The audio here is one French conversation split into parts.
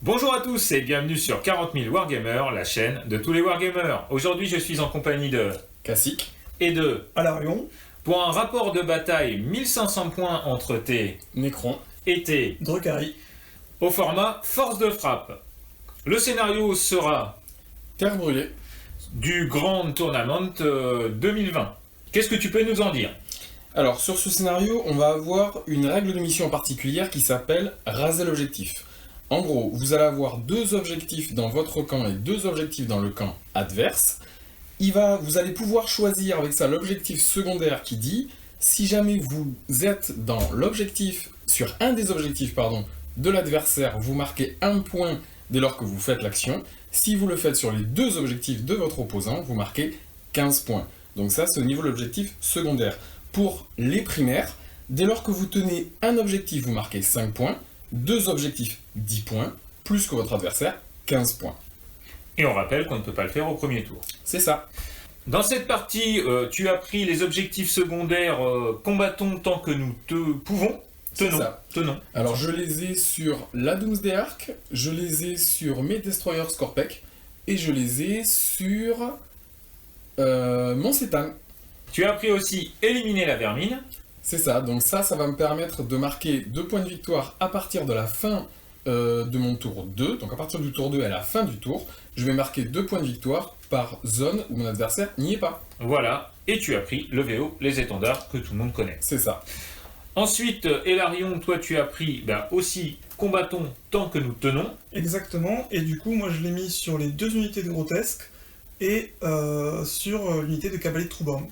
Bonjour à tous et bienvenue sur 40 000 Wargamers, la chaîne de tous les Wargamers. Aujourd'hui je suis en compagnie de Cassique et de Alarion pour un rapport de bataille 1500 points entre tes Necron et tes Drukhari. au format force de frappe. Le scénario sera Terre brûlée. du Grand Tournament 2020. Qu'est-ce que tu peux nous en dire? Alors sur ce scénario, on va avoir une règle de mission particulière qui s'appelle raser l'objectif. En gros, vous allez avoir deux objectifs dans votre camp et deux objectifs dans le camp adverse. Vous allez pouvoir choisir avec ça l'objectif secondaire qui dit si jamais vous êtes dans l'objectif, sur un des objectifs de l'adversaire, vous marquez un point dès lors que vous faites l'action. Si vous le faites sur les deux objectifs de votre opposant, vous marquez 15 points. Donc ça, c'est au niveau de l'objectif secondaire. Pour les primaires, dès lors que vous tenez un objectif, vous marquez 5 points. Deux objectifs, 10 points, plus que votre adversaire, 15 points. Et on rappelle qu'on ne peut pas le faire au premier tour. C'est ça. Dans cette partie, tu as pris les objectifs secondaires combattons tant que nous pouvons. Tenons. Alors je les ai sur la Doomsday Ark, je les ai sur mes Destroyers Scorpec, et je les ai sur mon Cétan. Tu as pris aussi éliminer la vermine. C'est ça, donc ça va me permettre de marquer 2 points de victoire à partir de la fin de mon tour 2. Donc à partir du tour 2 à la fin du tour, je vais marquer 2 points de victoire par zone où mon adversaire n'y est pas. Voilà, et tu as pris le VO, les étendards que tout le monde connaît. C'est ça. Ensuite, Elarion, toi tu as pris aussi combattons tant que nous tenons. Exactement, et du coup, moi je l'ai mis sur les deux unités de grotesque et sur l'unité de cavalier de Trouborn.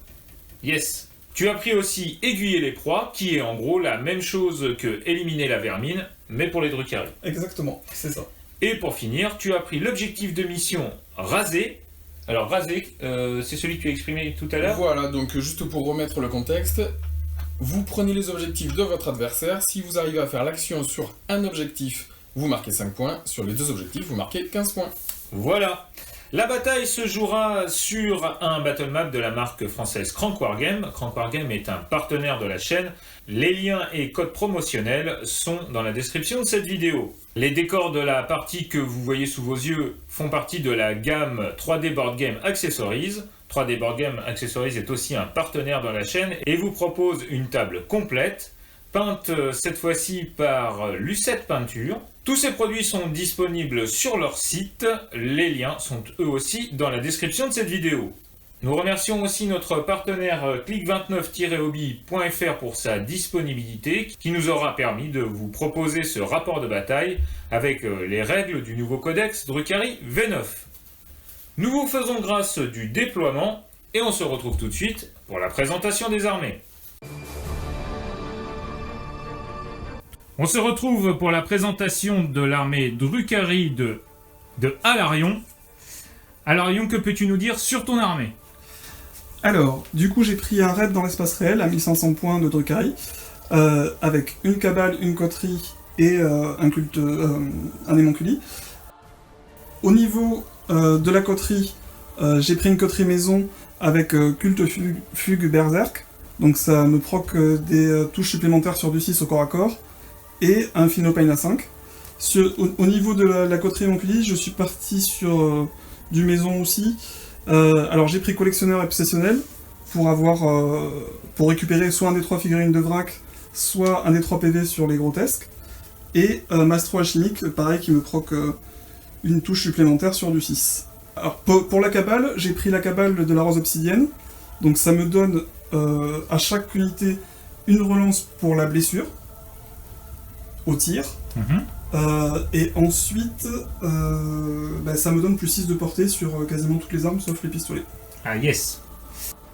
Yes. Tu as pris aussi aiguiller les proies, qui est en gros la même chose que éliminer la vermine, mais pour les Drukhari. Exactement, c'est ça. Et pour finir, tu as pris l'objectif de mission raser. Alors raser, c'est celui que tu as exprimé tout à l'heure. Voilà, donc juste pour remettre le contexte, vous prenez les objectifs de votre adversaire. Si vous arrivez à faire l'action sur un objectif, vous marquez 5 points. Sur les deux objectifs, vous marquez 15 points. Voilà. La bataille se jouera sur un battle map de la marque française Crank Wargame. Crank Wargame est un partenaire de la chaîne. Les liens et codes promotionnels sont dans la description de cette vidéo. Les décors de la partie que vous voyez sous vos yeux font partie de la gamme 3D Board Game Accessories. 3D Board Game Accessories est aussi un partenaire dans la chaîne et vous propose une table complète, peinte cette fois-ci par Lucette Peinture. Tous ces produits sont disponibles sur leur site, les liens sont eux aussi dans la description de cette vidéo. Nous remercions aussi notre partenaire click29-hobby.fr pour sa disponibilité qui nous aura permis de vous proposer ce rapport de bataille avec les règles du nouveau codex Drukhari V9. Nous vous faisons grâce du déploiement et on se retrouve tout de suite pour la présentation des armées. On se retrouve pour la présentation de l'armée Drukhari de Alarion. Alarion, que peux-tu nous dire sur ton armée? Alors, du coup, j'ai pris un raid dans l'espace réel à 1500 points de Drukhari, avec une cabale, une coterie et un hémonculi. Au niveau de la coterie, j'ai pris une coterie maison avec culte fugue berserk, donc ça me proc des touches supplémentaires sur du 6 au corps à corps, et un Philopine à 5. Au niveau de la coterie hémonculi, je suis parti sur du maison aussi. Alors j'ai pris collectionneur et obsessionnel pour récupérer soit un des 3 figurines de vrac, soit un des 3 PV sur les grotesques, et Mastro alchimique, pareil, qui me proc une touche supplémentaire sur du 6. Alors pour la cabale, j'ai pris la cabale de la rose obsidienne, donc ça me donne à chaque unité une relance pour la blessure au tir. Et ensuite, ça me donne plus 6 de portée sur quasiment toutes les armes sauf les pistolets. Ah yes.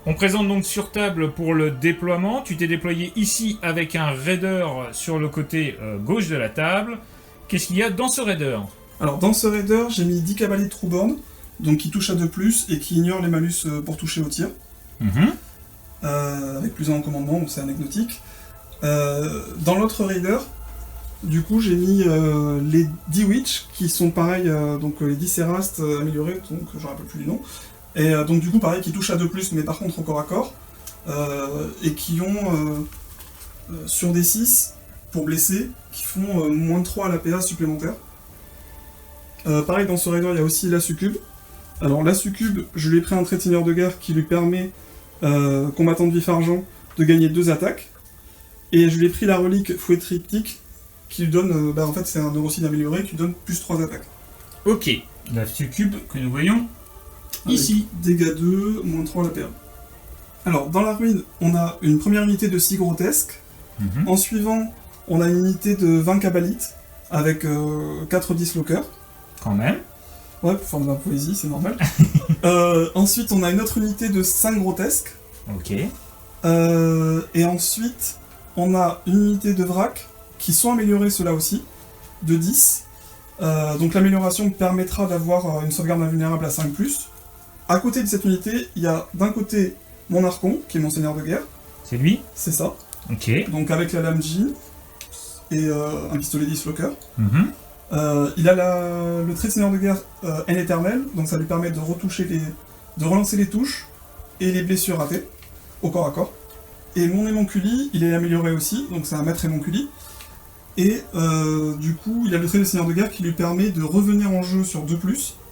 On présente donc sur table pour le déploiement. Tu t'es déployé ici avec un raider sur le côté gauche de la table. Qu'est-ce qu'il y a dans ce raider? Alors dans ce raider, j'ai mis 10 cavaliers de Trouborn, donc qui touchent à 2+, et qui ignorent les malus pour toucher au tir. Avec plus en commandement, donc c'est anecdotique. Dans l'autre raider, du coup, j'ai mis les 10 Witch, qui sont pareils, donc les 10 Erastes améliorés, donc je ne me rappelle plus du nom. Et donc du coup, pareil, qui touchent à 2+, mais par contre au corps à corps, et qui ont sur des 6, pour blesser, qui font moins de 3 à la PA supplémentaire. Pareil, dans ce raider, il y a aussi la succube. Alors, la succube, je lui ai pris un trait de seigneur de guerre qui lui permet, combattant de vif-argent, de gagner 2 attaques. Et je lui ai pris la relique fouet triptyque qui lui donne, en fait, c'est un neurocide amélioré qui lui donne plus 3 attaques. Ok, la succube que nous voyons ici. Dégâts 2, moins 3 à la PA. Alors, dans la ruine, on a une première unité de 6 grotesques. En suivant, on a une unité de 20 cabalites avec 4 dislockers. Quand même. Ouais, pour faire de la poésie, c'est normal. Ensuite, on a une autre unité de 5 grotesques. Ok. Et ensuite, on a une unité de vrac qui sont améliorés ceux-là aussi, de 10. Donc l'amélioration permettra d'avoir une sauvegarde invulnérable à 5+. À côté de cette unité, il y a d'un côté mon Archon, qui est mon seigneur de guerre. C'est lui? C'est ça. Ok. Donc avec la lame Jean et un pistolet dislocker. Mhm. Il a le trait de seigneur de guerre Haine éternelle, donc ça lui permet de relancer les touches et les blessures ratées au corps à corps. Et mon émonculi, il est amélioré aussi, donc c'est un maître émonculi. Et du coup, il a le trait de seigneur de guerre qui lui permet de revenir en jeu sur 2+,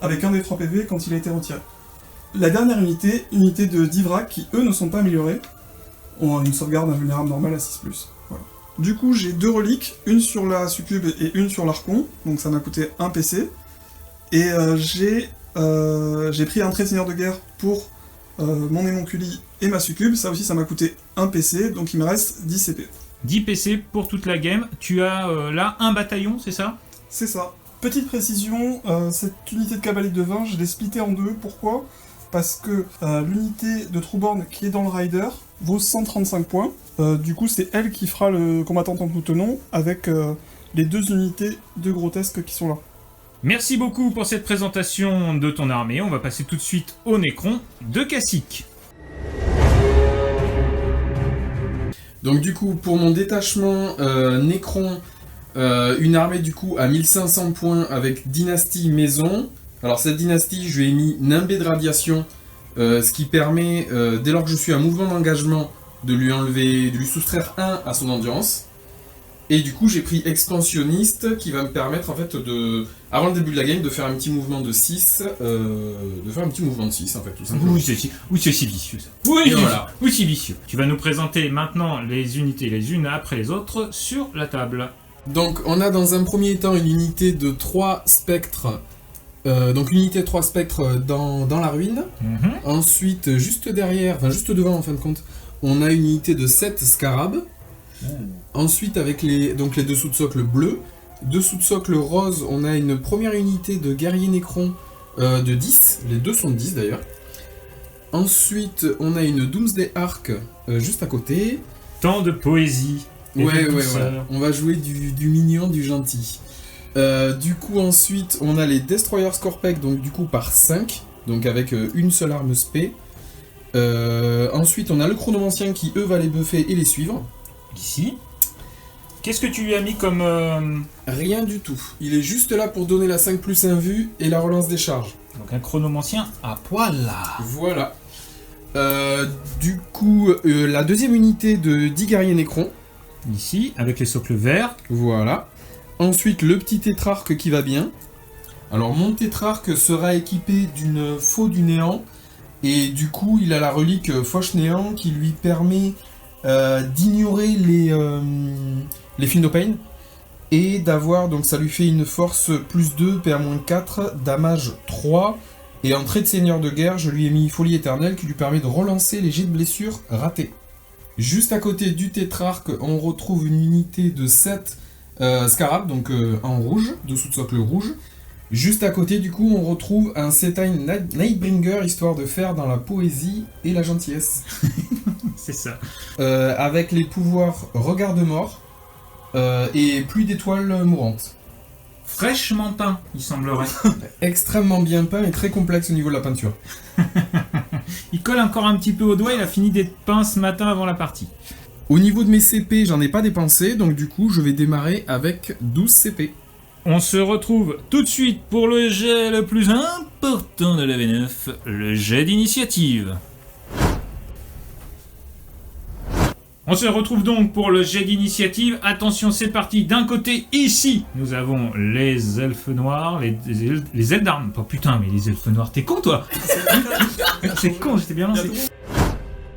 avec un des 3 PV quand il a été retiré. La dernière unité de 10 vrac, qui eux ne sont pas améliorés, ont une sauvegarde invulnérable normale à 6+. Voilà. Du coup, j'ai 2 reliques, une sur la succube et une sur l'Archon, donc ça m'a coûté 1 PC. Et j'ai pris un trait de seigneur de guerre pour mon émonculi et ma succube, ça aussi ça m'a coûté 1 PC, donc il me reste 10 CP. 10 PC pour toute la game. Tu as là un bataillon, c'est ça? C'est ça. Petite précision, cette unité de cabalite de 20, je l'ai splittée en 2. Pourquoi? Parce que l'unité de Trueborn qui est dans le Rider vaut 135 points. Du coup, c'est elle qui fera le combattant en tout tenant avec les 2 unités de grotesques qui sont là. Merci beaucoup pour cette présentation de ton armée. On va passer tout de suite au Nécron de Cacique. Donc du coup, pour mon détachement Nécron, une armée du coup à 1500 points avec dynastie maison. Alors cette dynastie, je lui ai mis nimbé de radiation, ce qui permet, dès lors que je suis à mouvement d'engagement, de lui soustraire 1 à son endurance. Et du coup, j'ai pris expansionniste qui va me permettre en fait avant le début de la game, de faire un petit mouvement de 6, en fait, tout simplement. Oui, c'est si vicieux ça. Oui, voilà. Oui, si vicieux. Tu vas nous présenter maintenant les unités les unes après les autres sur la table. Donc on a dans un premier temps une unité de 3 spectres. Donc unité 3 spectres dans la ruine. Ensuite, juste devant en fin de compte, on a une unité de 7 scarabs. Ensuite, avec les dessous de socle bleus, dessous de socle rose, on a une première unité de guerrier nécron de 10. Les deux sont de 10 d'ailleurs. Ensuite, on a une Doomsday Arc juste à côté. Tant de poésie. Ouais, voilà. On va jouer du mignon, du gentil. Du coup, ensuite, on a les Destroyer Scorpec, donc du coup par 5, donc avec une seule arme spé. Ensuite, on a le Chronomancien qui, eux, va les buffer et les suivre. Ici. Qu'est-ce que tu lui as mis comme... Rien du tout. Il est juste là pour donner la 5+1 vue et la relance des charges. Donc un chronomancien à poil là. Voilà. Du coup, la deuxième unité de 10 guerriers nécrons. Ici, avec les socles verts. Voilà. Ensuite, le petit tétrarque qui va bien. Alors, mon tétrarque sera équipé d'une faux du néant. Et du coup, il a la relique Fauche Néant qui lui permet d'ignorer les Field of Pain. Et d'avoir, donc ça lui fait une force +2, PA-4, damage 3. Et en trait de seigneur de guerre, je lui ai mis Folie éternelle qui lui permet de relancer les jets de blessure ratés. Juste à côté du tétrarque, on retrouve une unité de 7 scarabs, donc en rouge, dessous de socle rouge. Juste à côté, du coup, on retrouve un Setine Nightbringer, histoire de faire dans la poésie et la gentillesse. C'est ça. Avec les pouvoirs Regard de mort et Pluie d'étoiles mourantes. Fraîchement peint, il semblerait. Extrêmement bien peint et très complexe au niveau de la peinture. Il colle encore un petit peu au doigt, il a fini d'être peint ce matin avant la partie. Au niveau de mes CP, j'en ai pas dépensé, donc du coup, je vais démarrer avec 12 CP. On se retrouve tout de suite pour le jet le plus important de la V9, le jet d'initiative. On se retrouve donc pour le jet d'initiative. Attention, c'est parti. D'un côté, ici, nous avons les elfes noirs, les elfes d'armes. Oh putain, mais les elfes noirs, t'es con toi. C'est con, j'étais bien lancé.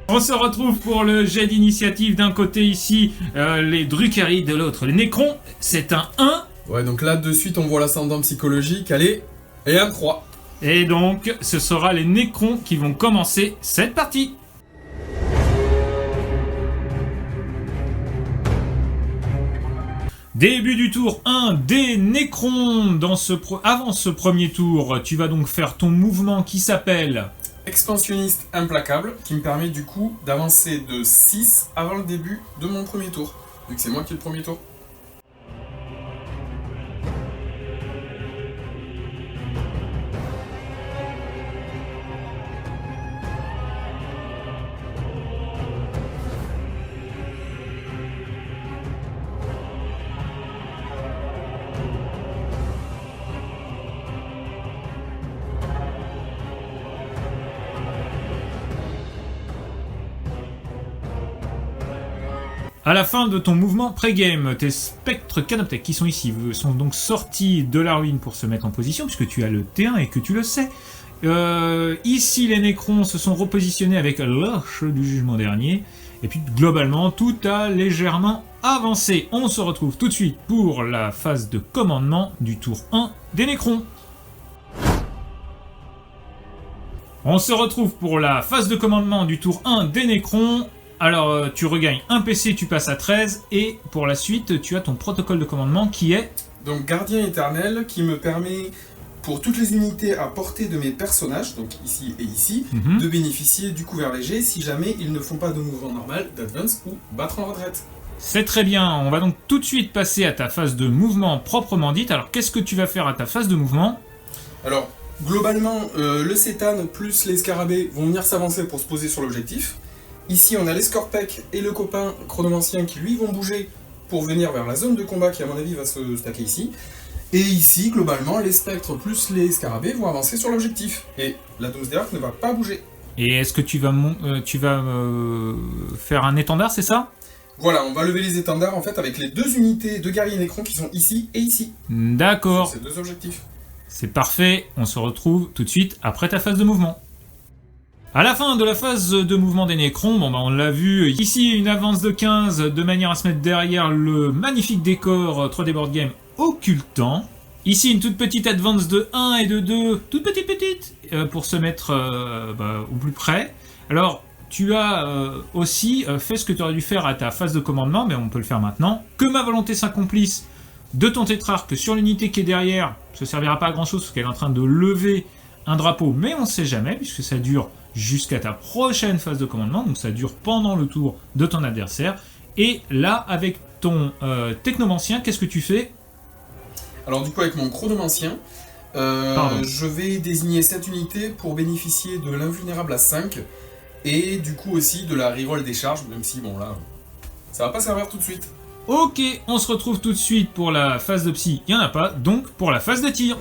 On se retrouve pour le jet d'initiative. D'un côté ici, les Drukhari, de l'autre, les Nécrons. C'est un 1. Ouais, donc là, de suite, on voit l'ascendant psychologique. Allez, et un 3. Et donc, ce sera les Nécrons qui vont commencer cette partie. Début du tour 1 des Nécrons. Avant ce premier tour, tu vas donc faire ton mouvement qui s'appelle... Expansionniste implacable, qui me permet du coup d'avancer de 6 avant le début de mon premier tour. Vu que c'est moi qui ai le premier tour. À la fin de ton mouvement pré-game, tes spectres canoptèques qui sont ici sont donc sortis de la ruine pour se mettre en position, puisque tu as le T1 et que tu le sais. Ici, les Nécrons se sont repositionnés avec l'arche du jugement dernier. Et puis, globalement, tout a légèrement avancé. On se retrouve tout de suite pour la phase de commandement du tour 1 des Nécrons. On se retrouve pour la phase de commandement du tour 1 des Nécrons. Alors, tu regagnes un PC, tu passes à 13, et pour la suite, tu as ton protocole de commandement qui est... Donc, Gardien éternel, qui me permet, pour toutes les unités à portée de mes personnages, donc ici et ici, de bénéficier du couvert léger si jamais ils ne font pas de mouvement normal, d'advance ou battre en retraite. C'est très bien, on va donc tout de suite passer à ta phase de mouvement proprement dite. Alors, qu'est-ce que tu vas faire à ta phase de mouvement? Alors, globalement, le cétane plus les scarabées vont venir s'avancer pour se poser sur l'objectif. Ici, on a les Scorpec et le copain chronomancien qui, lui, vont bouger pour venir vers la zone de combat qui, à mon avis, va se stacker ici. Et ici, globalement, les spectres plus les scarabées vont avancer sur l'objectif. Et la Doomsday Ark ne va pas bouger. Et est-ce que tu vas, faire un étendard, c'est ça? Voilà, on va lever les étendards, en fait, avec les deux unités de guerriers Nécrons qui sont ici et ici. D'accord. Sur ces deux objectifs. C'est parfait, on se retrouve tout de suite après ta phase de mouvement. À la fin de la phase de mouvement des Nécrons, on l'a vu, ici une avance de 15 de manière à se mettre derrière le magnifique décor 3D Board Game occultant. Ici une toute petite advance de 1 et de 2, toute petite, pour se mettre au plus près. Alors, tu as aussi fait ce que tu aurais dû faire à ta phase de commandement, mais on peut le faire maintenant. Que ma volonté s'accomplisse de ton tétrarque sur l'unité qui est derrière, ça ne servira pas à grand chose parce qu'elle est en train de lever un drapeau, mais on ne sait jamais, puisque ça dure jusqu'à ta prochaine phase de commandement, donc ça dure pendant le tour de ton adversaire. Et là, avec ton technomancien, qu'est-ce que tu fais? Alors du coup, avec mon chronomancien, je vais désigner cette unité pour bénéficier de l'invulnérable à 5, et du coup aussi de la reroll des charges, même si, bon là, ça va pas servir tout de suite. Ok, on se retrouve tout de suite pour la phase de psy, il n'y en a pas, donc pour la phase de tir.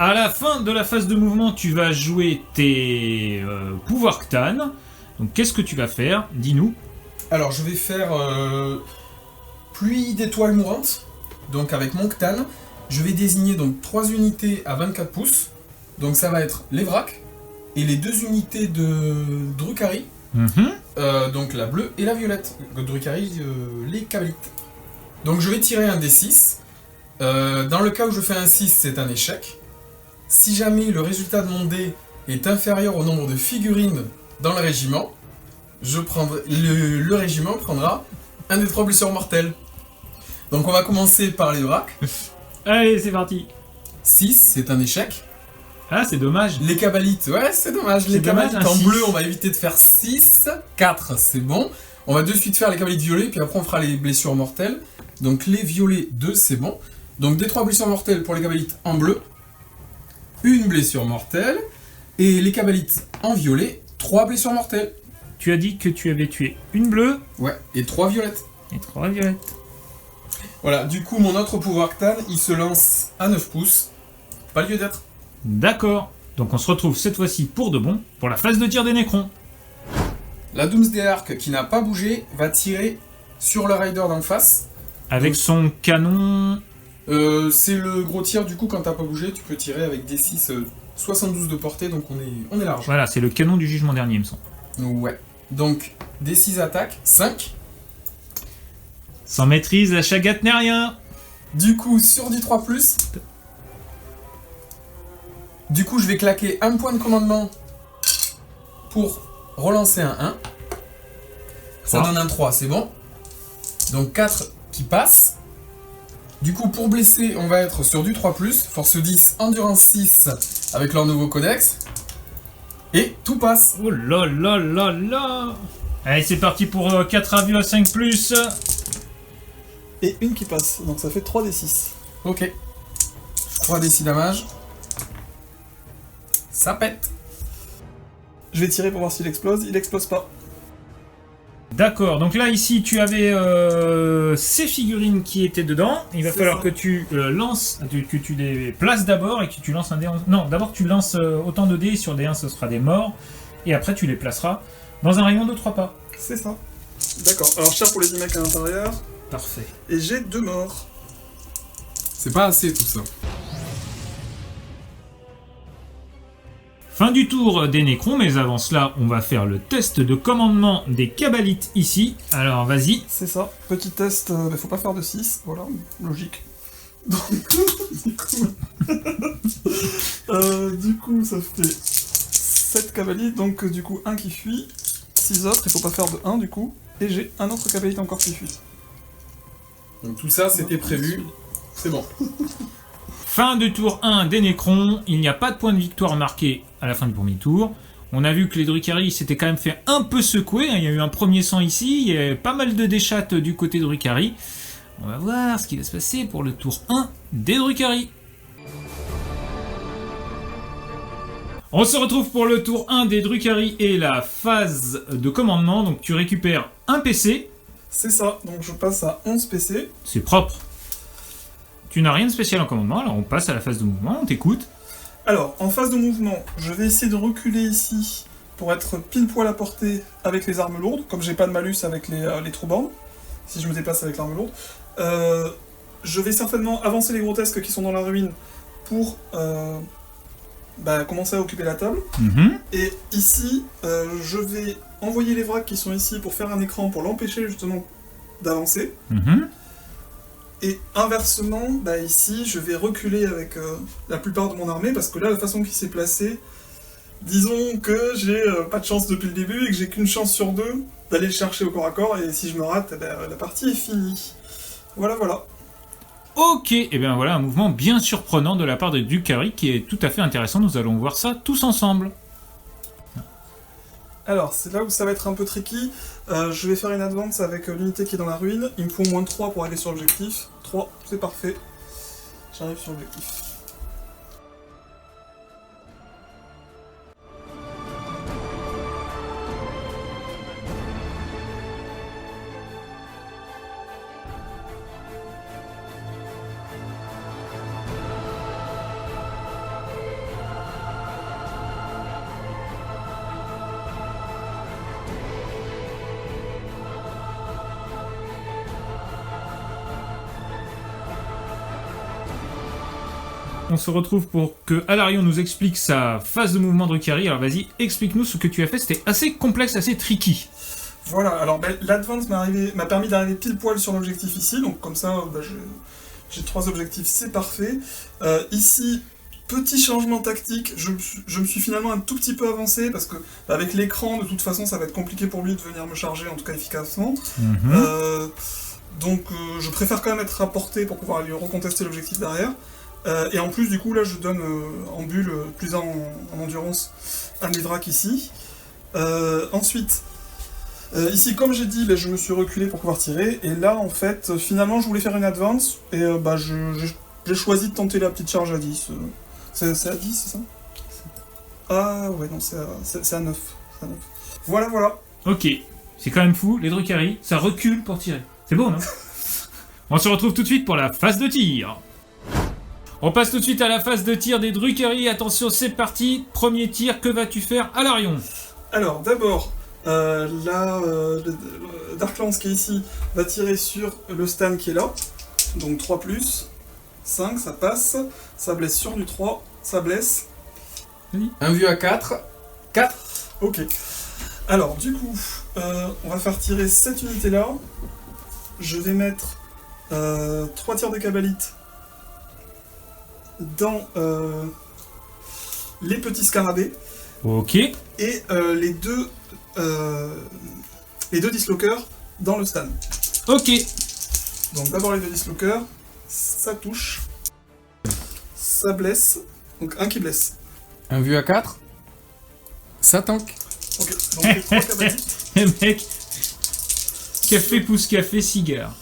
À la fin de la phase de mouvement, tu vas jouer tes pouvoirs Cthulhu. Donc qu'est-ce que tu vas faire? Dis-nous. Alors je vais faire pluie d'étoiles mourantes. Donc avec mon Cthulhu, je vais désigner donc 3 unités à 24 pouces. Donc ça va être les vracs et les 2 unités de Drukhari. Donc la bleue et la violette. Drukhari, les cabalites. Donc je vais tirer un D6. Dans le cas où je fais un 6, c'est un échec. Si jamais le résultat de mon dé est inférieur au nombre de figurines dans le régiment, le régiment prendra un des 3 blessures mortelles. Donc on va commencer par les vracs. Allez, c'est parti. 6, c'est un échec. Ah, c'est dommage. Les cabalites, ouais, c'est dommage. Les dommage, cabalites en 6. bleu, on va éviter de faire 6. 4, c'est bon. On va de suite faire les cabalites violets, puis après on fera les blessures mortelles. Donc les violets, 2, c'est bon. Donc des 3 blessures mortelles pour les cabalites en bleu. Une blessure mortelle, et les cabalites en violet, 3 blessures mortelles. Tu as dit que tu avais tué une bleue. Ouais, et 3 violettes. Et 3 violettes. Voilà, du coup, mon autre pouvoir Cthulhu, il se lance à 9 pouces. Pas lieu d'être. D'accord. Donc on se retrouve cette fois-ci pour de bon, pour la phase de tir des Nécrons. La Doomsday Ark, qui n'a pas bougé, va tirer sur le Rider d'en face. Avec son canon... C'est le gros tir, du coup, quand t'as pas bougé, tu peux tirer avec des 6, 72 de portée, donc on est large. Voilà, c'est le canon du jugement dernier, il me semble. Ouais. Donc, des 6 attaques, 5. Sans maîtrise, la chagate n'est rien. Du coup, sur du 3+, du coup, je vais claquer un point de commandement pour relancer un 1. Ça donne un 3, c'est bon. Donc 4 qui passe. Du coup, pour blesser, on va être sur du 3+, force 10, endurance 6, avec leur nouveau codex. Et tout passe. Oh là là là là. Allez, c'est parti pour 4 avus à 5+. Et une qui passe, donc ça fait 3d6. Ok. 3d6 damage. Ça pète. Je vais tirer pour voir s'il explose, il explose pas. D'accord, donc là ici tu avais ces figurines qui étaient dedans. Il va falloir que tu lances, que tu les places d'abord et que tu lances un dé. Non, d'abord tu lances autant de dés, sur des 1 ce sera des morts. Et après tu les placeras dans un rayon de 3 pas. C'est ça. D'accord, alors je tire pour les 10 mecs à l'intérieur. Parfait. Et j'ai 2 morts. C'est pas assez tout ça. Fin du tour des Nécrons, mais avant cela, on va faire le test de commandement des Cabalites ici. Alors, vas-y. C'est ça. Petit test, faut pas faire de 6, voilà, logique. Donc, du coup, ça fait 7 cavaliers, donc du coup, un qui fuit, 6 autres, il faut pas faire de 1 du coup, et j'ai un autre cavalite encore qui fuit. Donc tout ça, c'était prévu. C'est bon. Fin de tour 1 des Nécrons, il n'y a pas de point de victoire marqué à la fin du premier tour. On a vu que les Drukhari s'étaient quand même fait un peu secouer, hein. Il y a eu un premier sang ici, il y a pas mal de déchattes du côté de Drukhari. On va voir ce qui va se passer pour le tour 1 des Drukhari. On se retrouve pour le tour 1 des Drukhari et la phase de commandement. Donc tu récupères un PC. C'est ça, donc je passe à 11 PC. C'est propre. Tu n'as rien de spécial en commandement, alors on passe à la phase de mouvement, on t'écoute. Alors, en phase de mouvement, je vais essayer de reculer ici pour être pile poil à portée avec les armes lourdes, comme j'ai pas de malus avec les troubands, si je me déplace avec l'arme lourde. Je vais certainement avancer les grotesques qui sont dans la ruine pour commencer à occuper la table. Et ici, je vais envoyer les vracs qui sont ici pour faire un écran pour l'empêcher justement d'avancer. Et inversement, ici, je vais reculer avec la plupart de mon armée, parce que là, la façon qu'il s'est placé, disons que j'ai pas de chance depuis le début, et que j'ai qu'une chance sur 2 d'aller le chercher au corps à corps, et si je me rate, la partie est finie. Voilà, voilà. Ok, et bien voilà un mouvement bien surprenant de la part de Drukhari qui est tout à fait intéressant, nous allons voir ça tous ensemble. Alors, c'est là où ça va être un peu tricky. Je vais faire une advance avec l'unité qui est dans la ruine. Il me faut moins de 3 pour aller sur l'objectif. 3, c'est parfait. J'arrive sur l'objectif. On se retrouve pour que Alarion nous explique sa phase de mouvement de Drukhari. Alors vas-y, explique-nous ce que tu as fait, c'était assez complexe, assez tricky. Voilà, alors l'advance m'a permis d'arriver pile poil sur l'objectif ici, donc comme ça j'ai 3 objectifs, c'est parfait. Ici, petit changement tactique, je me suis finalement un tout petit peu avancé, parce que avec l'écran, de toute façon, ça va être compliqué pour lui de venir me charger, en tout cas efficacement. Donc je préfère quand même être à portée pour pouvoir lui recontester l'objectif derrière. Et en plus, du coup, là, je donne en bulle, plus en endurance, à mes vracs ici. Ensuite, ici, comme j'ai dit, je me suis reculé pour pouvoir tirer. Et là, en fait, finalement, je voulais faire une advance. Et j'ai choisi de tenter la petite charge à 10. C'est à 10, c'est ça? Ah ouais, non, c'est à 9. Voilà, voilà. Ok, c'est quand même fou, les Drukhari, ça recule pour tirer. C'est beau, non? On se retrouve tout de suite pour la phase de tir. On passe tout de suite à la phase de tir des Drukhari. Attention, c'est parti. Premier tir, que vas-tu faire, Alarion? Alors, d'abord, le Dark Lance qui est ici va tirer sur le Stan qui est là. Donc 3 plus, 5, ça passe. Ça blesse sur du 3, ça blesse. Un vu à 4. 4. Ok. Alors, du coup, on va faire tirer cette unité-là. Je vais mettre 3 tirs de cabalite dans les petits scarabées. Ok. Et les deux dislockers dans le Stan. Ok. Donc d'abord les 2 dislockers, ça touche, ça blesse, donc un qui blesse. Un vu à 4. Ça tank. Ok, donc les 3 cabalites. Le mec. Café pousse café, cigare.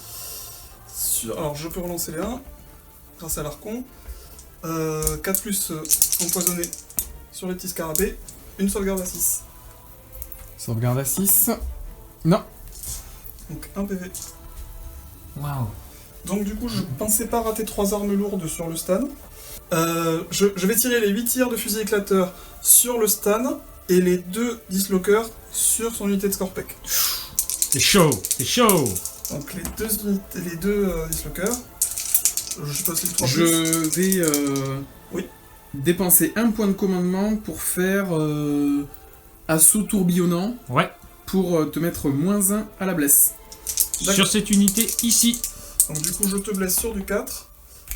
Alors je peux relancer les 1 grâce à l'archon. 4 plus empoisonné sur les petits scarabées, une sauvegarde à 6. Sauvegarde à 6. Non. Donc 1 PV. Waouh. Donc du coup je pensais pas rater 3 armes lourdes sur le Stan. Je vais tirer les 8 tirs de fusil éclateur sur le Stan et les 2 dislockers sur son unité de Scorpec. C'est chaud, c'est chaud. Donc les deux dislockers. Je passe les 3 Je vais Oui. dépenser un point de commandement pour faire assaut tourbillonnant Ouais. pour te mettre -1 à la blesse. D'accord. Sur cette unité ici. Donc du coup je te blesse sur du 4.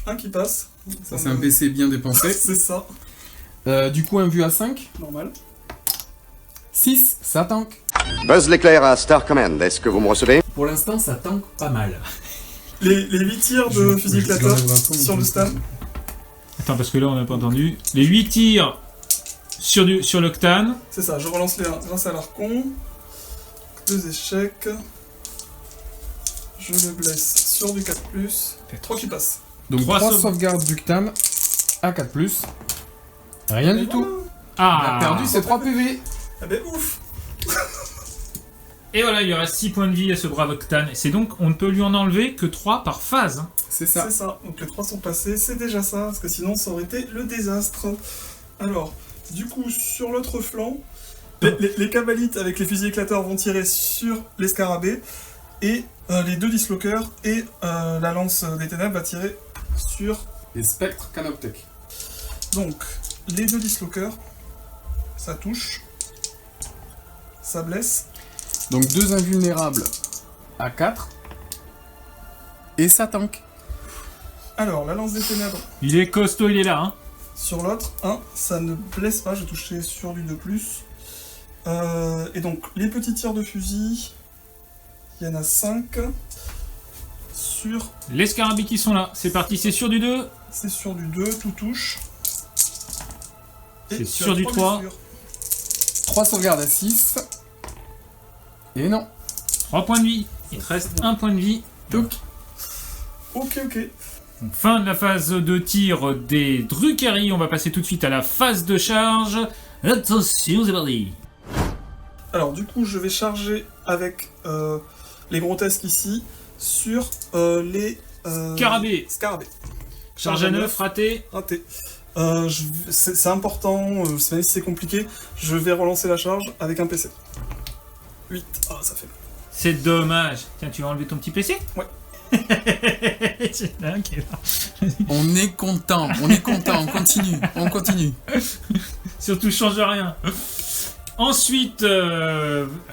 Un qui passe. Ça c'est un PC bien dépensé. C'est ça, Du coup un vu à 5. normal. 6, ça tank. Buzz l'éclair à Star Command, est-ce que vous me recevez? Pour l'instant ça tank pas mal. Les 8 tirs de fusil éclateur sur le Stan. Attends, parce que là on n'a pas entendu. Les 8 tirs sur l'octane. C'est ça, je relance les 1 grâce à l'archon. 2 échecs. Je le blesse sur du 4+. 3 qui passent. Donc 3 3 sauvegardes d'Uctane à 4+. Rien du tout. On Ah. a perdu ses 3 PV. Ah ben ouf. Et voilà, il lui reste 6 points de vie à ce brave octane. C'est donc, on ne peut lui en enlever que 3 par phase. Hein. C'est ça. C'est ça, donc les 3 sont passés, c'est déjà ça, parce que sinon ça aurait été le désastre. Alors, du coup, sur l'autre flanc, les cabalites avec les fusils éclateurs vont tirer sur les scarabées, et les 2 dislockers et la lance des ténèbres va tirer sur... Les spectres Canoptech. Donc, les 2 dislockers, ça touche, ça blesse, Donc 2 invulnérables à 4. Et ça tank. alors la lance des ténèbres Il est costaud, il est là. Hein. sur l'autre, 1, ça ne blesse pas, j'ai touché sur du 2+. Et donc, les petits tirs de fusil, il y en a 5. Sur, Les scarabées qui sont là. C'est parti, c'est sur du 2. c'est sur du 2, tout touche. Et C'est tu sur as du 3. blessures. 3 sauvegardes à 6. Et non. 3 points de vie. Il te reste 1 point de vie. Donc, Ok. Donc, fin de la phase de tir des Drukhari. On va passer tout de suite à la phase de charge. Attention, c'est parti. Alors, du coup, je vais charger avec les grotesques ici sur les Scarabée. scarabées. Charge à 9, raté. Raté. C'est important, même si c'est compliqué, je vais relancer la charge avec un PC. 8, ah ça fait mal. C'est dommage. Tiens, tu vas enlever ton petit PC? Ouais. C'est là qui est là. on est content, on continue. Surtout, change rien. Ensuite,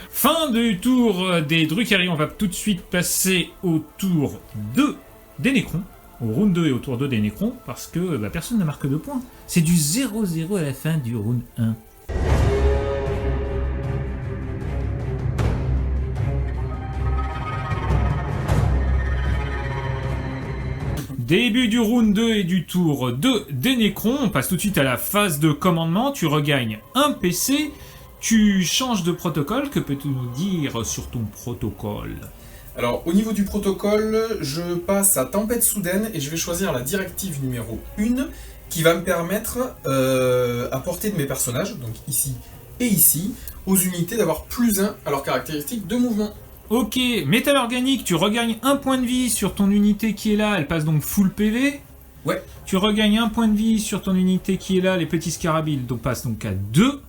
fin du tour des Drukhari. On va tout de suite passer au tour 2 des Nécrons. Au round 2 et au tour 2 des Nécrons. Parce que personne ne marque de points. C'est du 0-0 à la fin du round 1. Début du round 2 et du tour 2 des Nécrons. On passe tout de suite à la phase de commandement. Tu regagnes un PC. Tu changes de protocole. Que peux-tu nous dire sur ton protocole? Alors, au niveau du protocole, je passe à Tempête Soudaine et je vais choisir la directive numéro 1 qui va me permettre, à portée de mes personnages, donc ici et ici, aux unités d'avoir +1 à leurs caractéristiques de mouvement. Ok, métal organique, tu regagnes un point de vie sur ton unité qui est là, elle passe donc full PV. Ouais. Tu regagnes un point de vie sur ton unité qui est là, les petits scarabiles, donc passe donc à 2.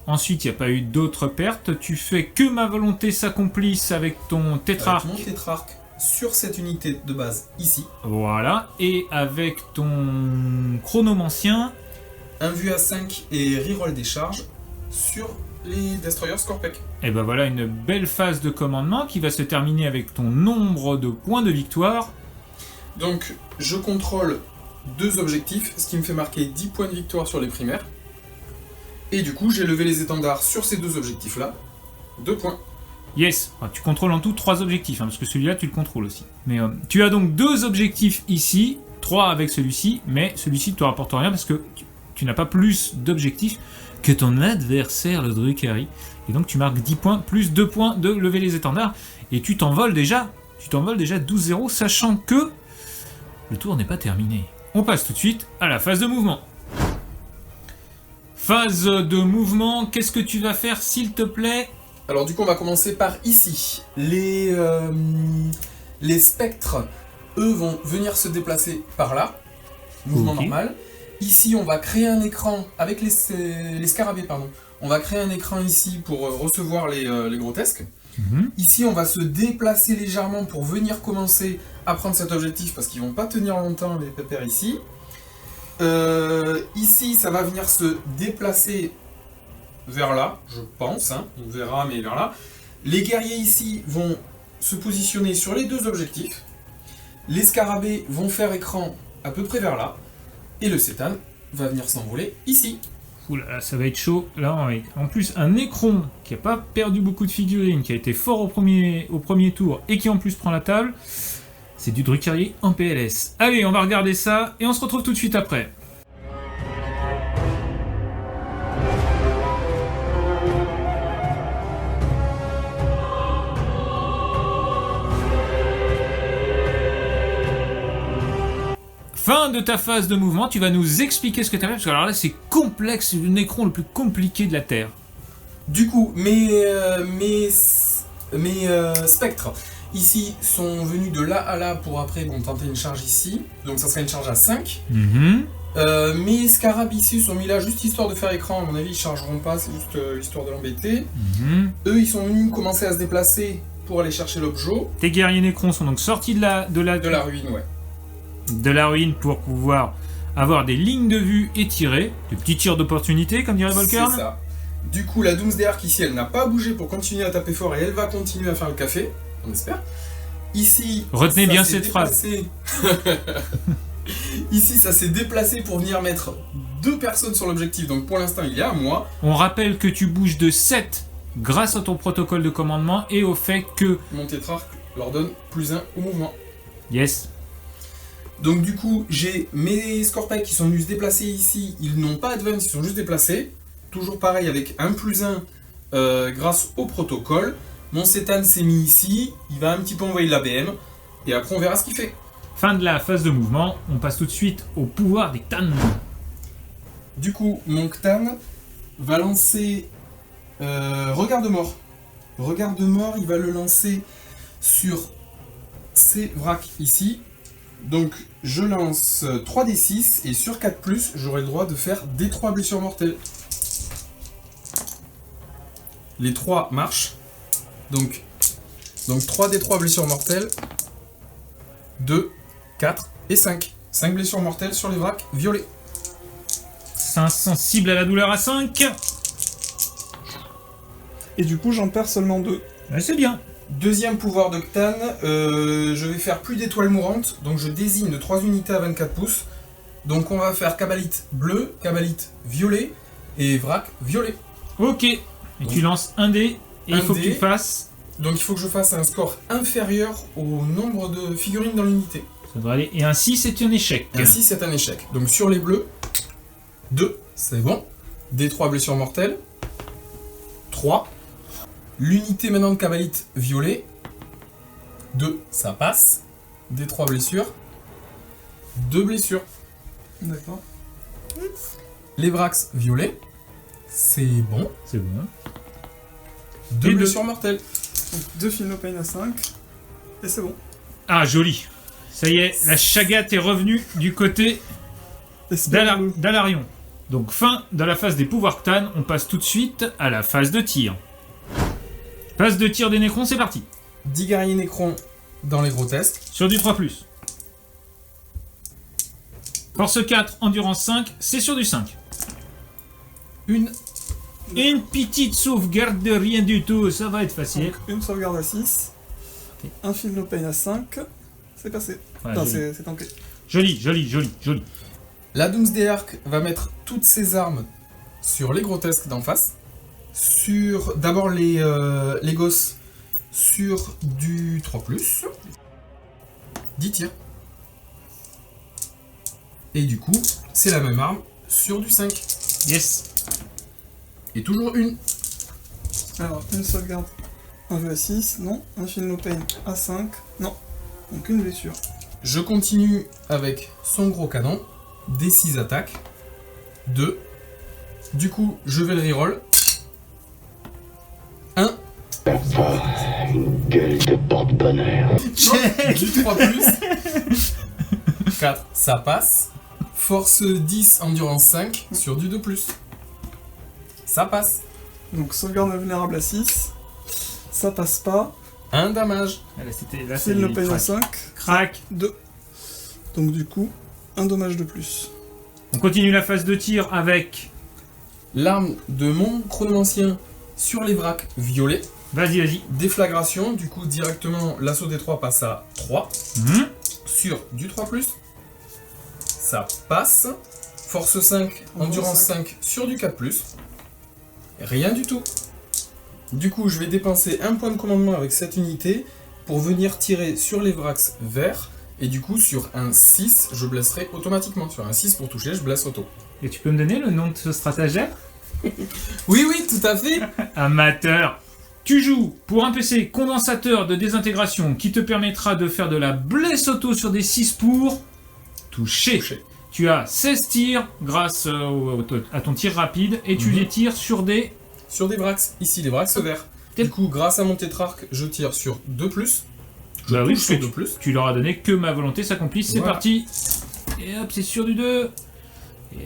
Ensuite, il n'y a pas eu d'autres pertes. Tu fais que ma volonté s'accomplisse avec ton tétrarque. Avec mon tétrarque sur cette unité de base ici. Voilà. Et avec ton chronomancien. Un vue à 5 et reroll des charges sur les Destroyers Scorpec. Et ben voilà une belle phase de commandement qui va se terminer avec ton nombre de points de victoire. Donc, je contrôle 2 objectifs, ce qui me fait marquer 10 points de victoire sur les primaires. Et du coup, j'ai levé les étendards sur ces 2 objectifs-là. 2 points. Yes, enfin, tu contrôles en tout 3 objectifs, hein, parce que celui-là tu le contrôles aussi. Mais tu as donc 2 objectifs ici, 3 avec celui-ci, mais celui-ci ne te rapporte rien parce que tu n'as pas plus d'objectifs que ton adversaire, le Drukhari. Et donc tu marques 10 points, plus 2 points de lever les étendards, et tu t'envoles déjà 12-0, sachant que le tour n'est pas terminé. On passe tout de suite à la phase de mouvement. Phase de mouvement, qu'est-ce que tu vas faire s'il te plaît? Alors du coup, on va commencer par ici. Les spectres, eux, vont venir se déplacer par là. Mouvement normal. Ici, on va créer un écran avec les scarabées, pardon. On va créer un écran ici pour recevoir les grotesques. Ici, on va se déplacer légèrement pour venir commencer à prendre cet objectif parce qu'ils vont pas tenir longtemps, les pépères ici. Ici, ça va venir se déplacer vers là, je pense, hein. On verra, mais vers là. Les guerriers ici vont se positionner sur les 2 objectifs. Les scarabées vont faire écran à peu près vers là. Et le cétane va venir s'envoler ici. Oula, ça va être chaud. Là, en plus, un Nécron qui n'a pas perdu beaucoup de figurines, qui a été fort au premier tour et qui en plus prend la table, c'est du Drukhari en PLS. Allez, on va regarder ça et on se retrouve tout de suite après. Fin de ta phase de mouvement, tu vas nous expliquer ce que tu as fait, parce que alors là c'est complexe, c'est le Nécron le plus compliqué de la Terre. Du coup, mes spectres ici sont venus de là à là pour après tenter une charge ici, donc ça serait une charge à 5. Mes scarabs ici sont mis là juste histoire de faire écran, à mon avis ils chargeront pas, c'est juste histoire de l'embêter. Eux ils sont venus commencer à se déplacer pour aller chercher l'objet. Tes guerriers Nécrons sont donc sortis de la ruine, ouais. De la ruine pour pouvoir avoir des lignes de vue étirées, des petits tirs d'opportunité comme dirait Volkern. C'est ça. Du coup la Doomsday Ark ici elle n'a pas bougé pour continuer à taper fort et elle va continuer à faire le café, on espère. Ici, retenez bien cette phrase. Ici ça s'est déplacé pour venir mettre 2 personnes sur l'objectif, donc pour l'instant il y a moi. On rappelle que tu bouges de 7 grâce à ton protocole de commandement et au fait que mon tétrarque leur donne +1 au mouvement. Yes. Donc du coup, j'ai mes Scorpec qui sont venus se déplacer ici, ils n'ont pas advance, ils sont juste déplacés. Toujours pareil avec un +1 grâce au protocole. Mon cétane s'est mis ici, il va un petit peu envoyer l'ABM, et après on verra ce qu'il fait. Fin de la phase de mouvement, on passe tout de suite au pouvoir des Cthans. Du coup, mon Cthane va lancer Regard de mort. Regard de mort, il va le lancer sur ces vracs ici. Donc je lance 3d6 et sur 4+, j'aurai le droit de faire des 3 blessures mortelles. Les 3 marchent. Donc 3d3 blessures mortelles. 2, 4 et 5. 5 blessures mortelles sur les vracs violets. C'est insensible à la douleur à 5. Et du coup, j'en perds seulement 2. Ouais, c'est bien. Deuxième pouvoir de Cthane, je vais faire plus d'étoiles mourantes, donc je désigne de 3 unités à 24 pouces. Donc on va faire Cabalite bleu, Cabalite violet et Vrac violet. Ok, et donc, tu lances un dé, et il faut que tu fasses... Donc il faut que je fasse un score inférieur au nombre de figurines dans l'unité. Ça devrait aller, et un 6 c'est un échec. Un 6 c'est un échec. Donc sur les bleus, 2, c'est bon. D3 blessures mortelles, 3. L'unité maintenant de Cabalite violet. 2, ça passe. D3 blessures. 2 blessures. D'accord. Les Vrax violets. C'est bon. C'est bon. 2 blessures mortelles. Donc 2 Feel No Pain à 5. Et c'est bon. Ah, joli. Ça y est, la Chagat est revenue du côté d'Alarion. Donc fin de la phase des pouvoirs Ctan, on passe tout de suite à la phase de tir. Phase de tir des Nécrons, c'est parti. 10 guerriers Nécrons dans les grotesques. Sur du 3+. Force 4, endurance 5, c'est sur du 5. Une Petite sauvegarde de rien du tout, ça va être facile. Donc, une sauvegarde à 6. Ok. Un Feel No Pain à 5. C'est passé. Voilà, Enfin, joli. c'est tanké. Joli. La Doomsday Ark va mettre toutes ses armes sur les grotesques d'en face. Sur d'abord les gosses sur du 3+. 10 tirs. Et du coup, c'est la même arme sur du 5. Yes. Et toujours une. Alors, une sauvegarde. Un vœu à 6. Non. Un Feel No Pain à 5. Non. Donc une blessure. Je continue avec son gros canon. Des 6 attaques. 2. Du coup, je vais le reroll. 1. Une gueule de porte-bonheur. Du 3+. 4. Ça passe. Force 10, endurance 5 sur du 2+. Ça passe. Donc sauvegarde invulnérable à 6. Ça passe pas. 1 damage. Là, c'est Feel No du Pain à crack. 5. Crac. 2. Donc du coup, un dommage de plus. On continue la phase de tir avec... L'arme de mon chronomancien sur les vracs violets. Vas-y. Déflagration, du coup directement l'assaut des 3 passe à 3. Sur du 3+. Ça passe. Force 5, endurance 5 sur du 4+. Rien du tout. Du coup, je vais dépenser un point de commandement avec cette unité pour venir tirer sur les vracs verts. Et du coup, sur un 6, je blesserai automatiquement. Sur un 6 pour toucher, je blesse auto. Et tu peux me donner le nom de ce stratagème? Oui, tout à fait. Amateur. Tu joues pour un PC condensateur de désintégration qui te permettra de faire de la blesse auto sur des 6 pour toucher. Tu as 16 tirs grâce à ton tir rapide et tu les tires sur des... Sur des vracs. Ici, les vracs verts. Du coup, grâce à mon tétrarque, je tire sur 2+. Bah oui, touche sur parce que 2+. tu leur as donné que ma volonté s'accomplisse. C'est Voilà. parti. Et hop, c'est sur du 2.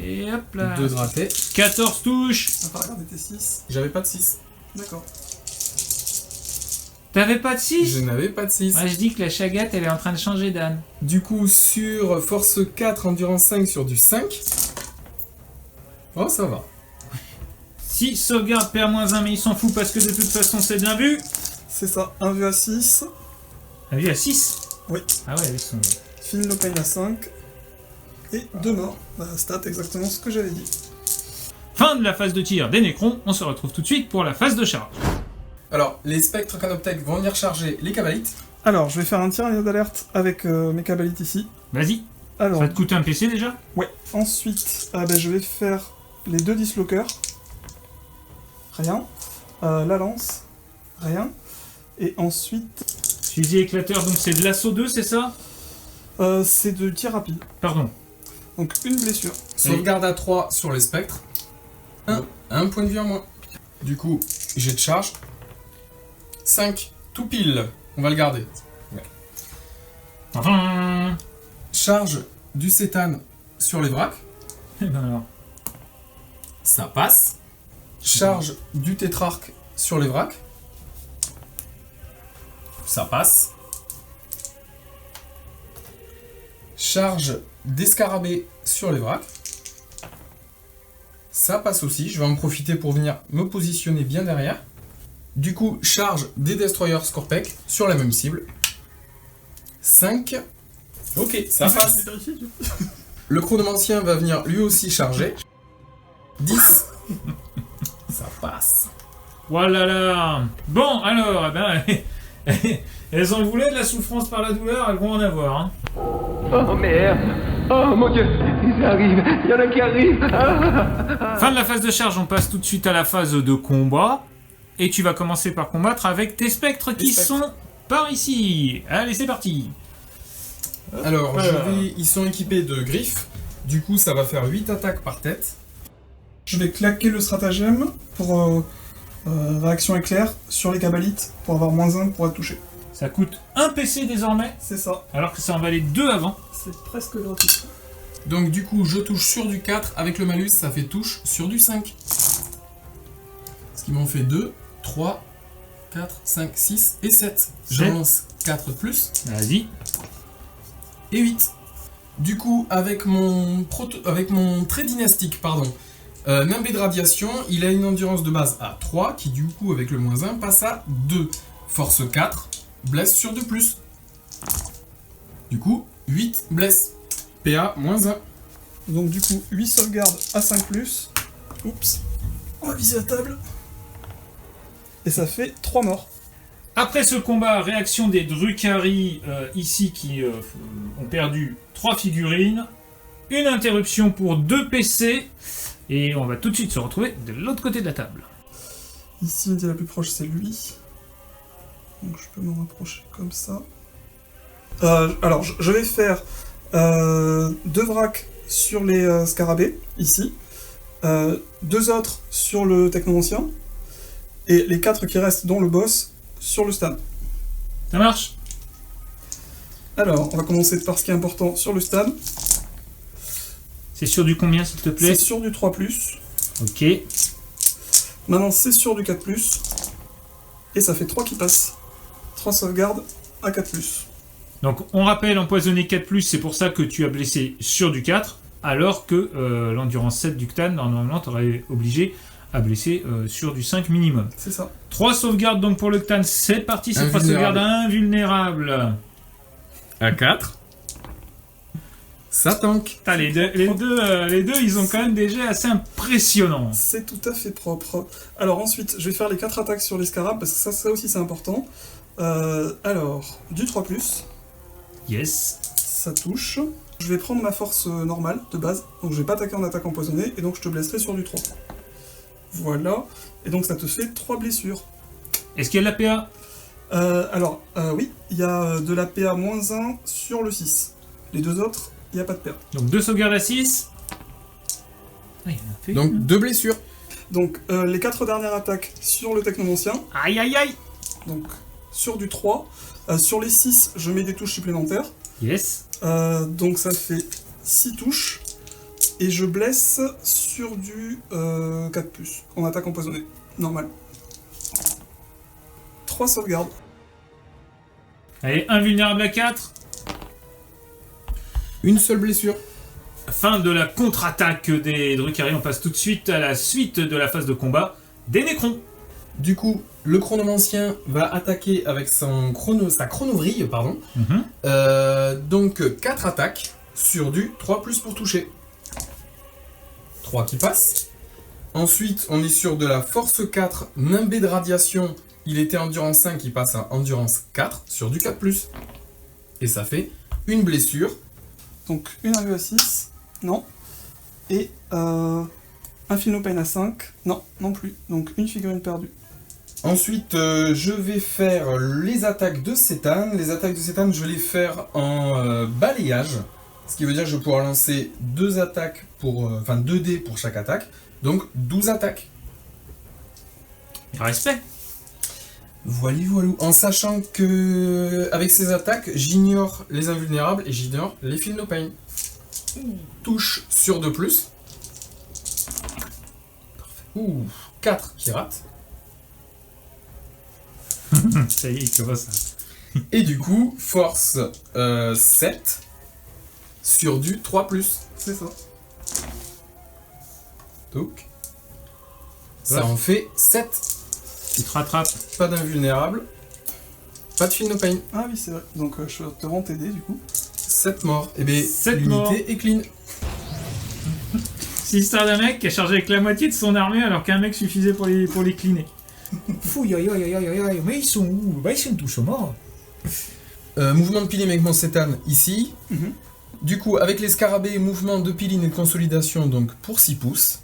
Et hop là. 2 de raté. 14 touches. On va pas regarder tes 6. J'avais pas de 6. D'accord. T'avais pas de 6? Je n'avais pas de 6. Moi je dis que la chagate elle est en train de changer d'âne. Du coup, sur force 4, endurance 5 sur du 5. Oh, ça va. Si sauvegarde perd -1, mais il s'en fout parce que de toute façon c'est bien vu. C'est ça. Un vœu à 6. Ah oui, à 6. Oui. Ah ouais, avec son... Feel No Pain à 5. Et 2 morts. Bah, stat exactement ce que j'avais dit. Fin de la phase de tir des Nécrons. On se retrouve tout de suite pour la phase de charge. Alors, les spectres canoptèques vont venir charger les cabalites. Alors, je vais faire un tir d'alerte avec mes cabalites ici. Vas-y. Alors, Ça va te coûter un PC déjà? ouais. Ensuite, je vais faire les 2 dislockers. Rien. La lance. Rien. Et ensuite, Fusil éclateur, donc c'est de l'assaut 2, c'est ça? c'est de tir rapide. Pardon. Donc une blessure. Sauvegarde à 3 sur les spectres. 1 point de vie en moins. Du coup, j'ai de charge. 5, tout pile. On va le garder. Enfin... Charge du cétane sur les vracs. Eh ben alors. Ça passe. Charge du tétrarque sur les vracs. Ça passe. Charge des scarabées sur les vracs. Ça passe aussi. Je vais en profiter pour venir me positionner bien derrière. Du coup, charge des destroyers Scorpec sur la même cible. 5. Ok, ça passe. Le chronomancien va venir lui aussi charger. 10. Ça passe. Voilà là. Bon, alors, eh ben, elles en voulaient de la souffrance par la douleur, elles vont en avoir. Hein. Oh merde. Oh mon dieu, ils arrivent. Il y en a qui arrivent. Ah. Fin de la phase de charge, on passe tout de suite à la phase de combat. Et tu vas commencer par combattre avec tes spectres qui sont par ici. Allez, c'est parti. Alors, ils sont équipés de griffes. Du coup, ça va faire 8 attaques par tête. Je vais claquer le stratagème pour réaction éclair sur les cabalites pour avoir -1 pour être touché. Ça coûte un PC désormais, C'est ça. alors que ça en valait 2 avant. C'est presque gratuit. Donc du coup, je touche sur du 4, avec le malus, ça fait touche sur du 5. Ce qui m'en fait 2, 3, 4, 5, 6 et 7. Je lance 4 de plus. Vas-y. Et 8. Du coup, avec mon trait dynastique, Nimbé de radiation, il a une endurance de base à 3, qui du coup, avec le moins 1, passe à 2. Force 4, blesse sur 2 plus. Du coup, 8 blesse. PA moins 1. Donc du coup, 8 sauvegardes à 5 plus. Oups. On va viser la table. Et ça fait 3 morts. Après ce combat, réaction des Drukhari ici qui ont perdu 3 figurines, une interruption pour 2 PC, et on va tout de suite se retrouver de l'autre côté de la table. Ici, l'unité la plus proche, c'est lui. Donc je peux me rapprocher comme ça. Alors, je vais faire 2 vracs sur les scarabées, ici. 2 autres sur le technomancien. Et les 4 qui restent, dont le boss, sur le stand. Ça marche? Alors, on va commencer par ce qui est important sur le stand. C'est sur du combien, s'il te plaît? C'est sur du 3+. Ok. Maintenant, c'est sur du 4+. Et ça fait 3 qui passent. 3 sauvegardes à 4+. Donc, on rappelle, empoisonné 4+, c'est pour ça que tu as blessé sur du 4, alors que l'endurance 7 du Ctan, normalement, t'aurais obligé à blesser sur du 5 minimum. C'est ça. 3 sauvegardes donc pour le Ctan, c'est parti, c'est 3 sauvegardes invulnérables. À 4. Ça tank. Ah, les deux, ils ont quand même des jets assez impressionnants. C'est tout à fait propre. Alors ensuite, je vais faire les 4 attaques sur les scarabs, parce que ça aussi c'est important. Alors, du 3+. Yes. Ça touche. Je vais prendre ma force normale, de base. Donc je vais pas attaquer en attaque empoisonnée, et donc je te blesserai sur du 3. Voilà. Et donc ça te fait 3 blessures. Est-ce qu'il y a de la PA? Oui, il y a de la PA moins 1 sur le 6. Les 2 autres, il n'y a pas de PA. Donc 2 sauvegardes à 6. Ah, il en a fait Donc une. 2 blessures. Donc les 4 dernières attaques sur le technomancien. Aïe aïe aïe. Donc sur du 3. Sur les 6, je mets des touches supplémentaires. Yes. Donc ça fait 6 touches. Et je blesse sur du 4+, en attaque empoisonnée. Normal. 3 sauvegardes. Allez, invulnérable à 4. Une seule blessure. Fin de la contre-attaque des Drukhari. On passe tout de suite à la suite de la phase de combat des Nécrons. Du coup, le chronomancien va attaquer avec sa chronovrille, pardon. Donc 4 attaques sur du 3+ pour toucher. 3 qui passent. Ensuite, on est sur de la force 4, nimbé de radiation. Il était endurance 5, il passe à endurance 4 sur du 4+. Et ça fait une blessure. Donc une arrivée à 6. Non. Et un Philnopain à 5. Non, non plus. Donc une figurine perdue. Ensuite, je vais faire les attaques de Cétane. Les attaques de Cétane, je vais les faire en balayage. Ce qui veut dire que je vais pouvoir lancer 2 attaques pour... 2 dés pour chaque attaque. Donc 12 attaques. Respect. Voilou voilou. En sachant que avec ces attaques, j'ignore les invulnérables et j'ignore les Philnopain. Touche sur 2+. Ouh, 4 qui ratent. Ça y est, il commence à... Et du coup, force 7 sur du 3+. C'est ça. Donc, ça en fait 7. Tu te rattrapes. Pas d'invulnérable. Pas de Philnopain. Ah oui, c'est vrai. Donc je te rends t'aider du coup. 7 morts. Et bien, 7 morts. l'unité est clean. C'est l'histoire d'un mec qui a chargé avec la moitié de son armée alors qu'un mec suffisait pour les cleaner. Fouille, aïe aïe aïe aïe aïe, mais ils sont où? Bah ils sont tous morts. Mouvement de piline avec mon cétane ici. Mhm. Du coup, avec les scarabées, mouvement de piline et de consolidation, donc pour 6 pouces.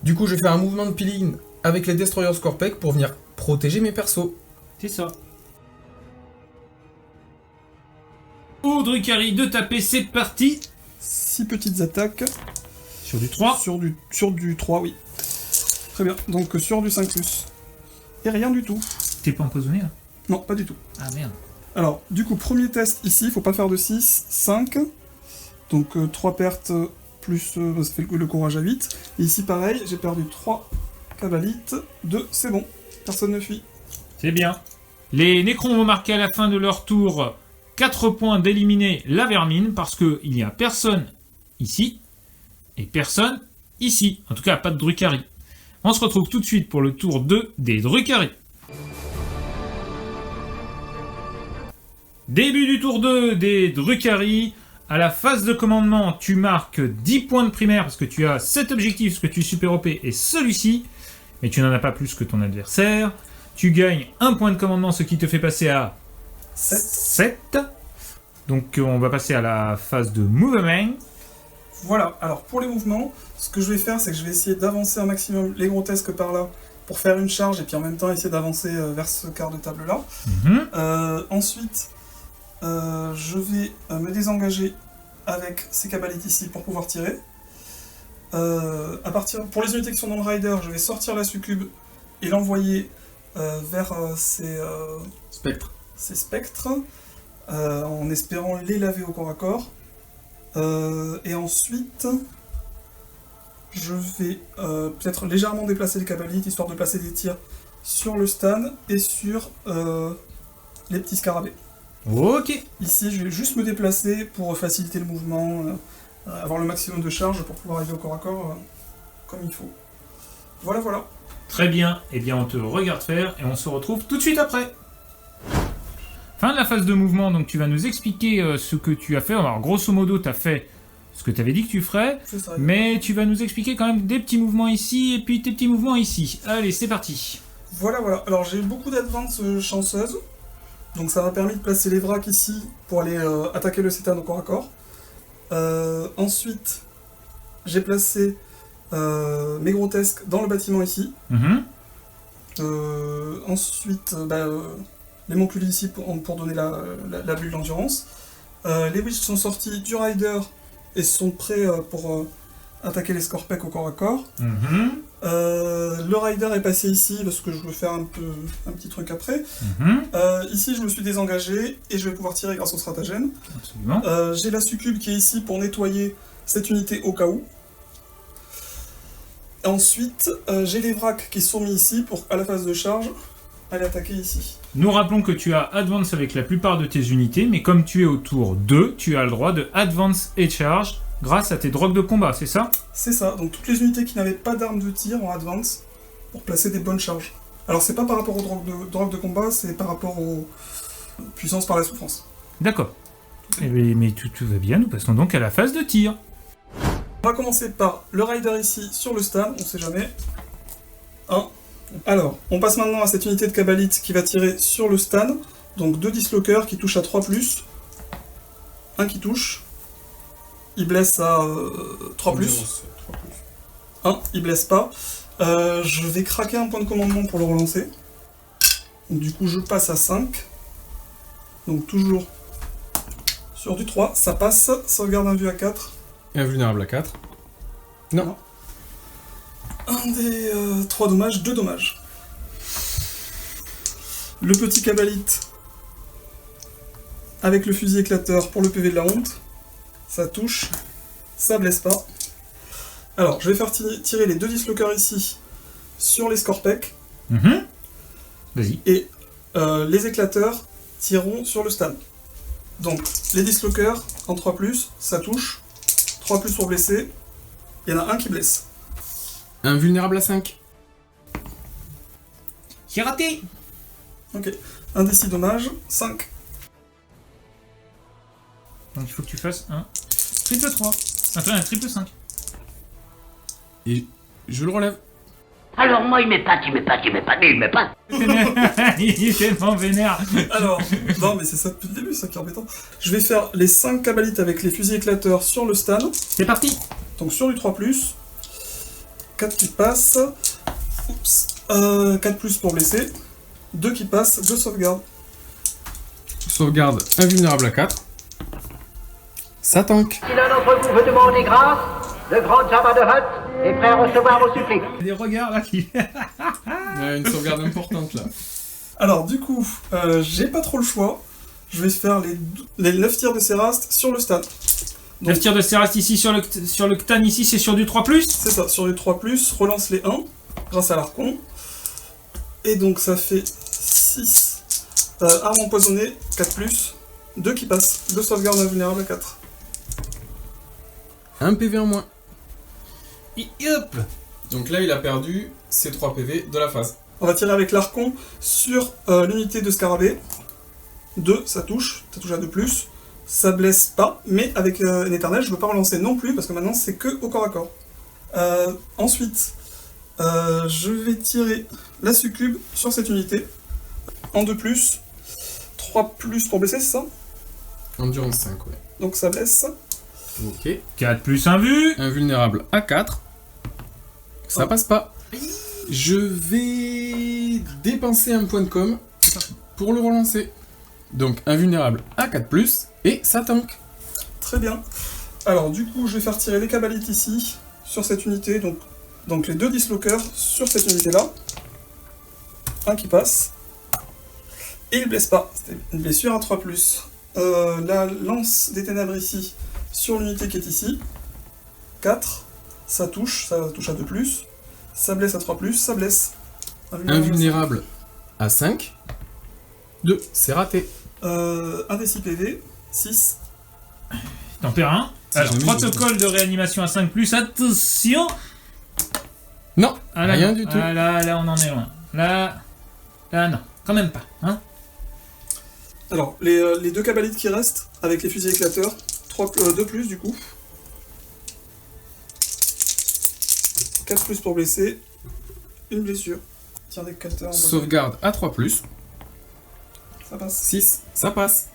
Du coup, je vais faire un mouvement de piline avec les Destroyer Scorpec pour venir protéger mes persos. C'est ça. Au Drukhari de taper, c'est parti. 6 petites attaques. Sur du 3. Sur du 3, oui. Très bien. Donc sur du 5+. Et rien du tout. T'es pas empoisonné là? Non, pas du tout. Ah merde. Alors, du coup, premier test ici, faut pas faire de 6, 5. Donc 3 pertes plus ça fait le courage à 8. Et ici pareil, j'ai perdu 3 cabalites, 2, c'est bon, personne ne fuit. C'est bien. Les Nécrons vont marquer à la fin de leur tour 4 points d'éliminer la vermine parce qu'il n'y a personne ici et personne ici. En tout cas, pas de Drukhari. On se retrouve tout de suite pour le tour 2 des Drukhari. Début du tour 2 des Drukhari. À la phase de commandement, tu marques 10 points de primaire parce que tu as cet objectif, ce que tu super OP, et celui-ci. Mais tu n'en as pas plus que ton adversaire. Tu gagnes 1 point de commandement, ce qui te fait passer à 7. Donc on va passer à la phase de mouvement. Voilà, alors pour les mouvements, ce que je vais faire, c'est que je vais essayer d'avancer un maximum les grotesques par là pour faire une charge et puis en même temps essayer d'avancer vers ce quart de table là. Ensuite, je vais me désengager avec ces cabalites ici pour pouvoir tirer. Pour les unités qui sont dans le rider, je vais sortir la succube et l'envoyer vers ces spectres en espérant les laver au corps à corps. Et ensuite, je vais peut-être légèrement déplacer les cabalites histoire de placer des tirs sur le stand et sur les petits scarabées. Ok. Ici, je vais juste me déplacer pour faciliter le mouvement, avoir le maximum de charge pour pouvoir arriver au corps à corps comme il faut. Voilà, voilà. Très bien. Eh bien, on te regarde faire et on se retrouve tout de suite après. Fin de la phase de mouvement, donc tu vas nous expliquer ce que tu as fait. Alors, grosso modo, tu as fait ce que tu avais dit que tu ferais, Ça, mais tu vas nous expliquer quand même des petits mouvements ici et puis tes petits mouvements ici. Allez, c'est parti. Voilà, voilà. Alors, j'ai eu beaucoup d'advance chanceuses. Donc ça m'a permis de placer les vracs ici pour aller attaquer le cétane au corps à corps. Ensuite, j'ai placé mes grotesques dans le bâtiment ici. Ensuite, les monculis ici pour donner la bulle d'endurance. Les witches sont sortis du rider et sont prêts pour attaquer les scorpecs au corps à corps. Le rider est passé ici parce que je veux faire un petit truc après. Ici, je me suis désengagé et je vais pouvoir tirer grâce au stratagème. Absolument. J'ai la succube qui est ici pour nettoyer cette unité au cas où. Ensuite, j'ai les vracs qui sont mis ici pour, à la phase de charge, aller attaquer ici. Nous rappelons que tu as Advance avec la plupart de tes unités, mais comme tu es au tour 2, tu as le droit de Advance et Charge grâce à tes drogues de combat, c'est ça? C'est ça, donc toutes les unités qui n'avaient pas d'armes de tir en Advance pour placer des bonnes charges. Alors c'est pas par rapport aux drogues de combat, c'est par rapport aux puissances par la souffrance. D'accord. Mais tout va bien, nous passons donc à la phase de tir. On va commencer par le rider ici sur le stand, on sait jamais. 1. Alors, on passe maintenant à cette unité de Kabbalite qui va tirer sur le stand. Donc 2 dislockers qui touchent à 3+. Un qui touche. Il blesse à 3+. 1, il blesse pas. Je vais craquer un point de commandement pour le relancer. Donc, du coup, je passe à 5. Donc toujours sur du 3, ça passe. Sauvegarde invue à 4. Invulnérable à 4. Non. Un des 3 dommages, 2 dommages. Le petit Kabbalite avec le fusil éclateur pour le PV de la honte. Ça touche, ça blesse pas. Alors, je vais faire tirer les 2 dislockers ici sur les scorpecs. Vas-y. Et les éclateurs tireront sur le stand. Donc, les dislockers en 3+, ça touche. 3+ pour blesser. Il y en a un qui blesse. Invulnérable à 5. J'ai raté. Ok. Un des 6 dommages, 5. Donc il faut que tu fasses un triple 3. Attends, un triple 5. Et je le relève. Alors moi il m'épate. Il est tellement vénère. Alors, non mais c'est ça depuis le début, ça qui est embêtant. Je vais faire les 5 Kabbalites avec les fusils éclateurs sur le stand. C'est parti. Donc sur du 3+. 4 qui passent. Oups. 4+ pour blesser. 2 qui passent, 2 sauvegardes. Sauvegarde invulnérable à 4. Ça tank. Si l'un d'entre vous veut demander grâce, le grand Jabba de Hutt est prêt à recevoir vos suppliques. Des regards là qui... Une sauvegarde importante là. Alors du coup, j'ai pas trop le choix. Je vais faire les 9 tirs de Séraste sur le stand. Le tir de Sérast ici sur le Ctan ici, c'est sur du 3+. C'est ça, sur les 3+, relance les 1 grâce à l'archon. Et donc ça fait 6 armes empoisonnées, 4+, 2 qui passent, 2 sauvegardes invulnérables à 4. 1 PV en moins. Et hop. Donc là, il a perdu ses 3 PV de la phase. On va tirer avec l'archon sur l'unité de scarabée. 2, ça touche à 2+. Ça blesse pas, mais avec une éternelle, je ne peux pas relancer non plus, parce que maintenant c'est que au corps à corps. Ensuite, je vais tirer la succube sur cette unité. En 2+, 3+ pour blesser, c'est ça? Endurance 5, ouais. Donc ça blesse. Ok. 4+1 vue. Invulnérable à 4. Ça passe pas. Je vais dépenser un point de com pour le relancer. Donc invulnérable à 4+, et ça tank. Très bien. Alors du coup, je vais faire tirer les cabalites ici, sur cette unité, donc les 2 dislockers sur cette unité-là. Un qui passe. Et il blesse pas, c'était une blessure à 3+. La lance des ténèbres ici, sur l'unité qui est ici. 4, ça touche à 2+. Ça blesse à 3+, ça blesse. Invulnérable à 5. 2, c'est raté. 1 des 6 PV, 6. T'en perds un. Alors, jamais protocole de réanimation à 5+, attention. Non, Ah, là, rien non. du tout. Ah, là, on en est loin. Là, non, quand même pas. Hein. Alors, les 2 cabalites qui restent, avec les fusils éclateurs, 2+ du coup. 4+ pour blesser, une blessure. Tir d'éclateur. Sauvegarde à 3+. Ça passe. 6, ça passe.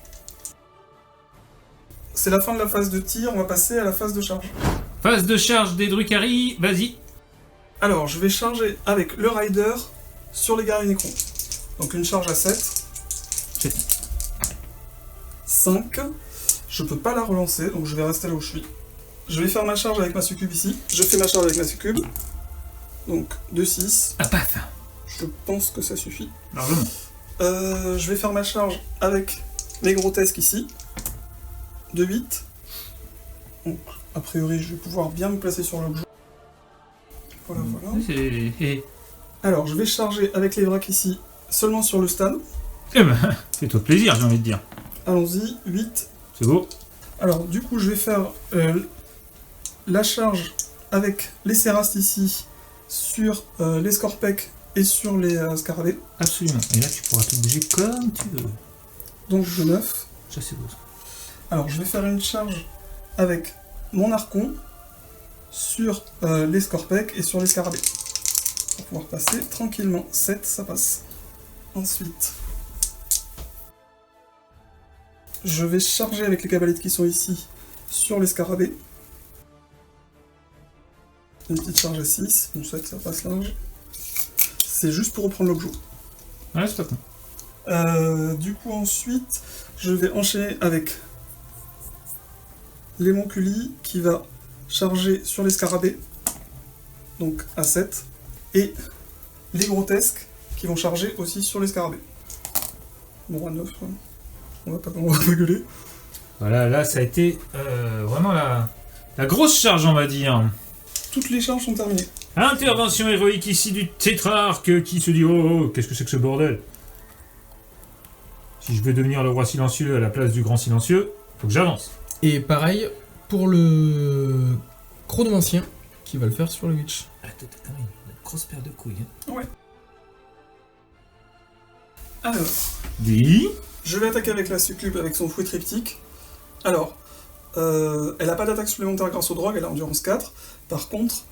C'est la fin de la phase de tir, on va passer à la phase de charge. Phase de charge des Drukhari, vas-y. Alors, je vais charger avec le Rider sur les guerriers Nécrons. Donc une charge à 7. 5. Je peux pas la relancer, donc je vais rester là où je suis. Je vais faire ma charge avec ma succube ici. Je fais ma charge avec ma succube. Donc 2-6. Ah, paf. Je pense que ça suffit. Largement. Je vais faire ma charge avec les grotesques ici. 2-8. Donc, a priori, je vais pouvoir bien me placer sur l'objet. Voilà. Alors, je vais charger avec les vracs ici, seulement sur le stade. Eh ben, fais-toi plaisir, j'ai envie de dire. Allons-y, 8. C'est beau. Alors, du coup, je vais faire la charge avec les Sérast ici, sur les Scorpec et sur les Scarabées. Absolument. Et là, tu pourras te bouger comme tu veux. Donc, de 9. Ça, c'est beau, ça. Alors, je vais faire une charge avec mon Archon sur les Scorpec et sur les Scarabées. Pour pouvoir passer tranquillement. 7, ça passe. Ensuite, je vais charger avec les cabalites qui sont ici sur les Scarabées. Une petite charge à 6, bon 7, ça passe large. C'est juste pour reprendre l'objet. Ouais, c'est pas con. Du coup, ensuite, je vais enchaîner avec l'Hémonculi qui va charger sur les Scarabées, donc à 7, et les Grotesques qui vont charger aussi sur les Scarabées. Bon, à 9, on va pas gueuler. Voilà, là, ça a été vraiment la grosse charge, on va dire. Toutes les charges sont terminées. Intervention héroïque ici du tétrarque qui se dit oh, qu'est-ce que c'est que ce bordel? Si je veux devenir le roi silencieux à la place du grand silencieux, faut que j'avance. Et pareil pour le chronomancien qui va le faire sur le Witch. Ah, t'as quand même une grosse paire de couilles. Hein. Ouais. Alors, Dis. je vais attaquer avec la succube avec son fouet triptyque. Alors, elle n'a pas d'attaque supplémentaire grâce aux drogues, elle a endurance 4. Par contre,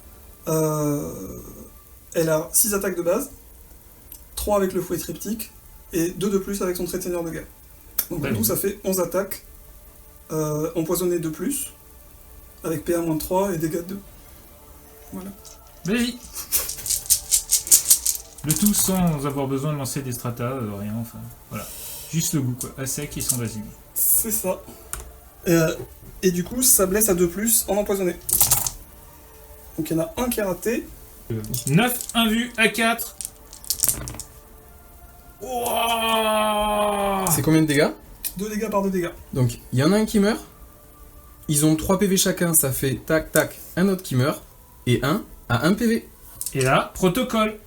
elle a 6 attaques de base, 3 avec le fouet triptyque, et 2 de plus avec son trait de seigneur de guerre. Donc en tout, ça fait 11 attaques, empoisonnées de plus, avec PA-3 et dégâts de 2. Voilà. Vas-y. Le tout sans avoir besoin de lancer des stratas, rien, enfin, voilà. Juste le goût, quoi. À sec, ils sont basiques. C'est ça. Et du coup, ça blesse à 2 plus en empoisonné. Donc il y en a un qui est raté. 9, 1 vu, à 4. Wow. C'est combien de dégâts? 2 dégâts par 2 dégâts. Donc il y en a un qui meurt. Ils ont 3 PV chacun, ça fait tac tac, un autre qui meurt, et un à 1 PV. Et là, protocole.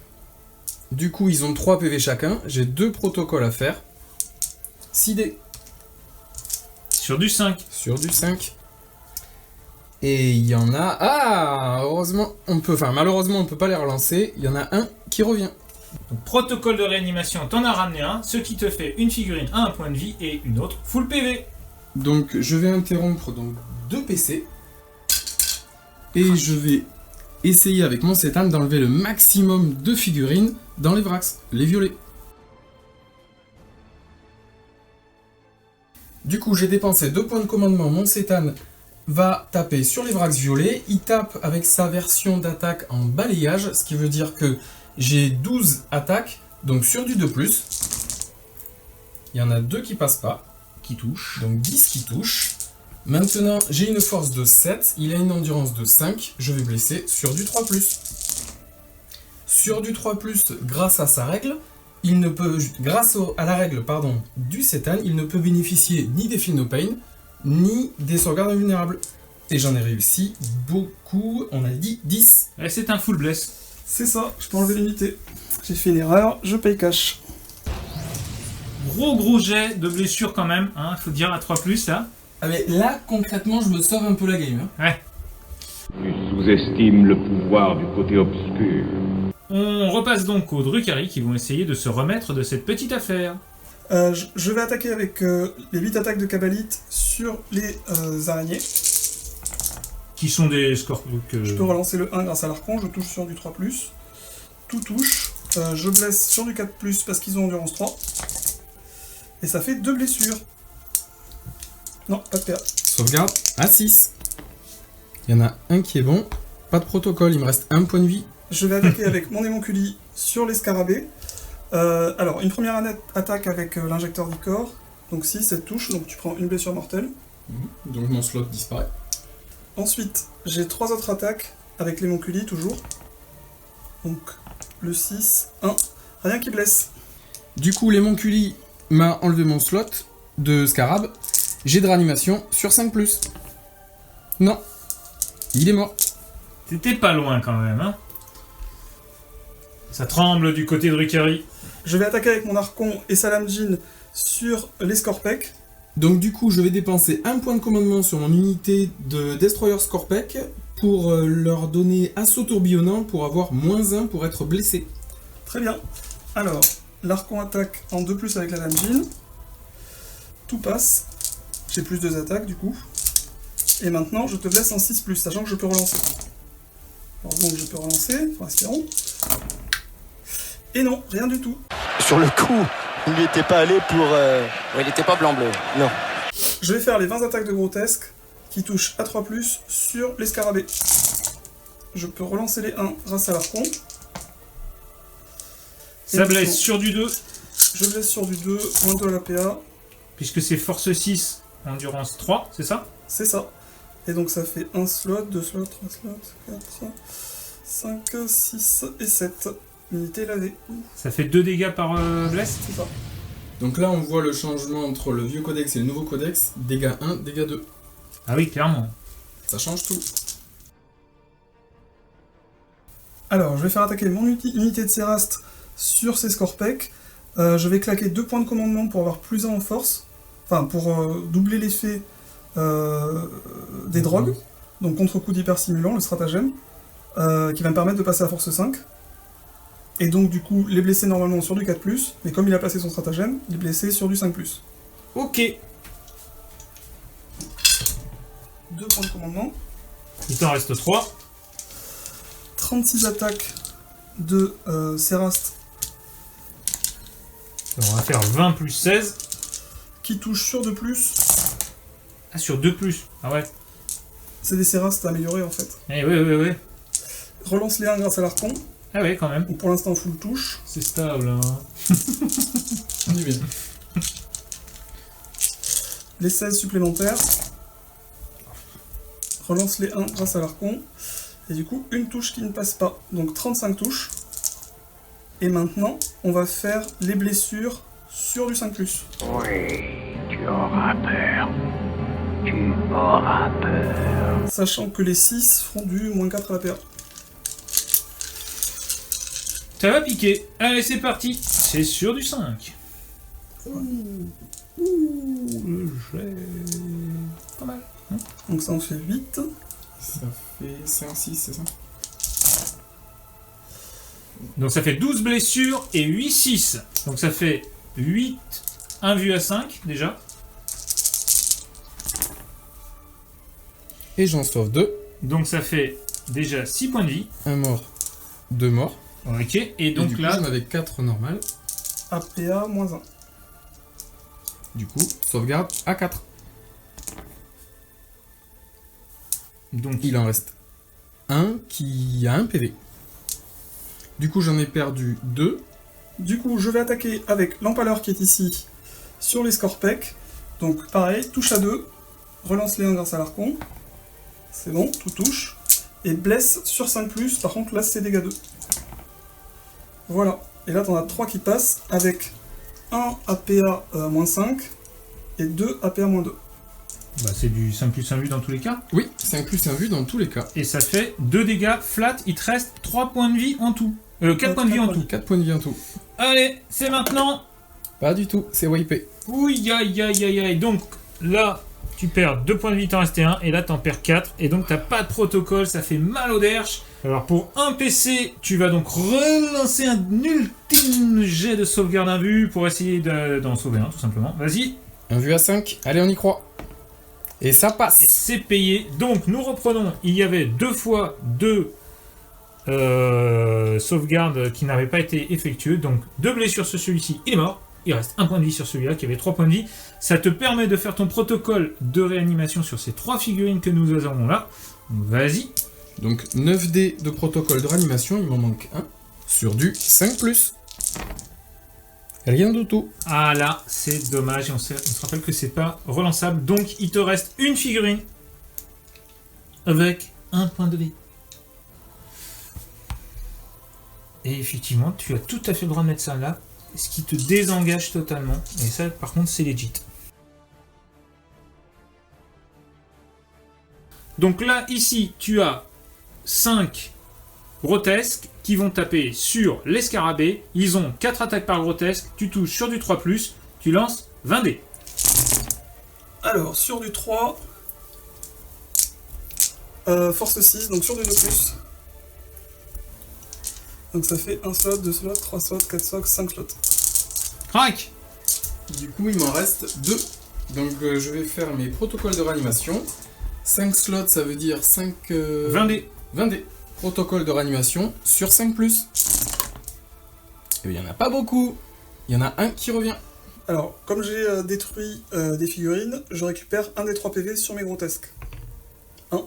Du coup, ils ont 3 PV chacun, j'ai 2 protocoles à faire. 6 dés. Sur du 5. Sur du 5. Et il y en a... Ah, heureusement, malheureusement, on peut pas les relancer. Il y en a un qui revient. Donc, protocole de réanimation, t'en as ramené un, ce qui te fait une figurine à 1 point de vie et une autre full PV. Donc, je vais interrompre 2 PC. Et je vais essayer avec mon Cétan d'enlever le maximum de figurines dans les Vrax, les violets. Du coup, j'ai dépensé 2 points de commandement. Mon Cétan va taper sur les Vrax violets. Il tape avec sa version d'attaque en balayage, ce qui veut dire que j'ai 12 attaques, donc sur du 2+. Il y en a 2 qui passent pas, qui touchent, donc 10 qui touchent. Maintenant, j'ai une force de 7, il a une endurance de 5, je vais blesser sur du 3+. Sur du 3+, grâce à sa règle, il ne peut, à la règle du Cétan, il ne peut bénéficier ni des Feel No Pain, ni des sauvegardes vulnérables. Et j'en ai réussi beaucoup, on a dit 10. Et c'est un full bless. C'est ça, je peux enlever l'unité. J'ai fait une erreur, je paye cash. Gros jet de blessure quand même, hein, faut dire à 3+, là. Ah mais là, concrètement, je me sauve un peu la game. Hein. Ouais. Tu sous-estimes le pouvoir du côté obscur. On repasse donc aux Drukhari qui vont essayer de se remettre de cette petite affaire. Je vais attaquer avec les 8 attaques de Kabbalite sur les araignées. Qui sont des scorpions. Je peux relancer le 1 grâce à l'archon, je touche sur du 3+. Tout touche. Je blesse sur du 4+, parce qu'ils ont endurance 3. Et ça fait 2 blessures. Non, pas de PA. Sauvegarde à 6. Il y en a un qui est bon. Pas de protocole, il me reste 1 point de vie. Je vais attaquer avec mon émonculi sur les scarabées. Alors, une première attaque avec l'injecteur d'Icor. Donc 6, cette touche, donc tu prends une blessure mortelle. Donc mon slot disparaît. Ensuite, j'ai 3 autres attaques avec l'émonculi, toujours. Donc, le 6, 1. Rien qui blesse. Du coup, l'émonculi m'a enlevé mon slot de scarab. J'ai de réanimation sur 5+. Non. Il est mort. T'étais pas loin quand même, hein. Ça tremble du côté de Drukhari. Je vais attaquer avec mon archon et Salamjin sur les Scorpec. Donc du coup, je vais dépenser 1 point de commandement sur mon unité de Destroyer Scorpec pour leur donner assaut tourbillonnant pour avoir -1 pour être blessé. Très bien. Alors, l'archon attaque en 2+ avec la Salamjin. Tout passe. J'ai plus 2 attaques du coup. Et maintenant, je te blesse en 6+, sachant que je peux relancer. Alors donc, je peux relancer, enfin, espérons. Et non, rien du tout. Sur le coup, il n'y était pas allé pour... Ouais, il n'était pas blanc-bleu. Non. Je vais faire les 20 attaques de grotesque qui touchent à 3+, sur les scarabées. Je peux relancer les 1 grâce à l'archon. Ça blesse sur du 2. Je blesse sur du 2, moins 2 à la PA. Puisque c'est force 6, endurance 3, c'est ça? C'est ça. Et donc ça fait 1 slot, 2 slots, 3 slots, 4, 5, 6 et 7. Unité lavée. Ça fait 2 dégâts par bless? C'est ça. Donc là, on voit le changement entre le vieux codex et le nouveau codex. Dégâts 1, dégâts 2. Ah oui, clairement. Ça change tout. Alors, je vais faire attaquer mon unité de Séraste sur ces Scorpec. Je vais claquer 2 points de commandement pour avoir +1 en force. Enfin, pour doubler l'effet des drogues. Donc contre-coup d'hypersimulant, le stratagème. Qui va me permettre de passer à force 5. Et donc du coup, les blessés normalement sur du 4+, mais comme il a passé son stratagème, il est blessé sur du 5+. Ok. 2 points de commandement. Il t'en reste 3. 36 attaques de Séraste. On va faire 20 plus 16. Qui touche sur 2+. Ah, sur 2 plus. Ah ouais. C'est des Sérastes améliorés en fait. Eh oui. Relance les 1 grâce à l'archon. Ah ouais, quand même. Donc pour l'instant full touche. C'est stable, hein. On y vient. Les 16 supplémentaires. Relance les 1 grâce à l'archon. Et du coup, une touche qui ne passe pas. Donc 35 touches. Et maintenant, on va faire les blessures sur du 5+. Oui, tu auras peur. Tu auras peur. Sachant que les 6 feront du -4 à la PA. Ça va piquer. Allez, c'est parti. C'est sur du 5. Le jet. Pas mal. Donc ça en fait 8. Ça fait 5, 6, c'est ça? Donc ça fait 12 blessures et 8, 6. Donc ça fait 8, 1 vu à 5 déjà. Et j'en sauve 2. Donc ça fait déjà 6 points de vie. Un mort, 2 morts. Ok, et Donc donc du là, coup, j'en avais 4 normales. APA -1. Du coup, sauvegarde à 4. donc, Il en reste un qui a un PV. Du coup, j'en ai perdu 2. Du coup, je vais attaquer avec l'empaleur qui est ici sur les Scorpec. Donc pareil, touche à 2. Relance les 1 grâce à l'archon. C'est bon, tout touche. Et blesse sur 5+, par contre là c'est dégâts 2. Voilà. Et là t'en as 3 qui passent avec 1 APA -5 et 2 APA -2. bah, c'est du 5 plus 1 vu dans tous les cas. Oui, 5 plus 1 vu dans tous les cas. Et ça fait 2 dégâts flat. Il te reste 3 points de vie en tout. 4 points de vie en tout. 4 points de vie en tout. Allez, c'est maintenant. Pas du tout, c'est wipé. Ouh, aïe, aïe, aïe, aïe. Donc là, tu perds 2 points de vie, t'en restais 1. Et là, t'en perds 4. Et donc, t'as pas de protocole. Ça fait mal au derche. Alors, pour un PC, tu vas donc relancer un ultime jet de sauvegarde invue pour essayer d'en sauver un, tout simplement. Vas-y. Un vu à 5, allez, on y croit. Et ça Et passe. c'est payé. Donc, nous reprenons. Il y avait 2 fois 2 sauvegardes qui n'avaient pas été effectuées. Donc, 2 blessures sur celui-ci. Il est mort. Il reste 1 point de vie sur celui-là qui avait 3 points de vie. Ça te permet de faire ton protocole de réanimation sur ces 3 figurines que nous avons là. Vas-y. Donc 9 dés de protocole de réanimation, il m'en manque 1. Sur du 5+. Rien du tout. Ah là, c'est dommage. Et on se rappelle que c'est pas relançable. Donc, il te reste une figurine avec 1 point de vie. Et effectivement, tu as tout à fait le droit de mettre ça là. Ce qui te désengage totalement. Et ça, par contre, c'est legit. Donc là, ici, tu as 5 grotesques qui vont taper sur les scarabées. Ils ont 4 attaques par grotesque. Tu touches sur du 3+, tu lances 20 dés. Alors, sur du 3, force 6, donc sur du 2+. Donc ça fait 1 slot, 2 slots, 3 slots, 4 slots, 5 slots. Crac! Du coup, il m'en reste 2. Donc je vais faire mes protocoles de réanimation. 5 slots, ça veut dire 5... 20 dés. 20 dés. Protocole de réanimation sur 5+. Et il n'y en a pas beaucoup. Il y en a un qui revient. Alors, comme j'ai détruit des figurines, je récupère un des 3 PV sur mes grotesques. 1.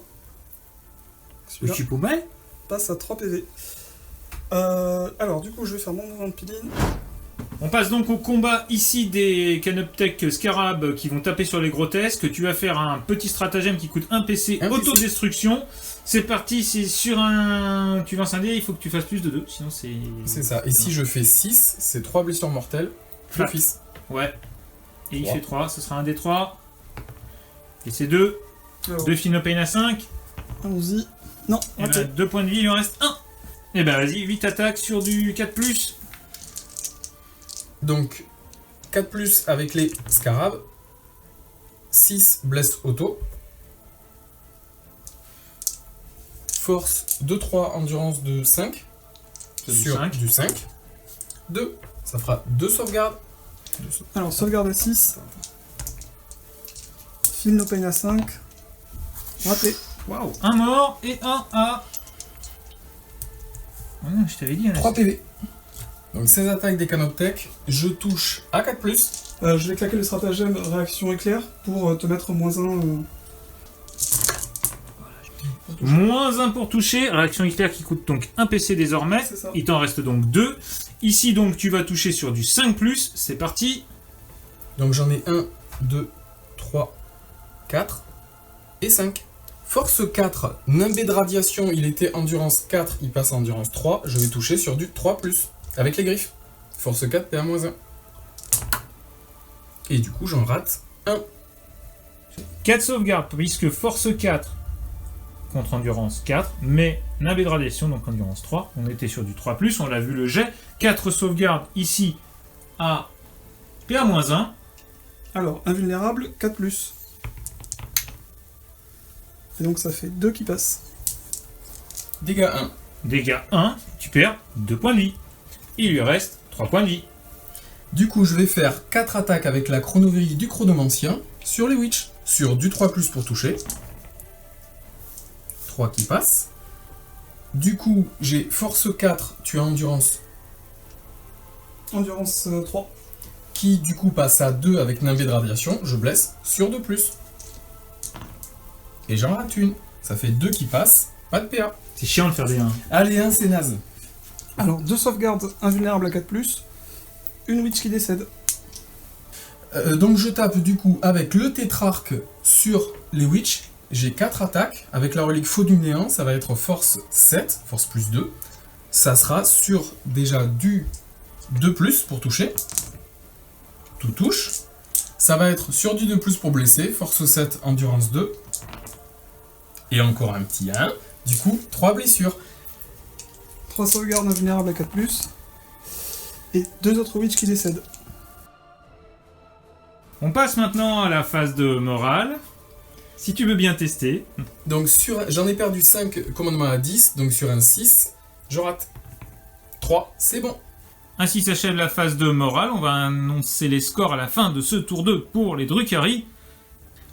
Je Celui-là suis paumé. passe à 3 PV. Alors, du coup, je vais faire mon mouvement de piline. On passe donc au combat ici des Canoptech Scarab qui vont taper sur les grotesques. Tu vas faire un petit stratagème qui coûte un PC autodestruction. C'est parti, c'est sur un... Tu lances un dé, il faut que tu fasses plus de 2, sinon c'est... C'est ça. Et si je fais 6, c'est 3 blessures mortelles. Flat. D'office. Ouais. Et il 3. fait 3, ce sera un D3. Et c'est 2. Alors, 2 Finopane à 5. allons-y. Non, Et raté. 2 points de vie, il en reste 1. Et ben vas-y, 8 attaques sur du 4+. Donc 4+ avec les scarabs. 6 blesses auto. Force de 3, endurance de 5. C'est du Sur 5. du 5. 2. Ça fera 2 sauvegardes. Alors, sauvegarde à 6. File no pain à 5. Raté. Waouh. Un mort et un à... Oh non, je t'avais dit... hein, 3 PV. Donc 16 attaques des Canoptech. Je touche à 4+. Je vais claquer le stratagème réaction éclair pour te mettre -1. Moins 1 pour toucher, réaction éclair qui coûte donc un PC désormais, C'est ça. il t'en reste donc 2. Ici donc tu vas toucher sur du 5+, c'est parti. Donc j'en ai 1, 2, 3, 4 et 5. Force 4, nimbé de radiation, il était endurance 4, il passe à endurance 3. Je vais toucher sur du 3+, avec les griffes. Force 4, PA-1. Et du coup j'en rate 1. 4 sauvegardes, puisque force 4 contre endurance 4, mais navet de radiation, donc endurance 3. On était sur du 3+, on l'a vu le jet. 4 sauvegardes ici à PA-1. Alors, invulnérable, 4+. Et donc ça fait 2 qui passent. Dégâts 1. Dégâts 1, tu perds 2 points de vie. Il lui reste 3 points de vie. Du coup, je vais faire 4 attaques avec la chronovérie du chronomancien sur les witch. Sur du 3+ pour toucher. 3 qui passent. Du coup, j'ai force 4, tu as endurance. Endurance 3. Qui du coup passe à 2 avec navet de radiation. Je blesse sur 2+. Et j'en rate une. Ça fait 2 qui passent. Pas de PA. C'est chiant de faire des 1. Allez, 1 c'est naze. Alors, 2 sauvegardes invulnérables à 4+, une witch qui décède. Donc je tape du coup avec le tétrarque sur les witch. J'ai 4 attaques. Avec la relique faux du néant, ça va être force 7, force plus 2. Ça sera sur déjà du 2+ pour toucher. Tout touche. Ça va être sur du 2+ pour blesser. Force 7, endurance 2. Et encore un petit 1. Du coup, 3 blessures. 3 sauvegardes invulnérables à 4+, et 2 autres witch qui décèdent. On passe maintenant à la phase de morale. Si tu veux bien tester. Donc j'en ai perdu 5 commandements à 10. Donc sur un 6, je rate. 3, c'est bon. Ainsi s'achève la phase de morale. On va annoncer les scores à la fin de ce tour 2 pour les Drukhari.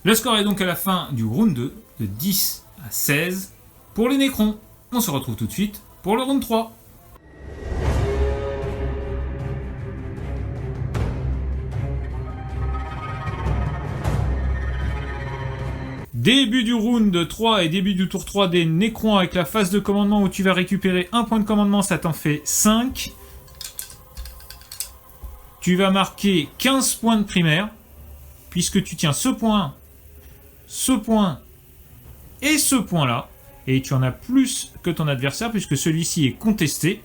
Le score est donc à la fin du round 2 de 10 à 16 pour les Nécrons. On se retrouve tout de suite pour le round 3. Début du round 3 et début du tour 3 des Nécrons avec la phase de commandement où tu vas récupérer un point de commandement, ça t'en fait 5. Tu vas marquer 15 points de primaire, puisque tu tiens ce point et ce point-là. Et tu en as plus que ton adversaire, puisque celui-ci est contesté.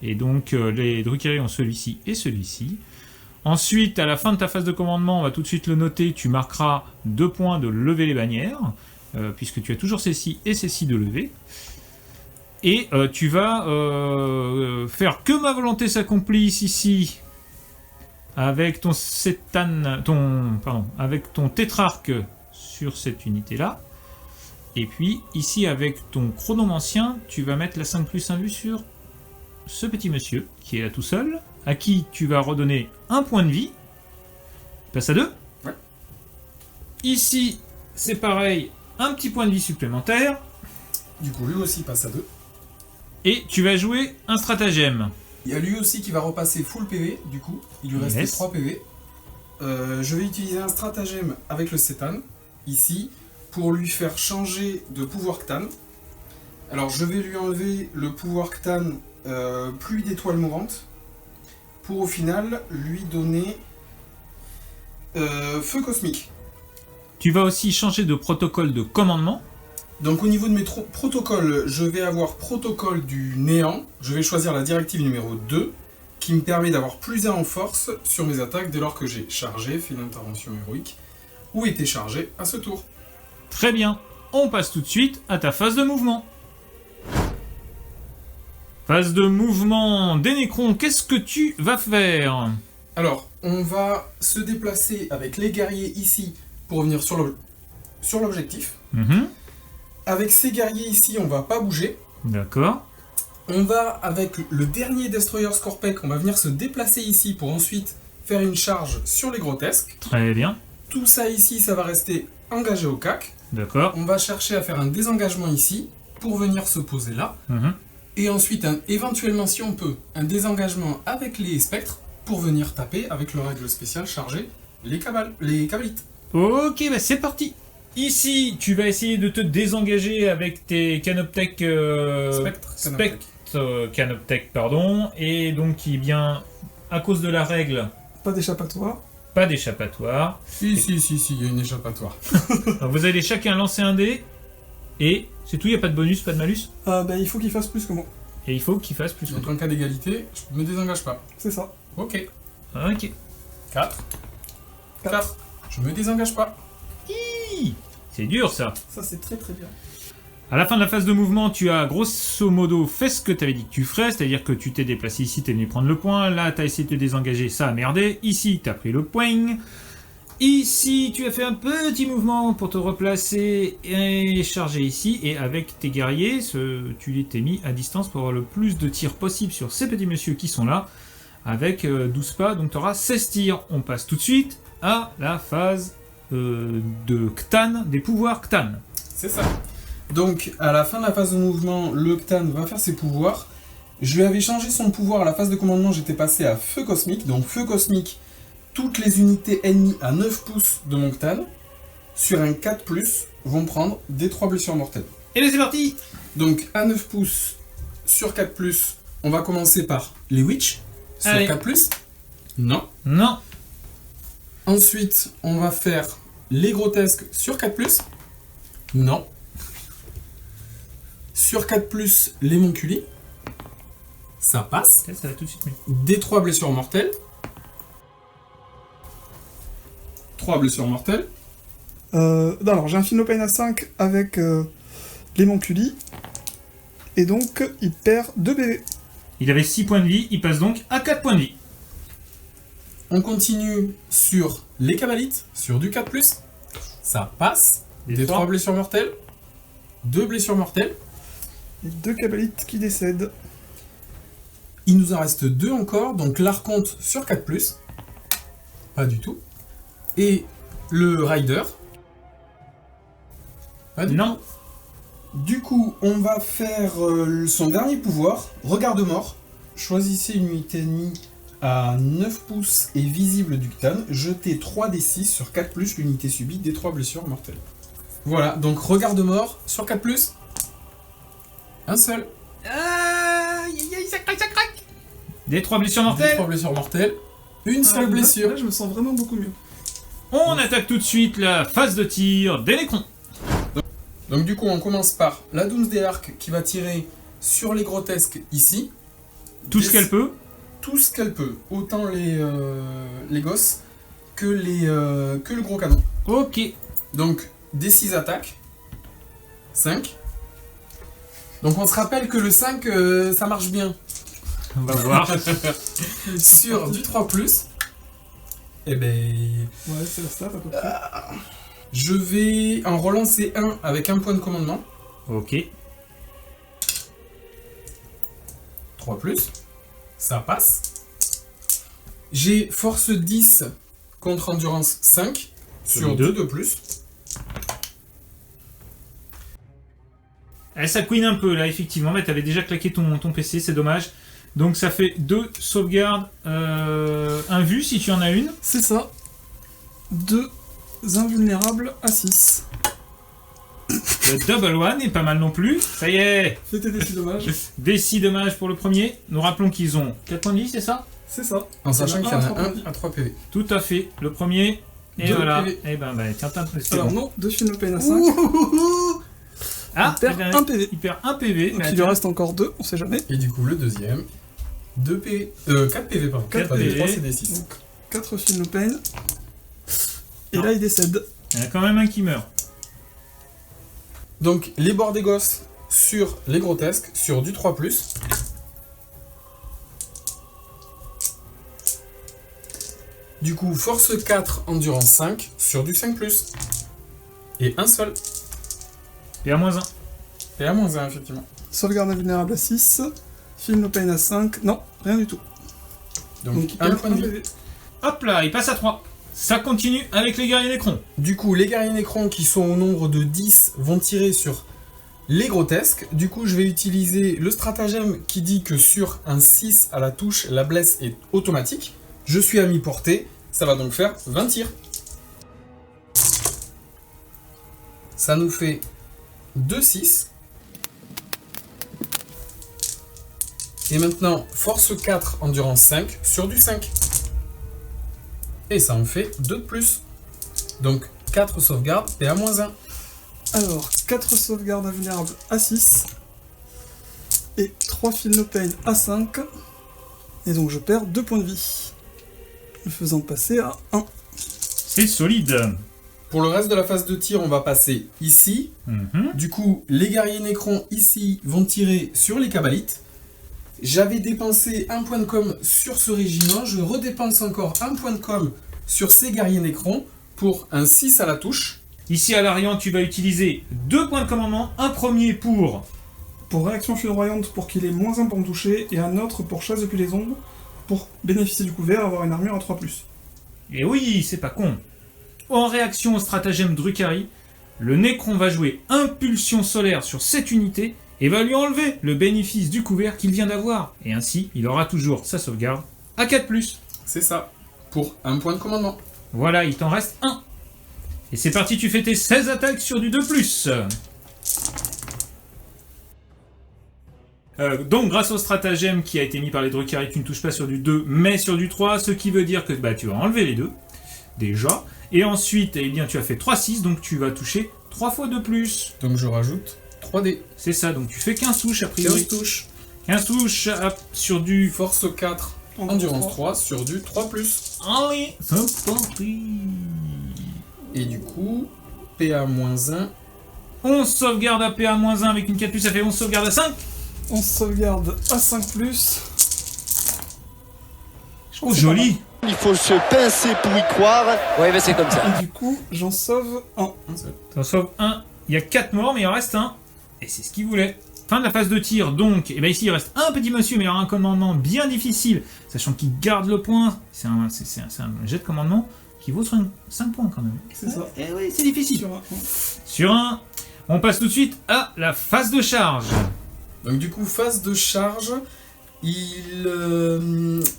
Et donc les Drukhari ont celui-ci et celui-ci. Ensuite, à la fin de ta phase de commandement, on va tout de suite le noter, tu marqueras 2 points de lever les bannières, puisque tu as toujours ceci et ceci de lever. Et tu vas faire que ma volonté s'accomplisse ici, avec ton avec ton tétrarque sur cette unité-là. Et puis, ici, avec ton chronomancien, tu vas mettre la 5+1 vue sur ce petit monsieur, qui est là tout seul, à qui tu vas redonner un point de vie. Tu passes à 2. Ouais. Ici, c'est pareil, un petit point de vie supplémentaire. Du coup, lui aussi passe à 2. Et tu vas jouer un stratagème. Il y a lui aussi qui va repasser full PV, du coup. Il lui reste 3 PV. Je vais utiliser un stratagème avec le Cétan, ici, pour lui faire changer de pouvoir Ctan. Alors, je vais lui enlever le pouvoir Ctan pluie d'étoiles mourantes, pour au final lui donner feu cosmique. Tu vas aussi changer de protocole de commandement. Donc au niveau de mes protocoles, je vais avoir protocole du néant. Je vais choisir la directive numéro 2, qui me permet d'avoir plus 1 en force sur mes attaques dès lors que j'ai chargé, fait une intervention héroïque, ou été chargé à ce tour. Très bien, on passe tout de suite à ta phase de mouvement. Phase de mouvement des Nécrons, qu'est-ce que tu vas faire? Alors, on va se déplacer avec les guerriers ici pour revenir sur l'objectif. Avec ces guerriers ici, on va pas bouger. D'accord. On va, avec le dernier Destroyer Scorpec, on va venir se déplacer ici pour ensuite faire une charge sur les grotesques. Très bien. Tout ça ici, ça va rester engagé au CAC. D'accord. On va chercher à faire un désengagement ici pour venir se poser là. Et ensuite, éventuellement, si on peut, un désengagement avec les spectres pour venir taper avec leur règle spéciale chargée les cabalites. Ok, bah c'est parti. Ici, tu vas essayer de te désengager avec tes Canoptech Canoptech, pardon, et donc qui bien à cause de la règle. Pas d'échappatoire. Pas d'échappatoire. Si, il y a une échappatoire. Donc vous allez chacun lancer un dé, et c'est tout, il n'y a pas de bonus, pas de malus. Il faut qu'il fasse plus que moi. Et il faut qu'il fasse plus que Donc toi. en cas d'égalité, je me désengage pas. C'est ça. Ok. Ok. 4. Je me désengage pas. C'est dur ça. Ça, c'est très très bien. À la fin de la phase de mouvement, tu as grosso modo fait ce que tu avais dit que tu ferais, c'est-à-dire que tu t'es déplacé ici, tu es venu prendre le point, là tu as essayé de te désengager, ça a merdé, ici tu as pris le point, ici tu as fait un petit mouvement pour te replacer et charger ici, et avec tes guerriers, tu t'es mis à distance pour avoir le plus de tirs possible sur ces petits messieurs qui sont là, avec 12 pas, donc tu auras 16 tirs. On passe tout de suite à la phase de Ctan, des pouvoirs Ctan. C'est ça. Donc, à la fin de la phase de mouvement, le Ctan va faire ses pouvoirs. Je lui avais changé son pouvoir à la phase de commandement, j'étais passé à feu cosmique. Donc, feu cosmique, toutes les unités ennemies à 9 pouces de mon Ctan, sur un 4+, vont prendre des 3 blessures mortelles. Et là c'est parti. Donc, à 9 pouces, sur 4+, on va commencer par les Witch, sur Allez. 4+. Non. Non. Ensuite, on va faire les grotesques sur 4+. Non. Sur 4+, les monculis. Ça passe. Ça va tout de suite mieux. Des 3 blessures mortelles. 3 blessures mortelles. Alors, j'ai un Philopane à 5 avec les Monculis. Et donc, il perd 2 PV. Il avait 6 points de vie, il passe donc à 4 points de vie. On continue sur les cabalites, sur du 4+. Ça passe. Des 3 blessures mortelles. 2 blessures mortelles. Et 2 Cabalites qui décèdent. Il nous en reste 2 encore, donc l'archonte sur 4+. Pas du tout. Et le rider. Pas du Non. tout. Du coup, on va faire son dernier pouvoir, regard de mort. Choisissez une unité ennemie à 9 pouces et visible du Ctan. Jetez 3d6 sur 4+, l'unité subit des 3 blessures mortelles. Voilà, donc regard de mort sur 4+. Un seul. Ça craque. Des 3 blessures Des mortelles. 3 blessures mortelles. Une seule blessure. Là, je me sens vraiment beaucoup mieux. On attaque tout de suite la phase de tir des Nécrons. Donc du coup, on commence par la Doomsday Arc qui va tirer sur les grotesques ici. Tout ce qu'elle peut. Tout ce qu'elle peut. Autant les gosses que le gros canon. Ok. Donc, des 6 attaques. 5. Donc on se rappelle que le 5, ça marche bien. On va voir. Sur du 3+. Eh ben... Ouais, c'est ça, à peu près. Je vais en relancer un avec un point de commandement. Ok. 3+. Ça passe. J'ai force 10 contre endurance 5 sur 2 de plus. Ça couine un peu là, effectivement. Mais t'avais déjà claqué ton PC, c'est dommage. Donc ça fait 2 sauvegardes invues si tu en as une. C'est ça. 2 invulnérables à 6. Le double one est pas mal non plus. Ça y est. C'était des petits dommages. Des 6 dommages pour le premier. Nous rappelons qu'ils ont 4 points de vie, c'est ça? C'est ça. En sachant qu'il y en a un à à 3 PV. Tout à fait. Le premier. Et 2 voilà. PV. Et ben, tiens, Alors non, 2 Philopane à 5. Ah, Il perd eh ben, un PV. Il perd un PV. Donc mais il lui tiens, reste encore 2, on sait jamais. Et du coup, le deuxième, 2 PV. 4 PV, pardon. 4 Pas des PV. 3, c'est des 6. Donc 4 Philopane. Et là, il décède. il y en a quand même un qui meurt. Donc, les bords des gosses sur les grotesques, sur du 3+. Du coup, force 4, endurance 5, sur du 5+. Et un seul. Et à moins 1. Et à moins 1, effectivement. Sauvegarde invulnérable à 6. Philopane à 5. Non, rien du tout. Donc, il un perd point de vie. PV. Hop là, il passe à 3. Ça continue avec les guerriers Nécrons. Du coup, les guerriers Nécrons qui sont au nombre de 10 vont tirer sur les grotesques. Du coup, je vais utiliser le stratagème qui dit que sur un 6 à la touche, la blesse est automatique. Je suis à mi-portée, ça va donc faire 20 tirs. Ça nous fait 2-6. Et maintenant, force 4, endurance 5, sur du 5. Et ça en fait 2 de plus. Donc 4 sauvegardes et à moins 1. Alors, 4 sauvegardes invulnérables à 6. Et 3 Philopane à 5. Et donc je perds 2 points de vie. Le faisant passer à 1. C'est solide. Pour le reste de la phase de tir, on va passer ici. Du coup, les guerriers Nécrons ici vont tirer sur les Cabalites. J'avais dépensé un point de com sur ce régiment. Je redépense encore un point de com sur ces guerriers Nécrons pour un 6 à la touche. Ici à l'Arian, tu vas utiliser 2 points de commandement. Un premier pour réaction foudroyante pour qu'il ait -1 pour me toucher, et un autre pour chasse depuis les ombres, pour bénéficier du couvert, avoir une armure à 3+. Et oui, c'est pas con. En réaction au stratagème Drukhari, le Nécron va jouer Impulsion solaire sur cette unité et va lui enlever le bénéfice du couvert qu'il vient d'avoir. Et ainsi, il aura toujours sa sauvegarde à 4+. C'est ça, pour un point de commandement. Voilà, il t'en reste 1. Et c'est parti, tu fais tes 16 attaques sur du 2+. Donc grâce au stratagème qui a été mis par les Drukhari, tu ne touches pas sur du 2 mais sur du 3, ce qui veut dire que tu vas enlever les 2 déjà, et ensuite eh bien, tu as fait 3-6, donc tu vas toucher 3 fois 2+. Donc je rajoute 3D. C'est ça, donc tu fais 15 touches a priori. 15 touches. 15 touches sur du... Force 4, Endurance 3 sur du 3+. Allez, c'est parti. Et du coup, PA-1. 11 sauvegardes à PA-1 avec une 4+, ça fait 11 sauvegardes à 5. On sauvegarde à 5+. Oh, joli. Il faut se pincer pour y croire. Ouais, mais c'est comme ça. Et du coup, j'en sauve un. T'en sauves un. Il y a 4 morts, mais il en reste un. Et c'est ce qu'il voulait. Fin de la phase de tir, donc, et bien ici il reste un petit monsieur, mais il aura un commandement bien difficile, sachant qu'il garde le point. C'est un jet de commandement qui vaut 5 points quand même. C'est ça. Et oui, c'est difficile. Sur un. On passe tout de suite à la phase de charge. Donc du coup, phase de charge,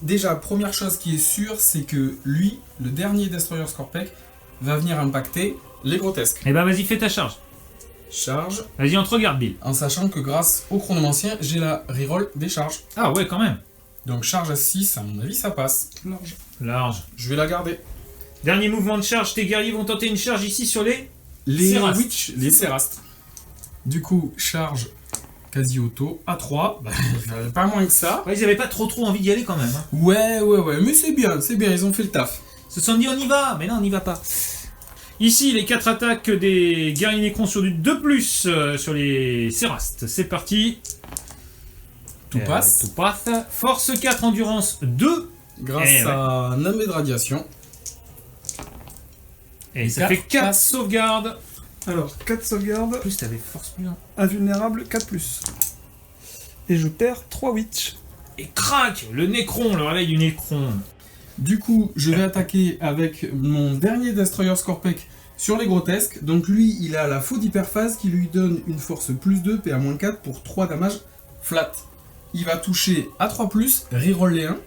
déjà, première chose qui est sûre, c'est que lui, le dernier Destroyer Scorpec, va venir impacter les grotesques. Et bah vas-y, fais ta charge. Charge, Vas-y, on te regarde, Bill. en sachant que grâce au chronomancien, j'ai la reroll des charges. Ah ouais, quand même. Donc charge à 6, à mon avis, ça passe. Large. Large. Je vais la garder. Dernier mouvement de charge, tes guerriers vont tenter une charge ici sur les... Les Cérastes. Witch, les Cérastes. Du coup, charge quasi auto à 3. Bah, pas moins que ça. Ouais, ils avaient pas trop envie d'y aller quand même. Hein. Ouais, mais c'est bien, ils ont fait le taf. Ils se sont dit on y va, mais là on n'y va pas. Ici, les 4 attaques des guerriers Nécrons sur du 2+, sur les Cérastes. C'est parti. Tout passe. Tout passe. Force 4, endurance 2. Grâce à un amet de radiation. Et ça 4 fait 4 passes. sauvegardes. Alors, 4 sauvegardes, En plus, t'avais force plus 1. invulnérable 4+. Et je perds 3 witch. Et crac, le Nécron, le réveil du Nécron. Du coup, je vais attaquer avec mon dernier Destroyer Scorpec sur les grotesques. Donc lui, il a la faux d'hyperphase qui lui donne une force +2, PA-4 pour 3 damage flat. Il va toucher à 3+, reroll les 1.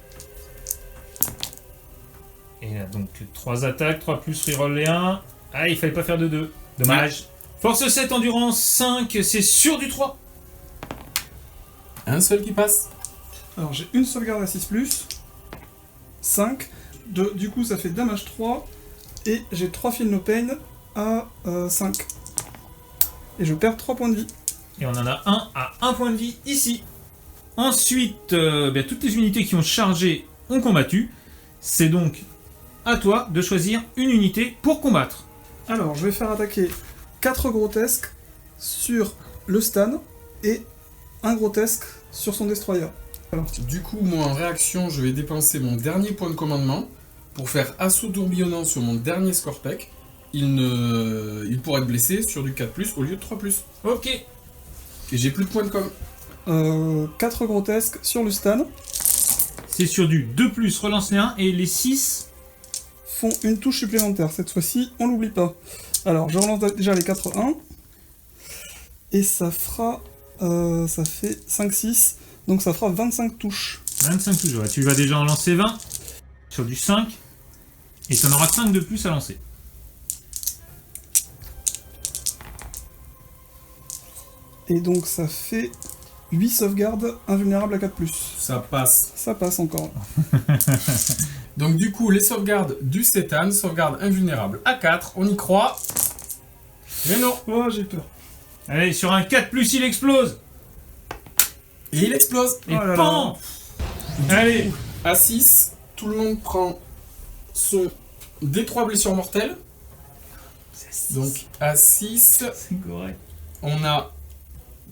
Et là, donc 3 attaques, 3+, reroll les 1. Ah, il fallait pas faire de 2. Dommage. Force 7, endurance 5, c'est sur du 3. Un seul qui passe. Alors, j'ai une sauvegarde à 6+, 5. Du coup, ça fait damage 3. Et j'ai 3 feel no pain à 5. Et je perds 3 points de vie. Et on en a un à 1 point de vie ici. Ensuite, toutes les unités qui ont chargé ont combattu. C'est donc à toi de choisir une unité pour combattre. Alors, je vais faire attaquer 4 grotesques sur le Stan et un grotesque sur son destroyer. Alors, Du coup, moi en réaction, je vais dépenser mon dernier point de commandement pour faire assaut tourbillonnant sur mon dernier Scorpec. Il pourra être blessé sur du 4+, au lieu de 3+. Ok. Et j'ai plus de points de com. 4 grotesques sur le Stan C'est sur du 2+, relance les 1, et les 6... font une touche supplémentaire. Cette fois-ci, on l'oublie pas. Alors, je relance déjà les 4-1. Et ça fera... ça fait 5-6. Donc ça fera 25 touches. 25 toujours. Tu vas déjà en lancer 20 sur du 5. Et tu en auras 5 de plus à lancer. Et donc ça fait 8 sauvegardes invulnérables à 4+. Ça passe. Ça passe encore. Donc du coup, les sauvegardes du Cétan, sauvegarde invulnérable à 4, on y croit. Mais non. Oh, j'ai peur. Allez, sur un 4+, il explose. Et il explose. Et Oh là là. pan. Allez. À 6, tout le monde prend son D3 blessures mortelles. Donc à 6, C'est correct. on a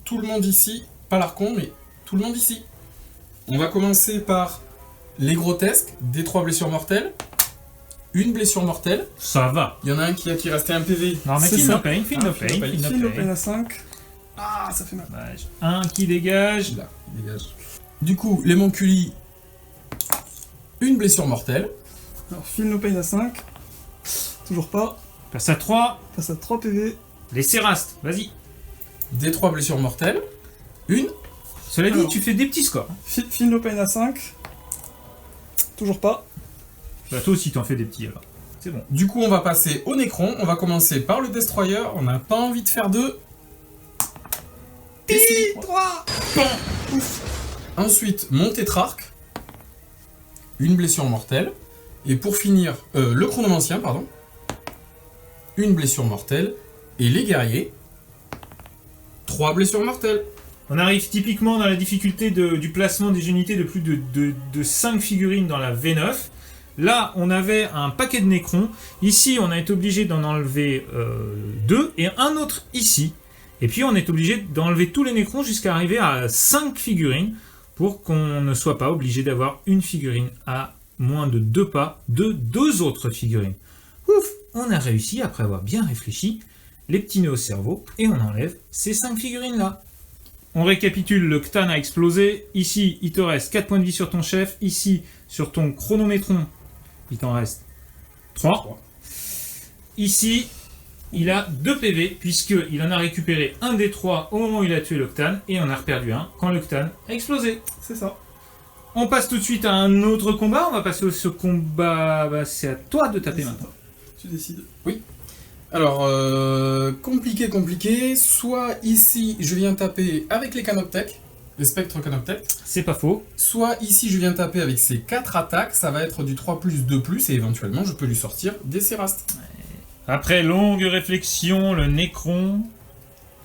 tout le monde ici, pas l'Archon, mais tout le monde ici. On va commencer par les grotesques, des 3 blessures mortelles, une blessure mortelle. Ça va. Il y en a un qui restait un PV. Non, mais C'est feel ça. no pain, feel no pain, feel no Feel no pain. pain à 5. Ah, ça fait mal. Dommage. Un qui dégage. Là, il dégage. Du coup, les Monculi, une blessure mortelle. Alors, feel no pain à 5. Toujours pas. Passe à 3. Passe à 3 PV. Les Sérastes, vas-y. Des 3 blessures mortelles. Une. Cela dit, Alors. tu fais des petits scores. Feel no pain à 5. Toujours pas. Bah, toi aussi, t'en fais des petits alors. C'est bon. Du coup, on va passer au Necron. On va commencer par le Destroyer. On n'a pas envie de faire 2. Ici. 3. Ensuite, mon Tétrarque. Une blessure mortelle. Et pour finir, le Chronomancien, pardon. Une blessure mortelle. Et les guerriers. 3 blessures mortelles. On arrive typiquement dans la difficulté du placement des unités de plus de 5 figurines dans la V9. Là, on avait un paquet de Nécrons. Ici, on a été obligé d'en enlever 2 et un autre ici. Et puis, on est obligé d'enlever tous les Nécrons jusqu'à arriver à 5 figurines pour qu'on ne soit pas obligé d'avoir une figurine à moins de 2 pas de 2 autres figurines. Ouf, on a réussi, après avoir bien réfléchi, les petits nœuds au cerveau et on enlève ces 5 figurines-là. On récapitule, le Ctan a explosé. Ici, il te reste 4 points de vie sur ton chef. Ici, sur ton chronométron, il t'en reste 3. Ici, il a 2 PV, puisqu'il en a récupéré un des 3 au moment où il a tué le Ctan, et on a reperdu un quand le Ctan a explosé. C'est ça. On passe tout de suite à un autre combat. On va passer au ce combat. Bah, c'est à toi de taper maintenant. Tu décides. Alors, compliqué. Soit ici, je viens taper avec les Canoptech, les Spectres Canoptech. C'est pas faux. Soit ici, je viens taper avec ces 4 attaques. Ça va être du 3+, 2+, et éventuellement, je peux lui sortir des Sérastes. Après longue réflexion, le Nécron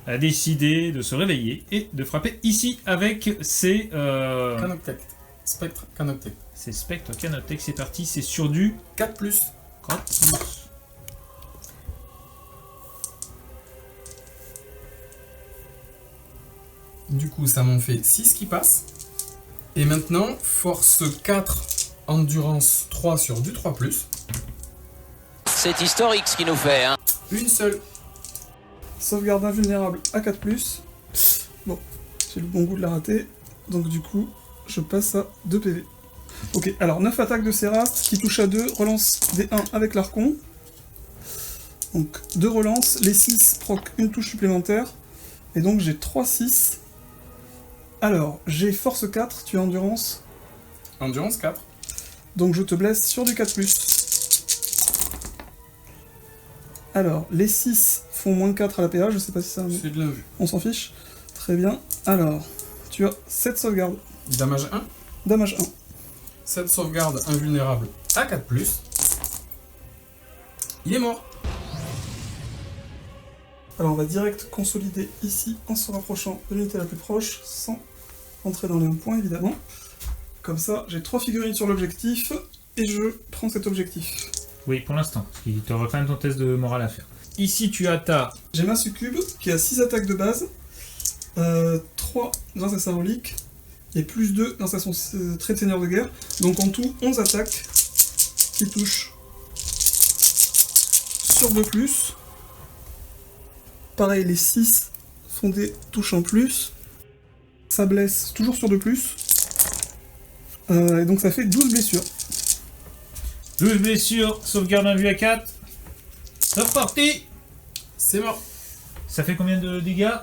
a décidé de se réveiller et de frapper ici avec ses Canoptech. Spectre Canoptech. Spectres Canoptech. C'est parti, c'est sur du 4+. 4+. Du coup, ça m'en fait 6 qui passent. Et maintenant, force 4, endurance 3 sur du 3+. C'est historique ce qu'il nous fait, hein. Une seule. Sauvegarde invulnérable à 4+. Bon, j'ai le bon goût de la rater. Donc du coup, je passe à 2 PV. Ok, alors 9 attaques de Séraste qui touche à 2, relance des 1 avec l'Archon. Donc 2 relances, les 6 proc une touche supplémentaire. Et donc j'ai 3-6. Alors, j'ai force 4, tu as endurance. Endurance 4. Donc je te blesse sur du 4+. Alors, les 6 font moins 4 à la PA, je sais pas si ça... C'est de l'invue. On s'en fiche. Très bien. Alors, tu as 7 sauvegardes. Damage 1. Damage 1. 7 sauvegardes invulnérables à 4+. Il est mort. Alors on va direct consolider ici en se rapprochant de l'unité la plus proche, sans entrer dans les points évidemment. Comme ça, j'ai 3 figurines sur l'objectif, et je prends cet objectif. Oui, pour l'instant. Il te quand même ton test de morale à faire. Ici, tu as ta... J'ai ma succube, qui a 6 attaques de base, 3 grâce à sa relique, et plus 2 grâce à son trait de seigneur de guerre. Donc en tout, 11 attaques qui touchent sur 2+. Pareil, les 6 font des touches en plus. Ça blesse toujours sur 2+. Et donc ça fait 12 blessures. 12 blessures, sauvegarde invue à 4. C'est parti. C'est mort. Ça fait combien de dégâts?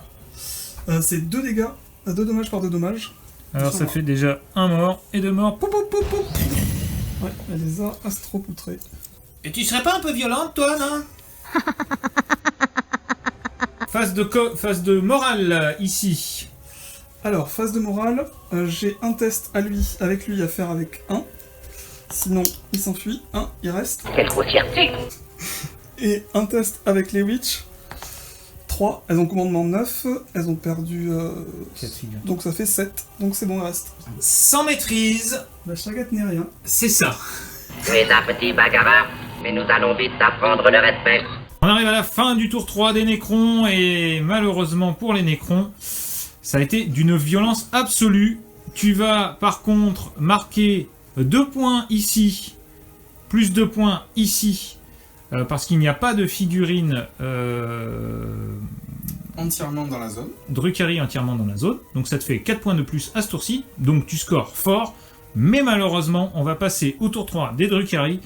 C'est 2 dégâts, 2 dommages par 2 dommages. Alors ça fait déjà 1 mort et 2 morts. Poup, poup, poup, poup. Ouais, elle les a astro-poutrés. Et tu serais pas un peu violente, toi, non? Phase de morale, ici. Alors, phase de morale, j'ai un test avec lui à faire avec 1. Sinon, il s'enfuit. 1, il reste. Quelle grossièreté! Et un test avec les witch. 3, elles ont commandement 9, elles ont perdu... 4 figures. donc ça fait 7, donc c'est bon, il reste. Sans maîtrise, La chaguette n'est rien. c'est ça. Tu es un petit bagarreur, mais nous allons vite t'apprendre le respect. On arrive à la fin du tour 3 des Nécrons, et malheureusement pour les Nécrons, ça a été d'une violence absolue. Tu vas par contre marquer 2 points ici, plus 2 points ici, parce qu'il n'y a pas de figurine Entièrement dans la zone. Drukhari entièrement dans la zone. Donc ça te fait 4 points de plus à ce tour-ci. Donc tu scores fort, mais malheureusement, on va passer au tour 3 des Drukhari.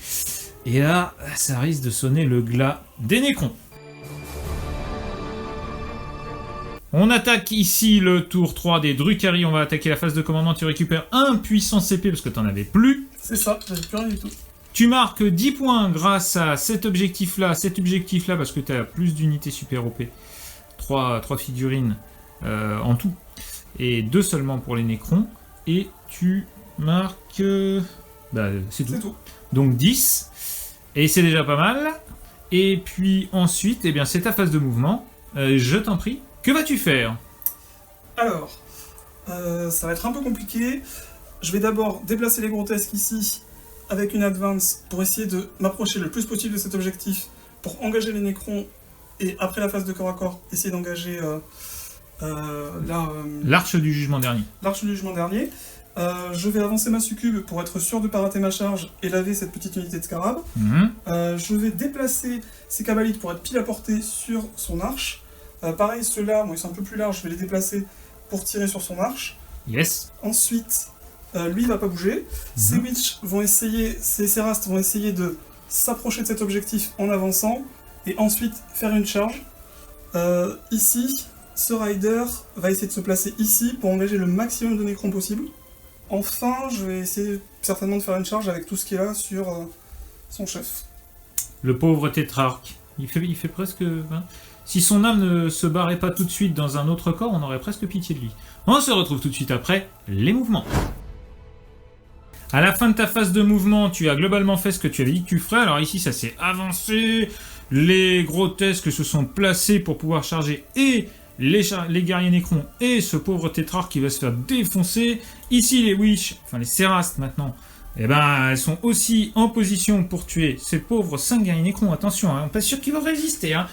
Et là, ça risque de sonner le glas des Nécrons. On attaque ici le tour 3 des Drukhari. On va attaquer la phase de commandement. Tu récupères un puissant CP parce que t'en avais plus. C'est ça, j'avais plus rien du tout. Tu marques 10 points grâce à cet objectif-là, parce que tu as plus d'unités super OP. 3 figurines en tout. Et 2 seulement pour les Nécrons. Et tu marques... c'est tout. Donc 10. Et c'est déjà pas mal. Et puis ensuite, eh bien, c'est ta phase de mouvement. Je t'en prie. Que vas-tu faire? Alors, ça va être un peu compliqué. Je vais d'abord déplacer les grotesques ici avec une advance pour essayer de m'approcher le plus possible de cet objectif pour engager les Nécrons et après la phase de corps à corps, essayer d'engager l'Arche du Jugement Dernier. L'Arche du Jugement Dernier. Je vais avancer ma succube pour être sûr de ne pas rater ma charge et laver cette petite unité de scarab. Je vais déplacer ces cabalites pour être pile à portée sur son arche. Pareil, ceux-là, ils sont un peu plus larges, je vais les déplacer pour tirer sur son arche. Yes. Ensuite, lui, il va pas bouger. Ces witch vont essayer, ces Serastes vont essayer de s'approcher de cet objectif en avançant et ensuite faire une charge. Ici, ce rider va essayer de se placer ici pour engager le maximum de Nécrons possible. Enfin, je vais essayer certainement de faire une charge avec tout ce qui est là sur son chef. Le pauvre tétrarque. Il fait presque... Hein. Si son âme ne se barrait pas tout de suite dans un autre corps, on aurait presque pitié de lui. On se retrouve tout de suite après les mouvements. À la fin de ta phase de mouvement, tu as globalement fait ce que tu avais dit que tu ferais. Alors ici, ça s'est avancé. Les grotesques se sont placés pour pouvoir charger et les guerriers Nécrons et ce pauvre tétrarque qui va se faire défoncer. Ici, les witch, enfin les Serastes maintenant, eh ben, elles sont aussi en position pour tuer ces pauvres 5 guerriers Nécrons. Attention, hein, pas sûr qu'ils vont résister. Hein.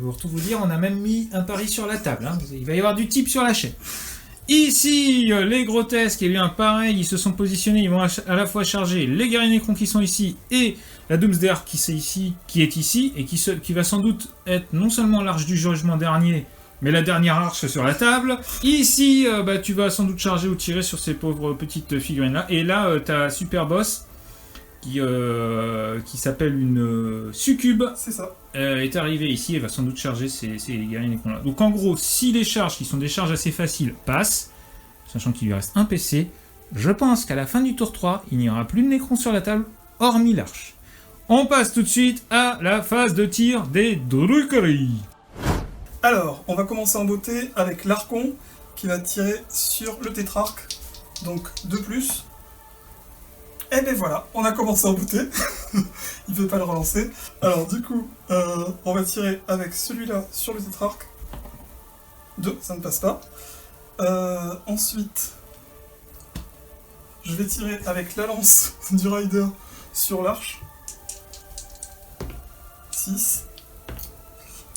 Pour tout vous dire, on a même mis un pari sur la table. Hein. Il va y avoir du type sur la chaîne. Ici, les grotesques, eh bien pareil, ils se sont positionnés, ils vont à la fois charger les guerriers Nécrons qui sont ici et la Doomsday Ark qui est ici et qui va sans doute être non seulement l'Arche du Jugement Dernier, mais la dernière arche sur la table. Ici, tu vas sans doute charger ou tirer sur ces pauvres petites figurines-là. Et là, ta super boss, qui s'appelle une succube, c'est ça. Est arrivée ici et va sans doute charger ces guerriers Nécrons-là. Donc en gros, si les charges, qui sont des charges assez faciles, passent, sachant qu'il lui reste un PC, je pense qu'à la fin du tour 3, il n'y aura plus de Nécrons sur la table, hormis l'arche. On passe tout de suite à la phase de tir des Drukhari. Alors, on va commencer en beauté avec l'Archon qui va tirer sur le tétrarque. Donc 2+. Et ben voilà, on a commencé en beauté. Il ne veut pas le relancer. Alors du coup, on va tirer avec celui-là sur le tétrarque. 2, ça ne passe pas. Ensuite, je vais tirer avec la lance du rider sur l'arche. 6.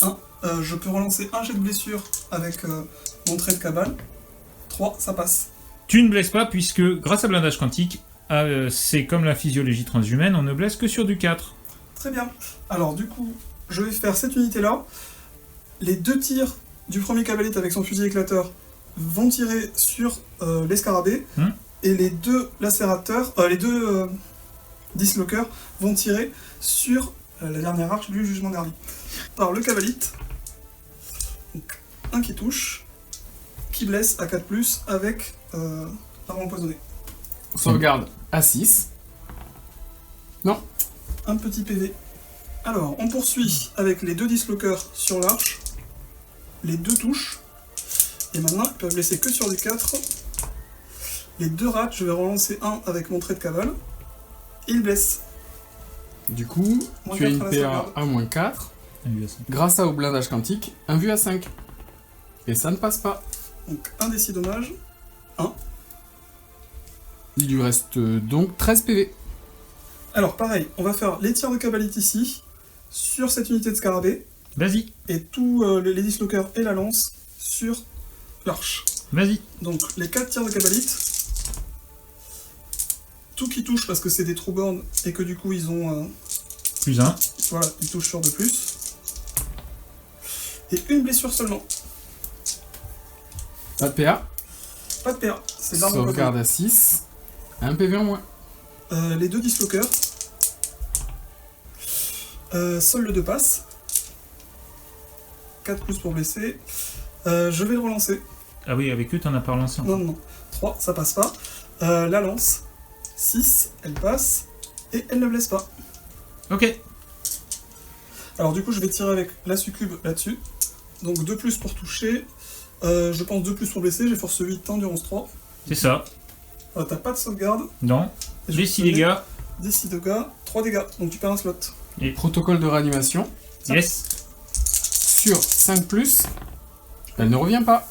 1. Je peux relancer un jet de blessure avec mon trait de cabale. 3, ça passe. Tu ne blesses pas puisque, grâce à blindage quantique, c'est comme la physiologie transhumaine, on ne blesse que sur du 4. Très bien. Alors du coup, je vais faire cette unité-là. Les 2 tirs du premier cabalite avec son fusil éclateur vont tirer sur les scarabées. Et les 2 lacérateurs, les 2 dislockers vont tirer sur la dernière arche du Jugement Dernier. Par le cabalite. Donc, un qui touche, qui blesse à 4+, avec l'arme empoisonnée. Sauvegarde à 6. Non. Un petit PV. Alors, on poursuit avec les 2 dislockers sur l'arche. Les 2 touches. Et maintenant, ils peuvent blesser que sur du 4. Les 2 rats, je vais relancer un avec mon trait de cabale. Il blesse. Du coup, tu as une PA à -4. Grâce au blindage quantique, un vue à 5. Et ça ne passe pas. Donc, un des 6 dommages. 1. Il lui reste donc 13 PV. Alors, pareil, on va faire les tirs de cabalite ici, sur cette unité de scarabée, Vas-y, et tous les dislockers et la lance sur l'arche. vas-y. Donc les 4 tirs de cabalite, tout qui touche parce que c'est des Trueborn et que du coup ils ont... Plus 1. voilà, ils touchent sur 2+. Et une blessure seulement. Pas de PA. Pas de PA, c'est l'arme de Sauvegarde à 6. Un PV en moins. les 2 dislockers. Solde de passe. 4 plus pour blesser. Je vais le relancer. Ah oui, avec eux, t'en as pas relancé. Non, non, non. 3, ça passe pas. La lance. 6, elle passe. Et elle ne blesse pas. Ok. Alors du coup, je vais tirer avec la succube là-dessus. Donc 2 plus pour toucher. Je pense 2 plus pour blesser. J'ai force 8, endurance 3. C'est ça. T'as pas de sauvegarde. Non. Et je Des vais 6 te donner dégâts. Des 6 dégâts. 3 dégâts. Donc tu perds un slot. Protocole de réanimation. Yes. Sur 5+, elle ne revient pas.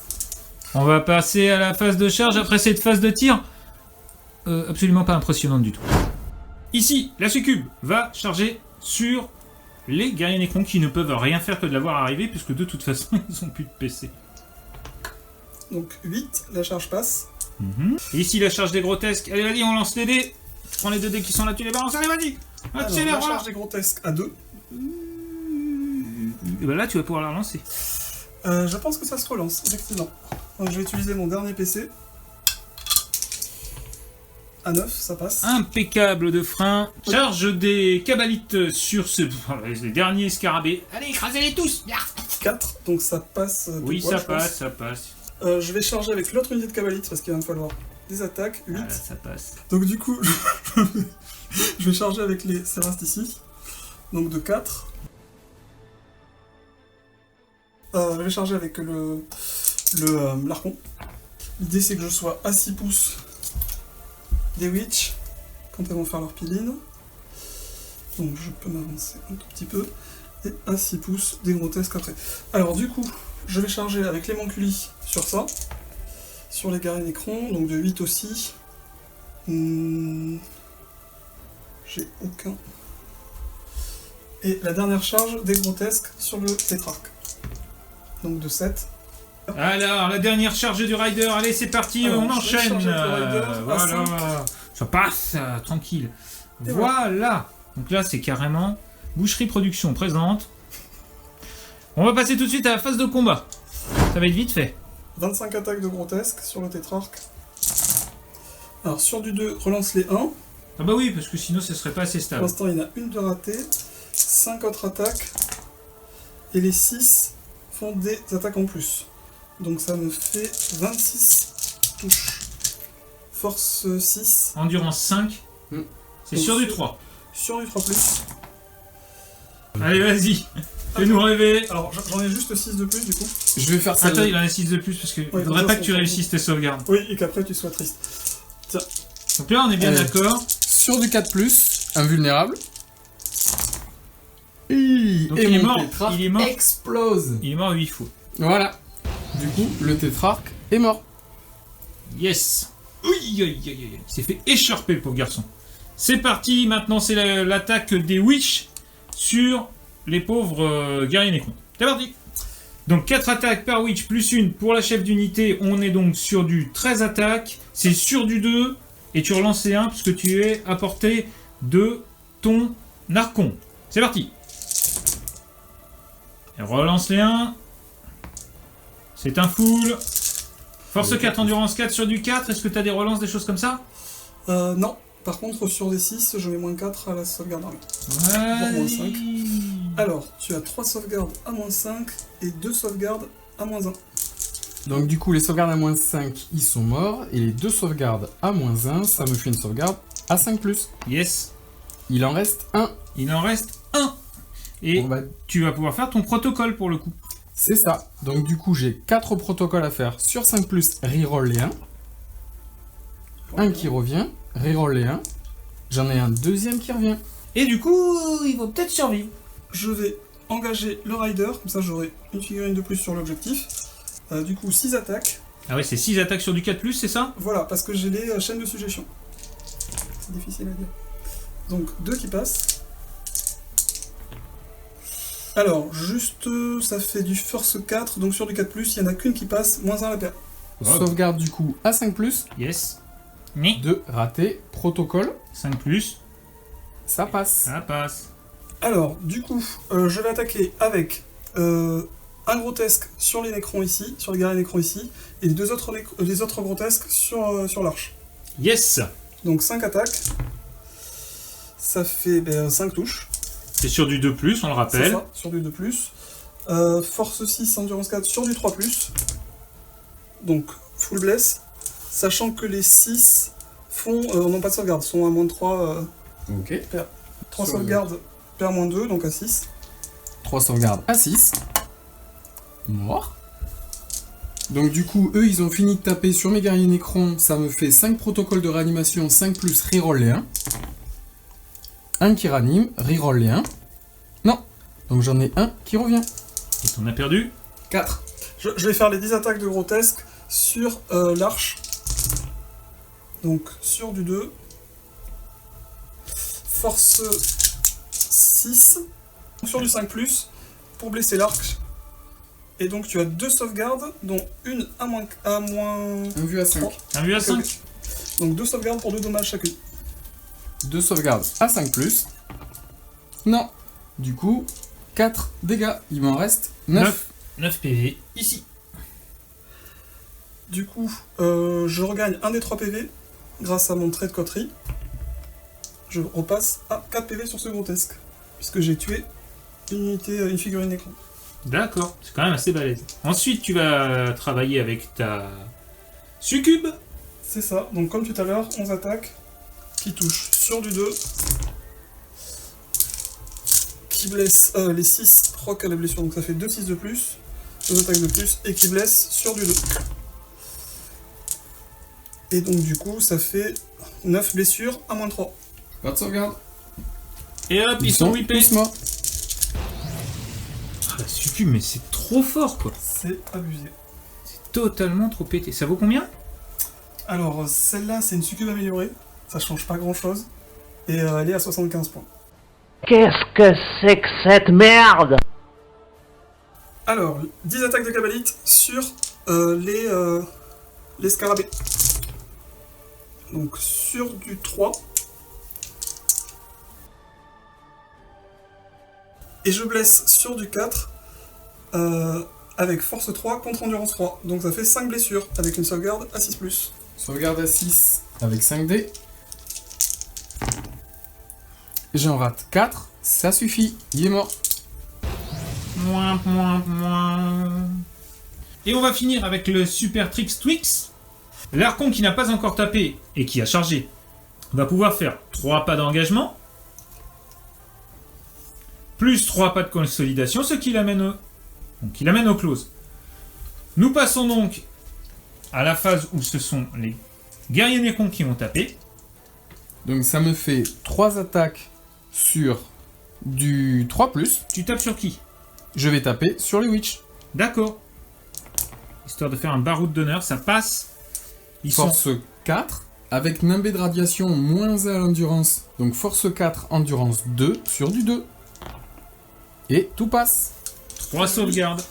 On va passer à la phase de charge après cette phase de tir. Absolument pas impressionnante du tout. Ici, la succube va charger sur les guerriers Necrons qui ne peuvent rien faire que de la voir arriver puisque de toute façon ils ont plus de PC. Donc 8, la charge passe. Et ici la charge des grotesques. Allez vas-y, on lance les dés. Tu prends les 2 dés qui sont là, tu les balances. Allez vas-y. Alors, Accélère, la voilà. charge des grotesques à 2. Et ben là tu vas pouvoir la relancer. Je pense que ça se relance, effectivement. Donc je vais utiliser mon dernier PC. À 9, ça passe. Impeccable de frein. Charge des cabalites sur les derniers scarabées. Allez, écrasez-les tous. 4, donc ça passe. Oui, poids, ça je pense. passe, ça passe. Je vais charger avec l'autre unité de cabalite parce qu'il va me falloir des attaques. 8. Ah, là, ça passe. Donc du coup, je vais charger avec les Sérast ici. Donc de 4. Je vais charger avec l'archon. L'idée c'est que je sois à 6 pouces des witch quand elles vont faire leur piline. Donc je peux m'avancer un tout petit peu. Et à 6 pouces des grotesques après. Alors du coup, je vais charger avec les manculis sur ça. Sur les guerriers Necrons, donc de 8 aussi. J'ai aucun. Et la dernière charge des grotesques sur le tétrarque. Donc de 7. Alors, la dernière charge du rider. Allez, c'est parti, Alors, on je vais enchaîne. charger avec le rider à Voilà. Ça passe, tranquille. Et Voilà. Donc là, c'est carrément boucherie production présente. On va passer tout de suite à la phase de combat. Ça va être vite fait. 25 attaques de grotesques sur le tétrarque. Alors sur du 2, relance les 1. Ah bah oui, parce que sinon, ça serait pas assez Pour stable. l'instant, il y en a une de ratée. 5 autres attaques. Et les 6 font des attaques en plus. Donc ça me fait 26 touches. Force 6. Endurance 5. C'est Donc sur du 3. Sur du 3+. Allez, vas-y. Fais-nous rêver. Alors j'en ai juste 6 de plus du coup. Je vais faire ça. Attends, il en a 6 de plus parce que Ouais, faudrait ça, pas ça, que tu ça, réussisses tes sauvegardes. Oui, et qu'après tu sois triste. Tiens. Donc là, on est bien Allez. d'accord. Sur du 4+, invulnérable. Donc il est mon mort. tétrarque Il est mort. explose. Il est mort 8 fois. Voilà. Du coup, le tétrarque est mort. Yes. Oui, il s'est fait écharper le pauvre garçon. C'est parti, maintenant c'est l'attaque des Witch sur les pauvres guerriers Necrons. C'est parti. Donc 4 attaques par Witch plus une pour la chef d'unité. On est donc sur du 13 attaques. C'est sur du 2. Et tu relances les 1 puisque tu es à portée de ton Archon. C'est parti. Et relance les 1. C'est un full. Force 4, endurance 4 sur du 4. Est-ce que tu as des relances, des choses comme ça? Non. Par contre, sur des 6, je mets moins 4 à la sauvegarde armée. moins 5. Alors, tu as 3 sauvegardes à moins 5 et 2 sauvegardes à moins 1. Donc du coup, les sauvegardes à moins 5, ils sont morts. Et les 2 sauvegardes à moins 1, ça me fait une sauvegarde à 5+. Yes. Il en reste 1. Il en reste 1. Et Bon, bah, tu vas pouvoir faire ton protocole pour le coup. c'est ça. Donc du coup, j'ai 4 protocoles à faire sur 5+, reroll les 1. Un qui revient, reroll les 1. J'en ai un deuxième qui revient. Et du coup, il va peut-être survivre. Je vais engager le rider, comme ça j'aurai une figurine de plus sur l'objectif. Du coup, 6 attaques. Ah ouais, c'est 6 attaques sur du 4+, c'est ça? Voilà, parce que j'ai les chaînes de suggestion. C'est difficile à dire. Donc, 2 qui passent. Alors, juste, ça fait du force 4, donc sur du 4+, il n'y en a qu'une qui passe, -1 à la paire. Sauvegarde du coup à 5+. Yes. Ni. 2 raté. Protocole. 5+. Ça passe. Ça passe. Alors, du coup, je vais attaquer avec un grotesque sur les nécrons ici, sur les guerriers nécrons ici, et les autres grotesques sur l'arche. Yes. Donc 5 attaques. Ça fait 5 touches. C'est sur du 2+, on le C'est rappelle. ça, sur du 2+. Force 6, endurance 4 sur du 3+. Donc, full bless. Sachant que les 6 n'ont pas de sauvegarde, sont à -3. Ok. 3 sauvegardes perd -2, donc à 6. 3 sauvegardes à 6. Mort. Donc du coup, eux, ils ont fini de taper sur mes guerriers nécrons. Ça me fait 5 protocoles de réanimation, 5 plus reroll les 1. Un qui ranime, reroll les 1. Non. Donc j'en ai un qui revient. Et t'en as perdu 4. Je vais faire les 10 attaques de grotesque sur l'arche. Donc sur du 2. Force 6. Sur du 5+, pour blesser l'arc. Et donc tu as 2 sauvegardes, dont une à moins... Un vu à 5. Un vu à 5. Donc 2 sauvegardes pour 2 dommages chacune. 2 sauvegardes à 5+. Non. Du coup, 4 dégâts. Il m'en reste 9. 9 PV, ici. Du coup, je regagne un des 3 PV grâce à mon trait de coterie. Je repasse à 4 PV sur ce grotesque, puisque j'ai tué une figurine nécron. D'accord, c'est quand même assez balèze. Ensuite, tu vas travailler avec ta succube. C'est ça, donc comme tout à l'heure, 11 attaques qui touchent sur du 2, qui blesse les 6 proc à la blessure, donc ça fait 2 6 de plus, 2 attaques de plus, et qui blesse sur du 2. Et donc du coup, ça fait 9 blessures à -3. Pas de sauvegarde. Et hop, ils sont whippés. tous morts. Ah, la succube, mais c'est trop fort, quoi. C'est abusé. C'est totalement trop pété. Ça vaut combien? Alors, celle-là, c'est une succube améliorée, ça change pas grand-chose, et elle est à 75 points. Qu'est-ce que c'est que cette merde? Alors, 10 attaques de cabalite sur les scarabées. Donc sur du 3. Et je blesse sur du 4 avec force 3 contre endurance 3. Donc ça fait 5 blessures avec une sauvegarde à 6+. Sauvegarde à 6 avec 5 dés. J'en rate 4. Ça suffit. Il est mort. Mouin, mouin, mouin. Et on va finir avec le Super Trix Twix. L'archon qui n'a pas encore tapé et qui a chargé va pouvoir faire 3 pas d'engagement, plus 3 pas de consolidation, ce qui l'amène au close. Nous passons donc à la phase où ce sont les guerriers nécrons qui vont taper. Donc ça me fait 3 attaques sur du 3+. Tu tapes sur qui? Je vais taper sur les witch. D'accord. Histoire de faire un baroud d'honneur, ça passe. Ils Force sont 4, avec nimbé de radiation moins à l'endurance. Donc force 4, endurance 2 sur du 2. Et tout passe. 3 sauvegardes.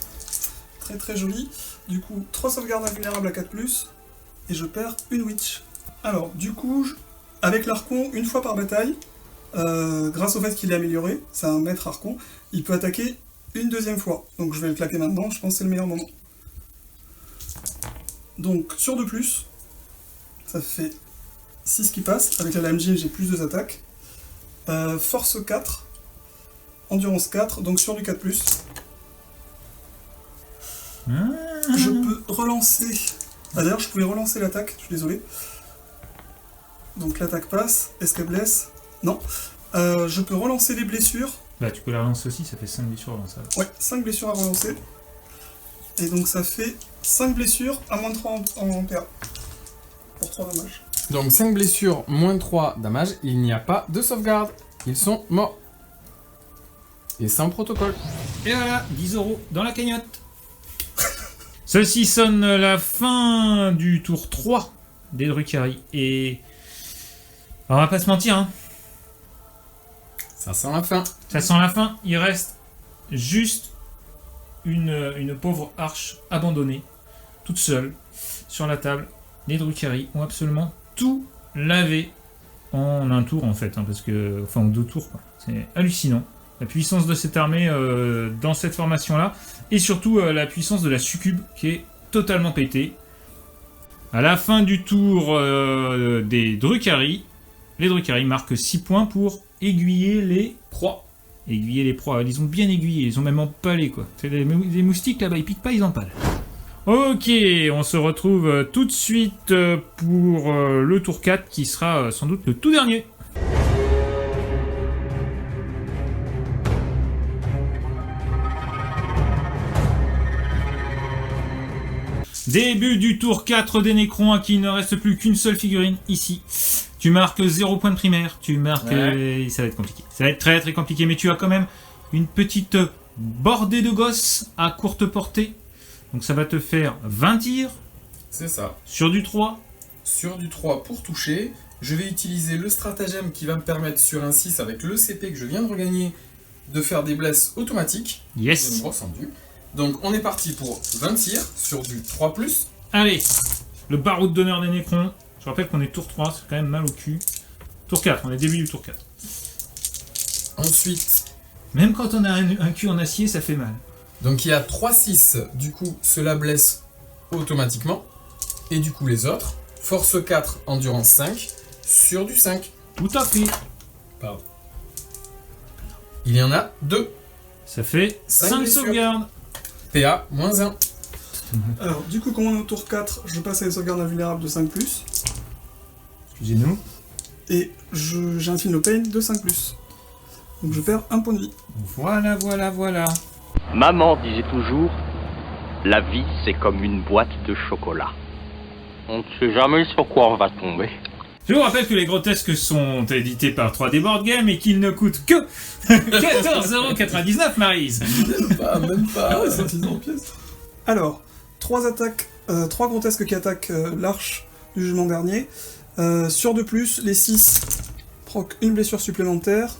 Très très joli. Du coup, 3 sauvegardes invulnérables à 4+, et je perds une witch. Alors, du coup, avec l'archon, une fois par bataille, grâce au fait qu'il est amélioré, c'est un maître archon, il peut attaquer une deuxième fois. Donc je vais le claquer maintenant, je pense que c'est le meilleur moment. Donc sur 2+, ça fait 6 qui passent. Avec la lame Jin, j'ai plus 2 attaques. Force 4, endurance 4, donc sur du 4+. Je peux relancer... Ah, d'ailleurs, je pouvais relancer l'attaque, je suis désolé. Donc l'attaque passe, est-ce qu'elle blesse? Non. Je peux relancer les blessures. Bah tu peux la relancer aussi, ça fait 5 blessures dans ça. Ouais, 5 blessures à relancer. Et donc ça fait 5 blessures à -3 en PA. Pour 3 dommages. Donc 5 blessures, moins 3 dommages. Il n'y a pas de sauvegarde. Ils sont morts. Et sans protocole. Et voilà, 10 € dans la cagnotte. Ceci sonne la fin du tour 3 des Drukhari. Et on va pas se mentir, hein. Ça sent la fin. Ça sent la fin. Il reste juste une pauvre arche abandonnée, toute seule, sur la table. Les Drukhari ont absolument tout lavé en un tour en fait, parce que, enfin en 2 tours quoi. C'est hallucinant. La puissance de cette armée dans cette formation-là, et surtout la puissance de la succube qui est totalement pétée. À la fin du tour des Drukhari, les Drukhari marquent 6 points pour aiguiller les proies. Aiguiller les proies, ils ont bien aiguillé, ils ont même empalé quoi. C'est les moustiques là-bas, ils piquent pas, ils empalent. Ok, on se retrouve tout de suite pour le tour 4 qui sera sans doute le tout dernier. Début du tour 4 des Nécrons, à qui il ne reste plus qu'une seule figurine, ici. Tu marques 0 point de primaire, tu marques... ça va être compliqué. Ça va être très très compliqué, mais tu as quand même une petite bordée de gosses à courte portée. Donc ça va te faire 20 tirs. C'est ça. Sur du 3. Sur du 3 pour toucher, je vais utiliser le stratagème qui va me permettre sur un 6 avec le CP que je viens de regagner de faire des blesses automatiques. Yes. Une grosse endue. Donc on est parti pour 20 tirs sur du 3+. Allez, le baroud d'honneur des Nécrons. Je rappelle qu'on est tour 3, c'est quand même mal au cul. Tour 4, on est début du tour 4. Ensuite... Même quand on a un cul en acier, ça fait mal. Donc il y a 3-6, du coup cela blesse automatiquement. Et du coup les autres, force 4, endurance 5, sur du 5. Tout à fait. Pardon. Il y en a 2. Ça fait 5 blessures. sauvegardes. PA, moins 1. Alors, du coup, comme on est au tour 4, je passe à les sauvegardes invulnérables de 5+. Excusez-nous. Et j'ai un Feel No Pain de 5+. Donc je perds 1 point de vie. Voilà, voilà, voilà. Maman disait toujours, la vie c'est comme une boîte de chocolat. On ne sait jamais sur quoi on va tomber. Je vous rappelle que les grotesques sont édités par 3D Board Game et qu'ils ne coûtent que 14,99 €, Maryse. Même pas. C'est 6 en pièces. Alors, 3 grotesques qui attaquent l'arche du jugement dernier. Sur de plus, les 6 proc une blessure supplémentaire.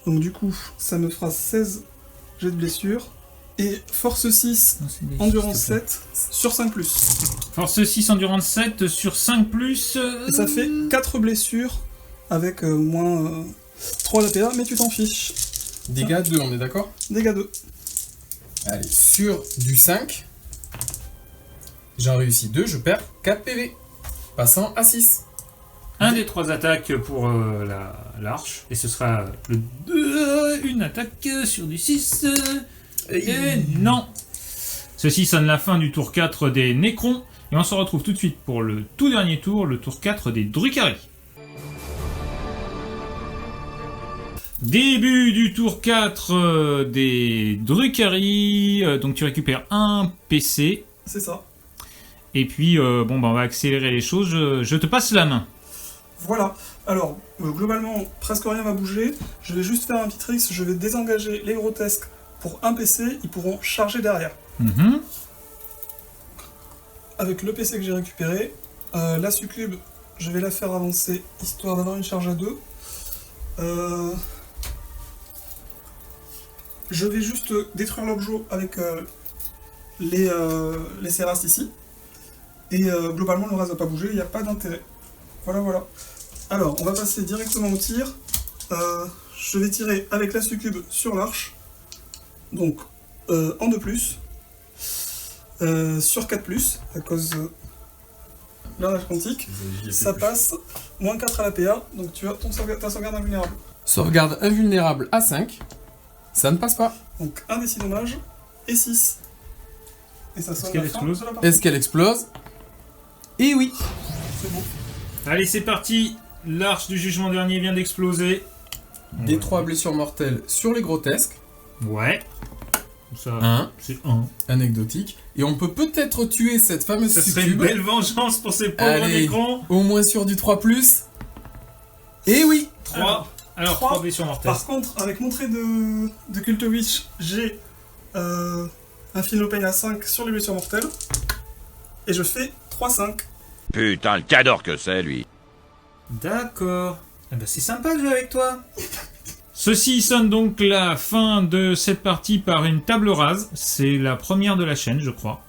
Donc du coup, ça me fera 16 jets de blessure. Et force 6, endurance 7, sur 5+. Force 6, endurance 7, sur 5+. Et ça fait 4 blessures avec moins 3 d'APA, mais tu t'en fiches. Dégâts 2, on est d'accord? Dégâts 2. Allez, sur du 5, j'en réussis 2, je perds 4 PV. Passant à 6. Un des 3 attaques pour l'arche. Et ce sera une attaque sur du 6. Et non. Ceci sonne la fin du tour 4 des Nécrons. Et on se retrouve tout de suite pour le tout dernier tour, le tour 4 des Drukhari. Début du tour 4 des Drukhari. Donc tu récupères un PC. C'est ça. Et puis, on va accélérer les choses. Je te passe la main. Voilà. Alors, globalement, presque rien va bouger. Je vais juste faire un petit trick. Je vais désengager les grotesques pour un PC. Ils pourront charger derrière. Avec le PC que j'ai récupéré, la succube, je vais la faire avancer, histoire d'avoir une charge à 2. Je vais juste détruire l'objet avec les Céras ici. Et globalement, le reste va pas bouger, il n'y a pas d'intérêt. Voilà, voilà. Alors, on va passer directement au tir. Je vais tirer avec la succube sur l'arche. Donc, en 2+. Sur 4+, à cause de la rage quantique. Ça passe, moins 4 à la PA, donc tu as ta sauvegarde invulnérable. Sauvegarde invulnérable à 5. Ça ne passe pas. Donc 1 des 6 dommages, et 6. Et ça sonne la fin de la partie. Est-ce qu'elle explose? Et oui. C'est bon. Allez, c'est parti. L'arche du jugement dernier vient d'exploser. Des 3 blessures mortelles sur les grotesques. Ouais. Ça, 1. c'est 1. Anecdotique. Et on peut peut-être tuer cette fameuse Ça serait une succube. belle vengeance pour ces pauvres Nécrons. Au moins sur du 3+. Et oui. 3. Alors, 3 blessures mortelles. Par contre, avec mon trait de Cult Witch, j'ai un Feel No Pain à 5 sur les blessures mortelles. Et je fais 3-5. Putain, le cador que c'est, lui. D'accord. Eh ben, c'est sympa de jouer avec toi. Ceci sonne donc la fin de cette partie par une table rase. C'est la première de la chaîne, je crois.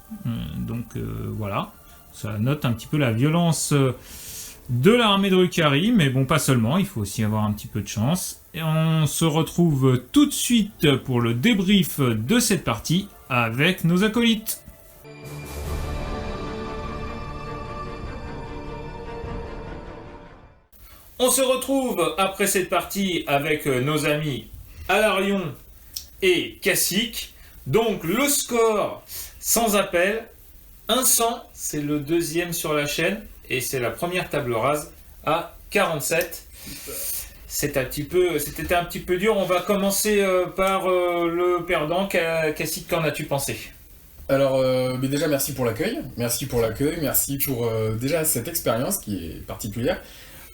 Voilà. Ça note un petit peu la violence de l'armée de Drukhari, mais bon, pas seulement. Il faut aussi avoir un petit peu de chance. Et on se retrouve tout de suite pour le débrief de cette partie avec nos acolytes. On se retrouve après cette partie avec nos amis Alarion et Cacique. Donc le score sans appel, 100, c'est le deuxième sur la chaîne et c'est la première table rase à 47. C'était un petit peu dur. On va commencer par le perdant. Cacique, qu'en as-tu pensé ? Alors, mais déjà, merci pour l'accueil. Merci pour déjà cette expérience qui est particulière.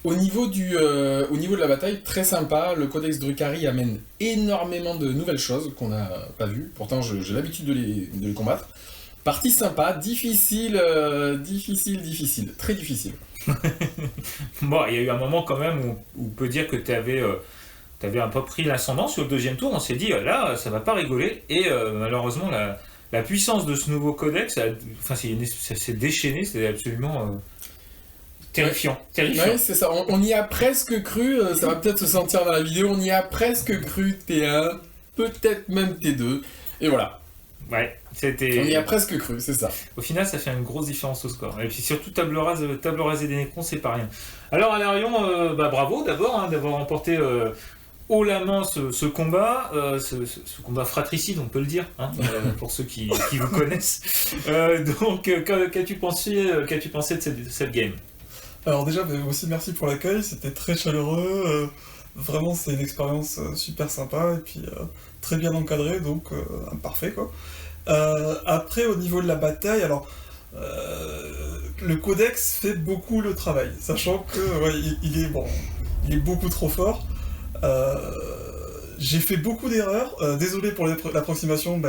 Au niveau de la bataille, très sympa. Le Codex Drukhari amène énormément de nouvelles choses qu'on n'a pas vues. Pourtant, j'ai l'habitude de les combattre. Partie sympa, difficile, très difficile. Bon, il y a eu un moment quand même où on peut dire que tu avais un peu pris l'ascendant sur le deuxième tour. On s'est dit, là, ça va pas rigoler. Et malheureusement, la puissance de ce nouveau codex, ça s'est déchaîné. C'était absolument terrifiant. Oui, c'est ça. On y a presque cru. Ça va peut-être se sentir dans la vidéo. On y a presque cru T1, peut-être même T2. Et voilà. Ouais, on y a presque cru, c'est ça. Au final, ça fait une grosse différence au score. Et puis surtout, table rasée des Nécrons, c'est pas rien. Alors, Alarion, bravo d'abord d'avoir remporté haut la main ce combat, ce combat fratricide, on peut le dire, pour ceux qui vous connaissent. Qu'as-tu pensé de cette game ? Alors déjà, aussi merci pour l'accueil, c'était très chaleureux. Vraiment, c'est une expérience super sympa et puis très bien encadrée, donc parfait quoi. Après, au niveau de la bataille, alors le codex fait beaucoup le travail, sachant que il est beaucoup trop fort. J'ai fait beaucoup d'erreurs. Désolé pour l'approximation,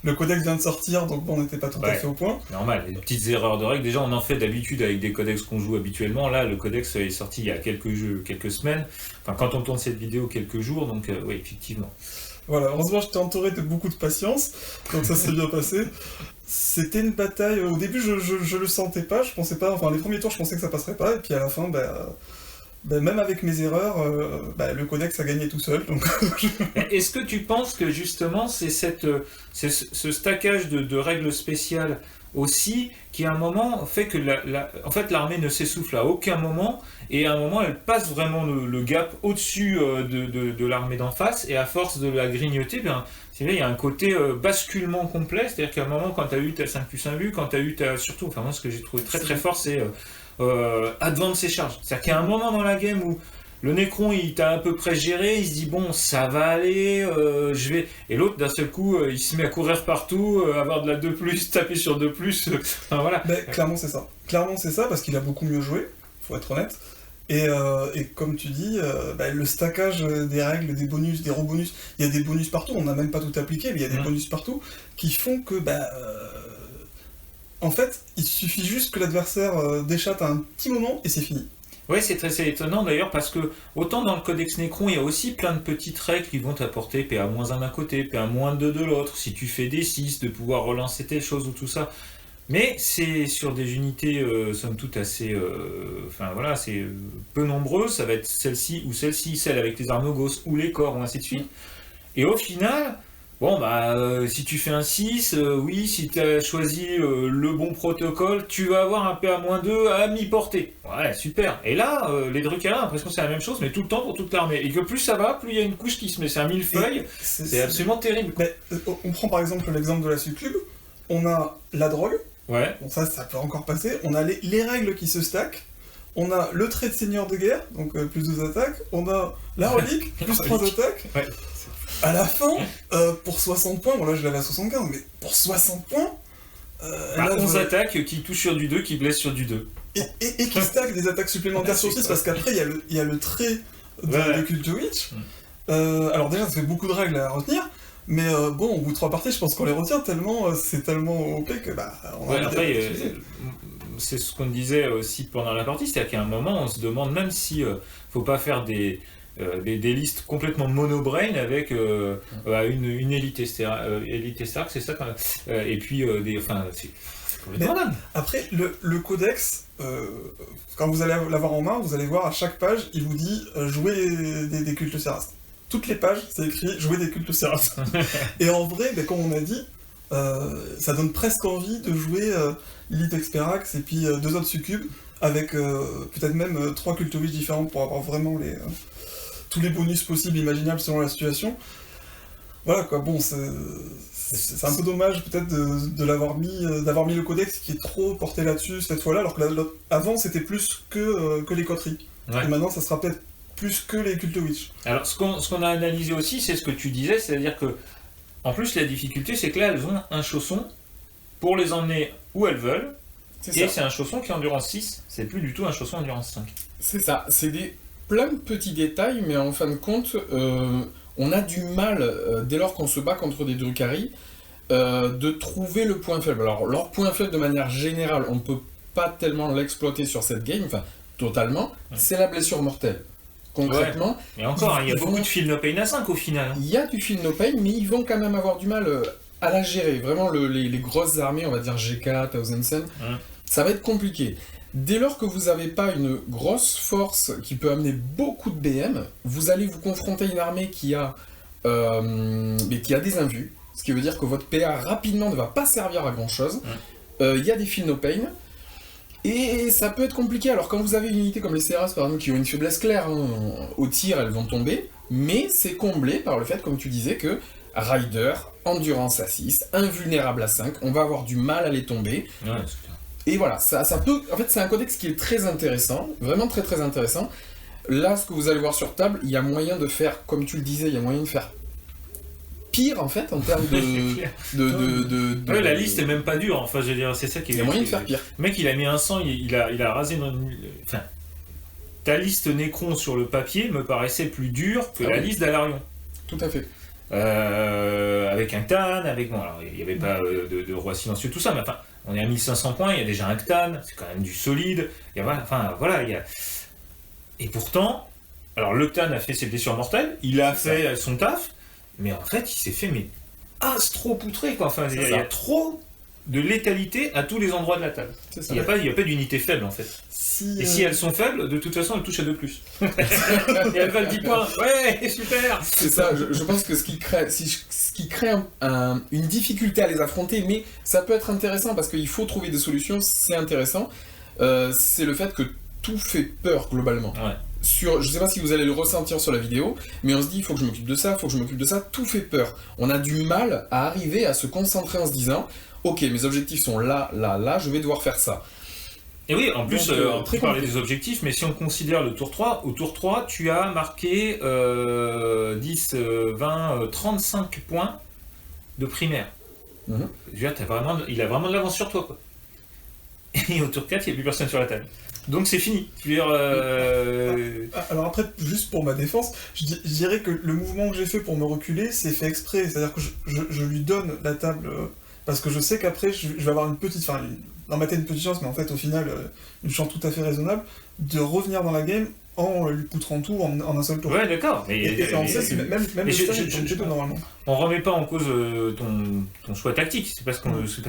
le codex vient de sortir, donc on n'était pas tout à fait au point. Normal, les petites erreurs de règles. Déjà, on en fait d'habitude avec des codex qu'on joue habituellement. Là, le codex est sorti il y a quelques semaines. Enfin, quand on tourne cette vidéo, quelques jours. Donc, oui, effectivement. Voilà, heureusement, j'étais entouré de beaucoup de patience, donc ça s'est bien passé. C'était une bataille. Au début, je le sentais pas. Je pensais pas. Enfin, les premiers tours, je pensais que ça passerait pas. Et puis à la fin, même avec mes erreurs, le codex a gagné tout seul. Donc Est-ce que tu penses que justement c'est ce stackage de règles spéciales aussi qui à un moment fait que en fait l'armée ne s'essouffle à aucun moment et à un moment elle passe vraiment le gap au-dessus de l'armée d'en face et à force de la grignoter, c'est vrai, il y a un côté basculement complet, c'est-à-dire qu'à un moment quand tu as eu ta 5+1 vue, quand tu as eu surtout, enfin moi ce que j'ai trouvé très très fort c'est advance et charge. C'est-à-dire qu'il y a un moment dans la game où le Nécron il t'a à peu près géré, il se dit bon ça va aller, je vais. Et l'autre d'un seul coup il se met à courir partout, avoir de la 2+, taper sur 2+, enfin voilà. Clairement c'est ça. Clairement c'est ça parce qu'il a beaucoup mieux joué, faut être honnête. Et comme tu dis, le stackage des règles, des bonus, des rebonus, il y a des bonus partout, on n'a même pas tout appliqué, mais il y a des bonus partout qui font que en fait, il suffit juste que l'adversaire déchatte à un petit moment et c'est fini. Oui, c'est très étonnant d'ailleurs parce que autant dans le Codex Nécron, il y a aussi plein de petites règles qui vont t'apporter PA-1 d'un côté, PA-2 de l'autre, si tu fais des 6, de pouvoir relancer telle chose ou tout ça. Mais c'est sur des unités, somme toute, assez... c'est peu nombreux, ça va être celle-ci ou celle-ci, celle avec les armogos ou les corps, ou ainsi de suite. Et au final... Bon, si tu fais un 6, oui, si tu as choisi le bon protocole, tu vas avoir un PA-2 à mi-portée. Ouais, super. Et là, les Drukhari, j'ai l'impression que c'est la même chose, mais tout le temps pour toute l'armée. Et que plus ça va, plus il y a une couche qui se met. C'est un millefeuille, c'est absolument terrible. On prend par exemple l'exemple de la Succube, on a la drogue, ouais. Bon ça peut encore passer, on a les règles qui se stackent, on a le trait de seigneur de guerre, donc plus 12 attaques, on a la relique, plus 3 attaques. Ouais. À la fin, pour 60 points, bon là je l'avais à 75, mais pour 60 points... 11 attaques qui touchent sur du 2, qui blessent sur du 2. Et qui stack des attaques supplémentaires sur 6, parce qu'après il y a le trait de Cult Witch. Alors déjà ça fait beaucoup de règles à retenir, mais au bout de 3 parties je pense qu'on les retient tellement, c'est tellement OP que on a après, c'est ce qu'on disait aussi pendant la partie, c'est-à-dire qu'à un moment on se demande même si faut pas faire des des listes complètement mono-brain avec une élite Stark, c'est ça quand même. Et puis c'est complètement dingue. Après, le codex, quand vous allez l'avoir en main, vous allez voir à chaque page, il vous dit jouer des cultes Sérastes. Toutes les pages, c'est écrit jouer des cultes Sérastes. Et en vrai, comme on a dit, ça donne presque envie de jouer Lilith Experax et puis 2 autres succubes avec peut-être même 3 cultes witch différents pour avoir vraiment tous les bonus possibles imaginables selon la situation. Voilà quoi, bon, c'est un peu dommage peut-être d'avoir mis le codex qui est trop porté là-dessus cette fois-là, alors que avant c'était plus que les coteries. Ouais. Et maintenant ça sera peut-être plus que les cultes witch. Alors ce qu'on a analysé aussi, c'est ce que tu disais, c'est-à-dire que en plus la difficulté c'est que là elles ont un chausson pour les emmener où elles veulent, et c'est un chausson qui est endurance 6, c'est plus du tout un chausson endurance 5. C'est ça, c'est plein de petits détails, mais en fin de compte, on a du mal, dès lors qu'on se bat contre des Drukhari, de trouver le point faible. Alors, leur point faible, de manière générale, on ne peut pas tellement l'exploiter sur cette game, enfin, totalement, c'est la blessure mortelle. Concrètement... Ouais. Et encore, il y a beaucoup de feel no pain à 5 au final. Il y a du feel no pain, mais ils vont quand même avoir du mal à la gérer. Vraiment, les grosses armées, on va dire GK, Thousand Sun, ça va être compliqué. Dès lors que vous n'avez pas une grosse force qui peut amener beaucoup de BM, vous allez vous confronter à une armée qui a des invus, ce qui veut dire que votre PA rapidement ne va pas servir à grand chose. Il y a des feel no pain, et ça peut être compliqué. Alors quand vous avez une unité comme les Seras par exemple qui ont une faiblesse claire, au tir elles vont tomber, mais c'est comblé par le fait, comme tu disais, que Rider, endurance à 6, invulnérable à 5, on va avoir du mal à les tomber. Ouais, et voilà, ça peut... En fait, c'est un codex qui est très intéressant, vraiment très très intéressant. Là, ce que vous allez voir sur table, il y a moyen de faire, comme tu le disais, il y a moyen de faire pire, en fait, en termes de... Ouais, la liste est même pas dure, enfin, je veux dire, c'est ça qui est... Il y a moyen de faire pire. Le mec, il a mis un sang, il a rasé... Enfin, ta liste Necron sur le papier me paraissait plus dure que la liste d'Alarion. Tout à fait. Avec un Ktan, avec... Bon, alors, il n'y avait pas de roi silencieux, tout ça, mais enfin... On est à 1500 points, il y a déjà un Ktan, c'est quand même du solide. Et pourtant, alors le Ktan a fait ses blessures mortelles, il a fait son taf, mais en fait, il s'est fait trop poutré, quoi. Enfin, il y a trop de létalité à tous les endroits de la table. Il n'y a pas d'unité faible, en fait. Et si elles sont faibles, de toute façon, elles touchent à 2+. Et elles valent 10 points. Ouais, super. C'est ça, je pense que ce qui crée une difficulté à les affronter, mais ça peut être intéressant parce qu'il faut trouver des solutions, c'est intéressant, c'est le fait que tout fait peur globalement. Ouais. Je sais pas si vous allez le ressentir sur la vidéo, mais on se dit il faut que je m'occupe de ça, tout fait peur. On a du mal à arriver à se concentrer en se disant ok, mes objectifs sont là, je vais devoir faire ça. Et oui, en plus, on parlait des objectifs, mais si on considère le tour 3, au tour 3, tu as marqué 10, 20, 35 points de primaire. Je veux dire, il a vraiment de l'avance sur toi, quoi. Et au tour 4, il n'y a plus personne sur la table. Donc c'est fini. Je veux dire, Alors après, juste pour ma défense, je dirais que le mouvement que j'ai fait pour me reculer, c'est fait exprès. C'est-à-dire que je lui donne la table... parce que je sais qu'après, je vais avoir une petite... Enfin, dans ma tête, une petite chance, mais en fait, au final, une chance tout à fait raisonnable, de revenir dans la game en lui poutrant tout en un seul tour. Ouais, d'accord. Même le stade est tout normalement. On remet pas en cause ton choix tactique, c'est pas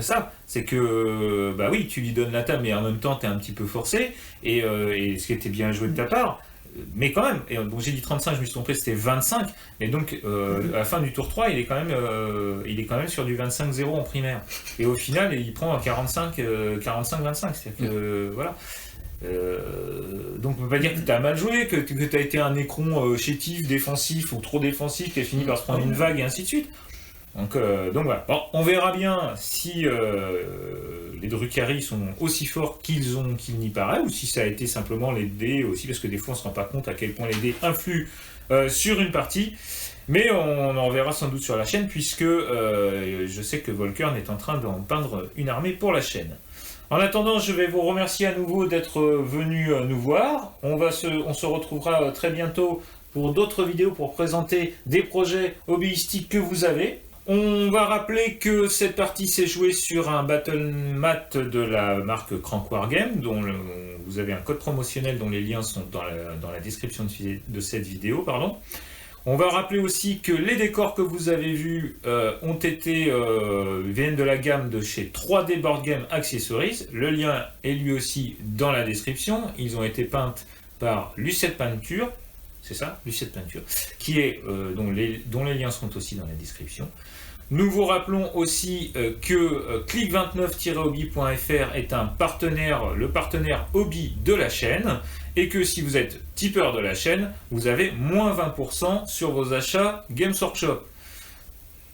ça. C'est que, bah oui, tu lui donnes la table, mais en même temps, t'es un petit peu forcé, et ce qui était bien joué de ta part, mais quand même, et donc j'ai dit 35, je me suis trompé, c'était 25, et donc à la fin du tour 3, il est quand même sur du 25-0 en primaire. Et au final, il prend un 45-25, c'est-à-dire que, voilà. Donc on peut pas dire que t'as mal joué, que t'as été un Necron chétif, défensif, ou trop défensif, qui a fini par se prendre une vague, et ainsi de suite. Donc voilà. Bon, on verra bien si les Drukhari sont aussi forts qu'il n'y paraît, ou si ça a été simplement les dés aussi, parce que des fois on se rend pas compte à quel point les dés influent sur une partie. Mais on en verra sans doute sur la chaîne, puisque je sais que Volkern est en train d'en peindre une armée pour la chaîne. En attendant, je vais vous remercier à nouveau d'être venu nous voir. On se retrouvera très bientôt pour d'autres vidéos pour présenter des projets hobbyistiques que vous avez. On va rappeler que cette partie s'est jouée sur un battle mat de la marque Crank Wargame, dont vous vous avez un code promotionnel dont les liens sont dans la description de cette vidéo. On va rappeler aussi que les décors que vous avez vus viennent de la gamme de chez 3D Board Game Accessories. Le lien est lui aussi dans la description. Ils ont été peints par Lucette Peinture, c'est ça, Lucette Peinture, dont les liens sont aussi dans la description. Nous vous rappelons aussi que click29-hobby.fr est le partenaire hobby de la chaîne, et que si vous êtes tipeur de la chaîne, vous avez moins 20% sur vos achats Games Workshop.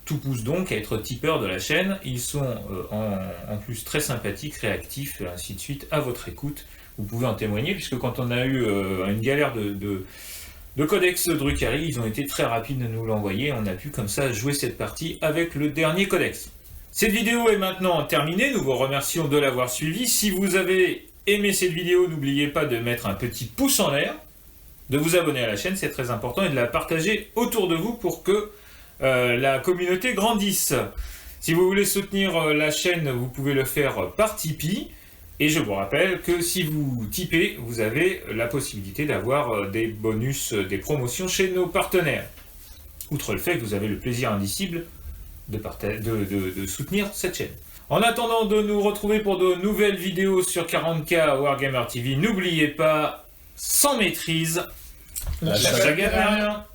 Tout pousse donc à être tipeur de la chaîne. Ils sont en plus très sympathiques, réactifs, et ainsi de suite, à votre écoute. Vous pouvez en témoigner, puisque quand on a eu une galère de codex Drukhari, ils ont été très rapides de nous l'envoyer. On a pu comme ça jouer cette partie avec le dernier codex. Cette vidéo est maintenant terminée. Nous vous remercions de l'avoir suivi. Si vous avez aimé cette vidéo, n'oubliez pas de mettre un petit pouce en l'air, de vous abonner à la chaîne, c'est très important, et de la partager autour de vous pour que la communauté grandisse. Si vous voulez soutenir la chaîne, vous pouvez le faire par Tipeee. Et je vous rappelle que si vous tipez, vous avez la possibilité d'avoir des bonus, des promotions chez nos partenaires. Outre le fait que vous avez le plaisir indicible de soutenir cette chaîne. En attendant de nous retrouver pour de nouvelles vidéos sur 40K Wargamer TV, n'oubliez pas, sans maîtrise, la saga n'a rien.